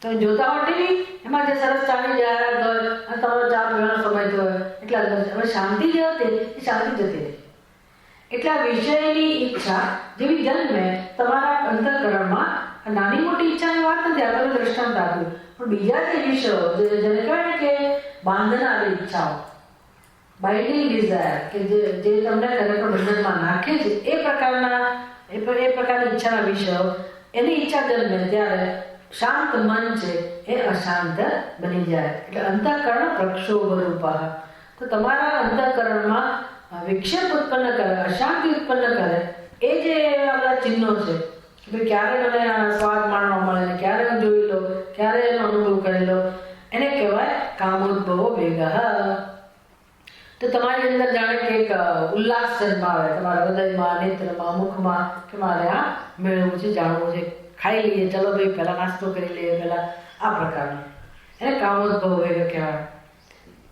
તમે જોતા હો ટીવી, એમાં જે સરસ ચાની જાહેરાત હોય અને તમારો ચા પીવાનો સમય હોય, એટલે હવે શાંતિ જે હતી એ શાંતિ જતી રહી. એટલે આ વિષયની ઈચ્છા જેવી જન્મે તમારા અંતઃકરણમાં, નાની મોટી ઈચ્છાની વાત નથી, આ તમે દ્રષ્ટાંત આપ્યું, પણ બીજા જે વિષયો જેને કહેવાય ને કે બાંધનારી ઈચ્છાઓ, બાઇન્ડિંગ ડિઝાયર, કે જે તમને ખરેખર બંધનમાં નાખે છે, એ પ્રકારની ઈચ્છાના વિષયો, એની ઈચ્છા જન્મે ત્યારે શાંત મન છે એ અશાંત બની જાય. એટલે અંતઃકરણ પ્રક્ષોભ રૂપ. તો તમારા અંતઃકરણમાં વિક્ષેપ ઉત્પન્ન કરે, અશાંતિ ઉત્પન્ન કરે, એ જે આપણા ચિહ્નો છે કે ભાઈ ક્યારે મને સ્વાદ માણવા મળે, ક્યારે હું જોઈ લો, ક્યારે એનો અનુભવ કરી લો, એને કહેવાય કામોદ્ભવો વેગ. તો તમારી અંદર જાણે કે એક ઉલ્લાસ જન્માવે, તમારા હૃદયમાં, નેત્રમાં, મુખમાં, કે મારે આ મેળવવું છે, જાણવું છે, ખાઈ લઈએ, ચલો ભાઈ પહેલાં નાસ્તો કરી લઈએ, પહેલાં આ પ્રકારનો, એને કામોદ્ભવ વેગ કહેવાય.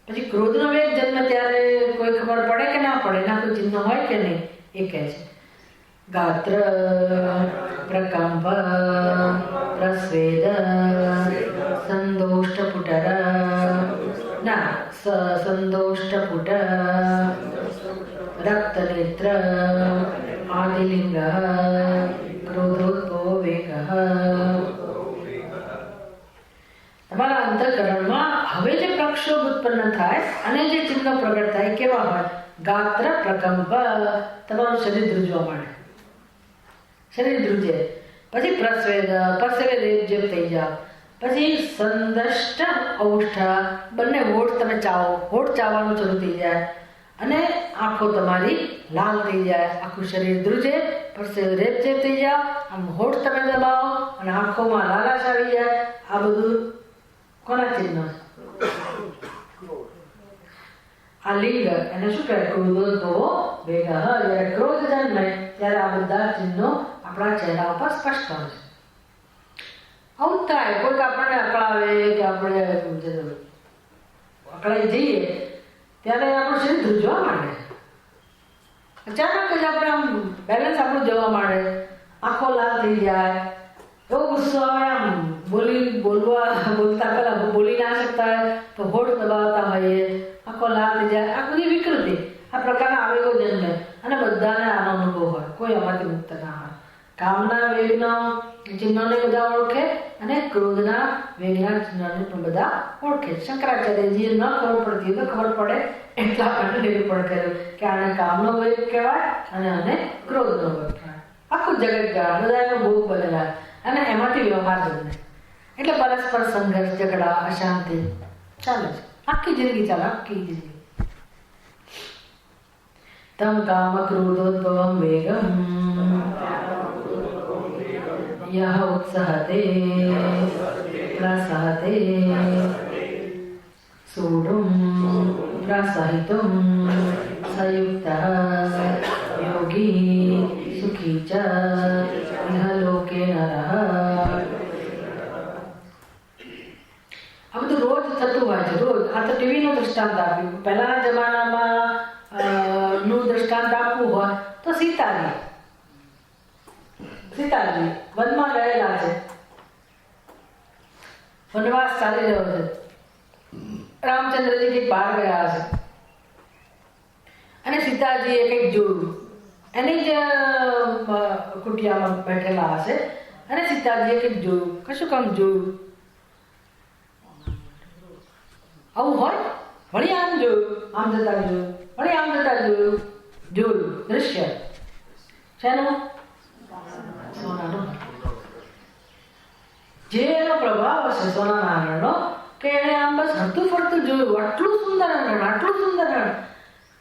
પછી ક્રોધનો વેગ જન્મે ત્યારે કોઈ ખબર પડે કે ના પડે, એના કોઈ ચિહ્નો હોય કે નહીં, એ કહે છે. ગાત્ર પ્રકંપ પ્રસ્વેદ સંદોષ્ટપુટર સંદોષ્ટપુટ રક્તનેત્ર આદિલિંગ ક્રોધોદ્ભવો વેગ. તમારા અંતઃકરણમાં હવે જે પ્રક્ષોભ ઉત્પન્ન થાય અને જે ચિહ્નો પ્રગટ થાય કેવા હોય? ગાત્ર પ્રકંપ, તમારું શરીર ધ્રુજવા માંડે, શરીર ધ્રુજે. પછી પરસેવે રેબઝેબ થઈ જાવ. પછી સંદષ્ટ ઔષ્ઠ, બંને હોઠ તમે ચાવો, હોઠ ચાવવાનું શરૂ થઈ જાય, અને આંખો તમારી લાલ થઈ જાય, આખું શરીર ધ્રુજે, પરસેવે રેબઝેબ થઈ જાવ, આમ હોઠ તમે દબાવો અને આંખોમાં લાલાશ આવી જાય. આ બધું કોના ચિહ્નો? આ લિંગ, એને શું કહે? ક્રોધોદ્ભવો વેગ. જ્યારે ક્રોધ જન્મે ત્યારે આ બધા ચિહ્નો આપણા ચહેરા ઉપર સ્પષ્ટ હોય છે. આવું થાય, કોઈક આપણને અકળાવે કે આપણે અકળાઈ જઈએ ત્યારે આપણું શરીર ધ્રુજવા માંડે, અચાનક જ આપણે આમ બેલેન્સ આપણું જવા માંડે, આંખો લાલ થઈ જાય, એવો ગુસ્સો આવે, આમ બોલતા પેલા બોલી ના શકતા હોય તો હોઠ દબાવતા હોઈએ, આંખો લાલ થઈ જાય, આ બધી વિકૃતિ, આ પ્રકારના આવેગો જન્મે અને બધાને આનો અનુભવ હોય, કોઈ આમાંથી મુક્ત ના હોય. કામના વેગના ચિહ્નોને બધા ઓળખે અને ક્રોધના વેગના ચિહ્નોને પણ બધા ઓળખે. શંકરાચાર્યજીએ ન ખબર પડતી તો ખબર પડે એટલા માટે નિરૂપણ કર્યું કે આને કામનો વેગ કહેવાય અને આને ક્રોધનો વેગ કહેવાય. આખું જગત જાણે બધા એનો ભોગ બનેલા અને એમાંથી વ્યવહાર જન્મે. એટલે પરસ્પર સંઘર્ષ, ઝઘડા, અશાંતિ ચાલે છે આખી જિંદગી, ચાલે આખી જિંદગી. તમ કામ ક્રોધોદ્ભવમ વેગમ યહ ઉત્સહતે પ્રસહતે સૂઢું પ્રસહિતું સંયુક્તઃ યોગી સુખી ચ ઇહ લોકે નરઃ. આ બધું રોજ થતું હોય છે, રોજ. આ તો ટીવીનું દૃષ્ટાંત આપ્યું. પહેલાના જમાનામાં નું દૃષ્ટાંત આપવું હોય તો સીતાજી વનમાં ગયેલા છે, વનવાસ ચાલી રહ્યો છે, રામચંદ્રજી કંઈક બહાર ગયા છે અને સીતાજીએ કંઈક જોયું, એની જ કુટિયામાં બેઠેલા હશે અને સીતાજીએ કંઈક જોયું. કશું કામ જોયું? આવું હોય, વળી આમ જોયું, આમ જતા જોયું, વળી આમ જતા જોયું, દૃશ્ય શેનું? સોનાનો. જે એનો પ્રભાવ હશે સોના નારાયણનો, કે એને આમ બસ હરતું ફરતું જોયું, આટલું સુંદર હરણ, આટલું સુંદર હરણ.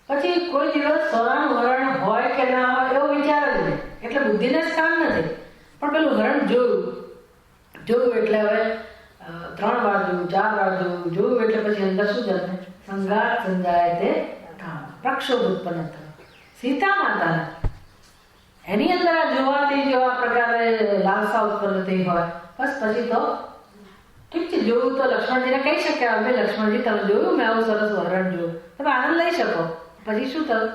પછી કોઈ દિવસ સોનાનું હરણ હોય કે ના હોય એવો વિચાર જ નહીં, એટલે બુદ્ધિને જ કામ નથી. પણ પેલું હરણ જોયું એટલે હવે 3 વાર જોયું, 4 વાર જોયું એટલે પછી અંદર શું જન્મે? સંઘાત સંજાય તે કામ, પ્રક્ષોભ ઉત્પન્ન થયો. સીતા માતાને એની અંદર આ જોવાથી જો આ પ્રકારે લાલસા ઉત્પન્ન થઈ હોય, બસ પછી તો ઠીક છે. જોયું તો લક્ષ્મણજીને કહી શકે, હવે લક્ષ્મણજી તમે જોયું, મેં આવું સરસ હરણ જોયું, તમે આનંદ લઈ શકો. પછી શું થયું?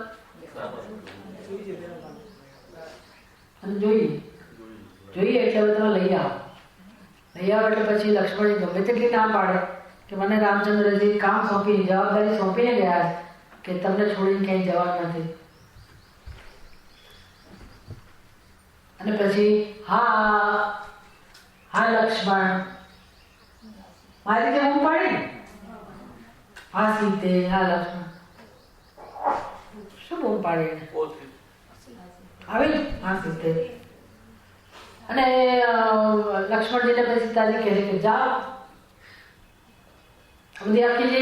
જોઈએ એટલે તમે લઈ આવો એટલે પછી લક્ષ્મણજી ગમે તેટલી ના પાડે કે મને રામચંદ્રજી કામ સોંપી, જવાબદારી સોંપીને ગયા કે તમને છોડીને ક્યાંય જવા નથી. અને પછી હા લક્ષ્મણ, મારી જે હું પાડી, હા સીતે, હા લક્ષ્મણ, શું બૂમ પાડી આવી, હા સીતે. અને લક્ષ્મણજીને પછી સીતાજી કહે કે જાઓ. બધી આખી જે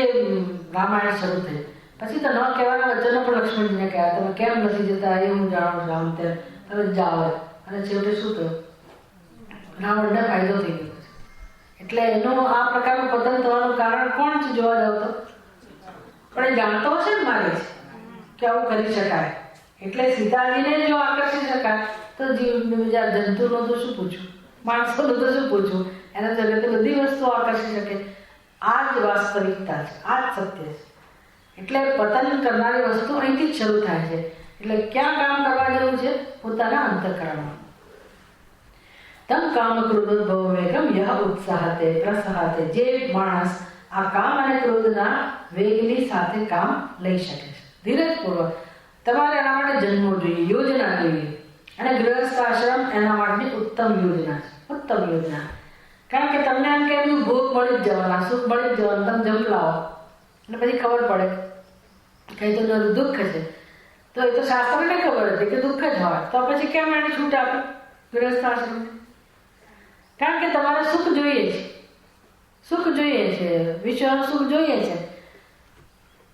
રામાયણ શરૂ થઈ. પછી તો ન કહેવાના વચનો પણ લક્ષ્મણજીને કહેવાય, તમે કેમ નથી જતા એ હું જાણું છું, આમ તેમ, તમે જાઓ. અને છેવટે શું થયું? રાવણને ફાયદો થઈ ગયો. એટલે એનું આ પ્રકારનું પતન થવાનું કારણ કોણ છે જોવા જાવ તો? પણ એ જાણતો હશે ને મારે કે આવું કરી શકાય. એટલે સીતાજીને જો આકર્ષી શકાય તો બીજા જંતુનું તો શું પૂછવું, માણસોનું તો શું પૂછવું? એના જગતે બધી વસ્તુઓ આકર્ષી શકે. આ જ વાસ્તવિકતા છે, આ જ સત્ય છે. એટલે પતન કરનારી વસ્તુ અહીંથી જ શરૂ થાય છે. એટલે ક્યાં કામ કરવા જેવું છે? પોતાના અંતઃકરણમાં. તમ કામ ક્રોધોદ્ભવ વેગમ યહ ઉત્સાહતે પ્રસહતે. જે માણસ આ કામ અને ક્રોધના વેગની સાથે કામ લઈ શકે છે, ધીરજપૂર્વક. તમારે એના માટે જન્મો જોઈએ, યોજના જોઈએ. અને ગૃહસ્થ આશ્રમ એના માટેની ઉત્તમ યોજના છે, ઉત્તમ યોજના. કારણ કે તમને એમ કે ભોગ મળી જ જવાના, સુખ મળી જ જવાનું, તમે જંપ લાવો અને પછી ખબર પડે કઈ તો દુઃખ છે. તો એ તો શાસ્ત્રને ખબર હતી કે દુઃખ જ હોય, તો પછી કેમ એને છૂટ આપી ગૃહસ્થ આશ્રમ? કારણ કે તમારે સુખ જોઈએ છે, વિશ્વનું સુખ જોઈએ છે,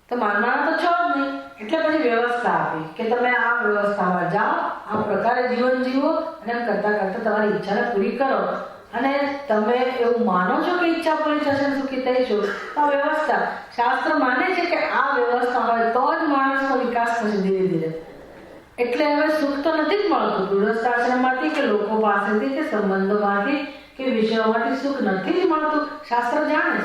તો માનવાના તો છો જ નહીં. એટલે પછી વ્યવસ્થા આપી કે તમે આ વ્યવસ્થામાં જાઓ, આ પ્રકારે જીવન જીવો અને એમ કરતા કરતા તમારી ઈચ્છાને પૂરી કરો. અને તમે એવું માનો છો કે ઈચ્છા પૂરી થશે, સુખી થઈશું, તો આ વ્યવસ્થા, શાસ્ત્ર માને છે કે આ વ્યવસ્થા હોય તો જ માણસનો વિકાસ થશે ધીરે ધીરે. એટલે હવે સુખ તો નથી જ મળતું ગૃહસ્થ આશ્રમમાંથી કે લોકો પાસેથી કે સંબંધોમાંથી કે વિષયોમાંથી સુખ નથી જ મળતું. શાસ્ત્ર જાણે છે.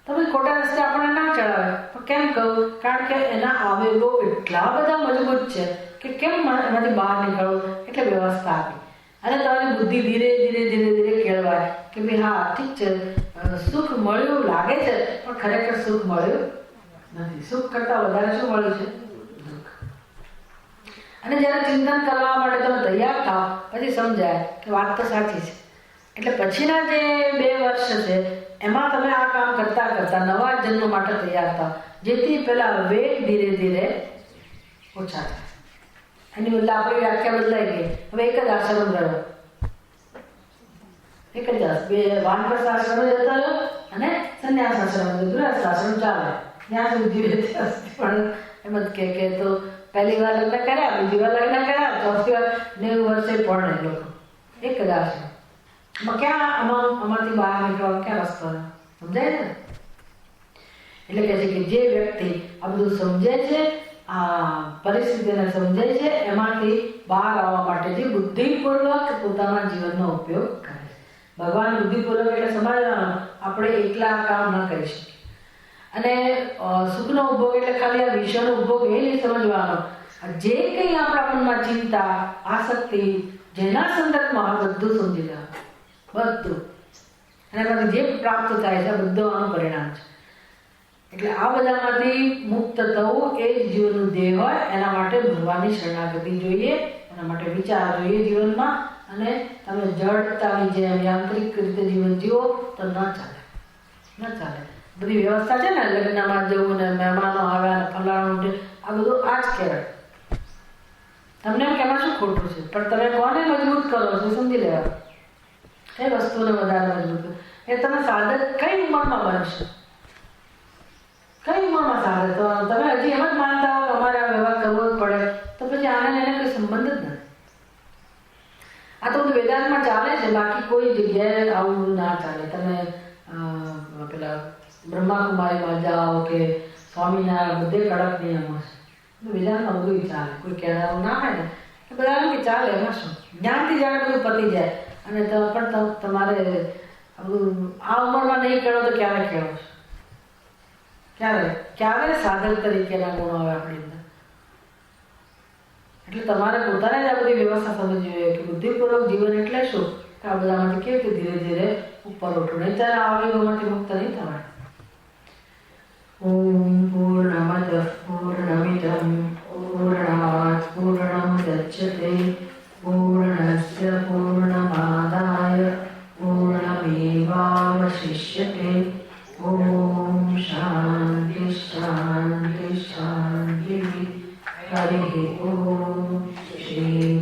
તમે ખોટા રસ્તે આપણને ના ચડાવે. પણ કેમ કહું? કારણ કે એના આવેગો એટલા બધા મજબૂત છે કે કેમ એમાંથી બહાર નીકળવું. એટલે વ્યવસ્થા આપી અને તમારી બુદ્ધિ ધીરે ધીરે ધીરે ધીરે કેળવાય કે ભાઈ હા ઠીક છે, સુખ મળ્યું લાગે છે પણ ખરેખર સુખ મળ્યું નથી. સુખ કરતા વધારે શું મળ્યું છે? દુઃખ. અને જ્યારે ચિંતન કરવા માટે તમે તૈયાર થાવ પછી સમજાય કે વાત તો સાચી છે. એટલે પછીના જે 2 વર્ષ છે એમાં તમે આ કામ કરતા કરતા નવા જન્મ માટે તૈયાર થાવ, જેથી પેલા વેગ ધીરે ધીરે ઓછા થાય. એની બદલે આપણી વ્યાખ્યા બદલાઈ ગઈ. હવે એક જ આશ્રમ રહ્યો, એક જ બે વાનપ્રસ્થ આશ્રમ જતા રહ્યો અને સંન્યાસ આશ્રમ ગૃહસ્થ આશ્રમ ચાલે ત્યાં સુધી પણ એમ જ કે તો પહેલી વાર લગ્ન કર્યા, બીજી વાર લગ્ન કર્યા, ચોથી વાર 90 વર્ષે પરણે લોકો. એક જ આશ્રમ. ક્યાં આમાંથી બહાર નીકળવાનો ક્યાં રસ્તો? સમજાય ને? એટલે કહે છે કે જે વ્યક્તિ આ બધું સમજે છે, આ પરિસ્થિતિને સમજે છે, એમાંથી બહાર આવવા માટે જે બુદ્ધિપૂર્વક પોતાના જીવનનો ઉપયોગ કરે છે. ભગવાન બુદ્ધિપૂર્વક એટલે સમજવાનું, આપણે એકલા આ કામ ન કરી શકીએ. અને સુખનો ઉપભોગ એટલે ખાલી આ વિષયનો ઉપભોગ એ નહીં સમજવાનો, જે કંઈ આપણા મનમાં ચિંતા, આસક્તિ, જેના સંદર્ભમાં બધું સમજી લેવાનું, બધું. અને એમાંથી જે પ્રાપ્ત થાય છે બધું આનું પરિણામ છે. એટલે આ બધામાંથી મુક્ત થવું એ જ જીવનનું ધ્યેય હોય. એના માટે ભગવાનની શરણાગતિ જોઈએ, એના માટે વિચાર જોઈએ જીવનમાં. અને તમે જડતાની જેમ યાંત્રિક રીતે જીવન જીવો તો ન ચાલે, ન ચાલે. બધી વ્યવસ્થા છે ને, લગ્નમાં જવું ને મહેમાનો આવ્યા ને ફલાણું, આ બધું આ જ કહેવાય. તમને એમ કે એમાં શું ખોટું છે, પણ તમે કોને મજબૂત કરો છો સમજી લેવા. કઈ વસ્તુને વધારે મજબૂત કરો એ તમે સાધક કઈ ઉંમરમાં બનશો, કઈ ઉંમરમાં સાધક તો તમે હજી એમ જ માનતા હો અમારે આ વ્યવહાર કરવો જ પડે, તો પછી આને એને કોઈ સંબંધ જ નથી. આ તો બધું વેદાંતમાં ચાલે છે, બાકી કોઈ જગ્યાએ આવું ના ચાલે. તમે પેલા બ્રહ્માકુમારીમાં જાઓ કે સ્વામિનારાયણ, બધે કડક નિયમો છે. વેદાંતમાં બધું ચાલે, કોઈ કહેવાનું ના હોય ને કે બધા કે ચાલે, એમાં શું? જ્ઞાનથી જાણે બધું પતી જાય. અને પણ તમારે આ ઉંમરમાં નહીં કરો તો ક્યારે કેળો છો? ક્યારે સાધક તરીકેના ગુણો આવે આપણી અંદર? એટલે તમારે પોતાને જ આ બધી વ્યવસ્થા સમજવી જોઈએ કે બુદ્ધિપૂર્વક જીવન એટલે શું? આ બધામાંથી કેવી રીતે ધીરે ધીરે ઉપર ઉઠવું, નહીં ત્યારે આવેગોમાંથી મુક્ત નહીં થવાય. ઓમ પૂર્ણમદ પૂર્ણમિદં પૂર્ણાત પૂર્ણમુદચ્યતે પૂર્ણસ્ય પૂર્ણમાદાય પૂર્ણમેવાવશિષ્યતે. ઓમ શાંતિ શાંતિ શાંતિ. હરિ ઓમ. શ્રી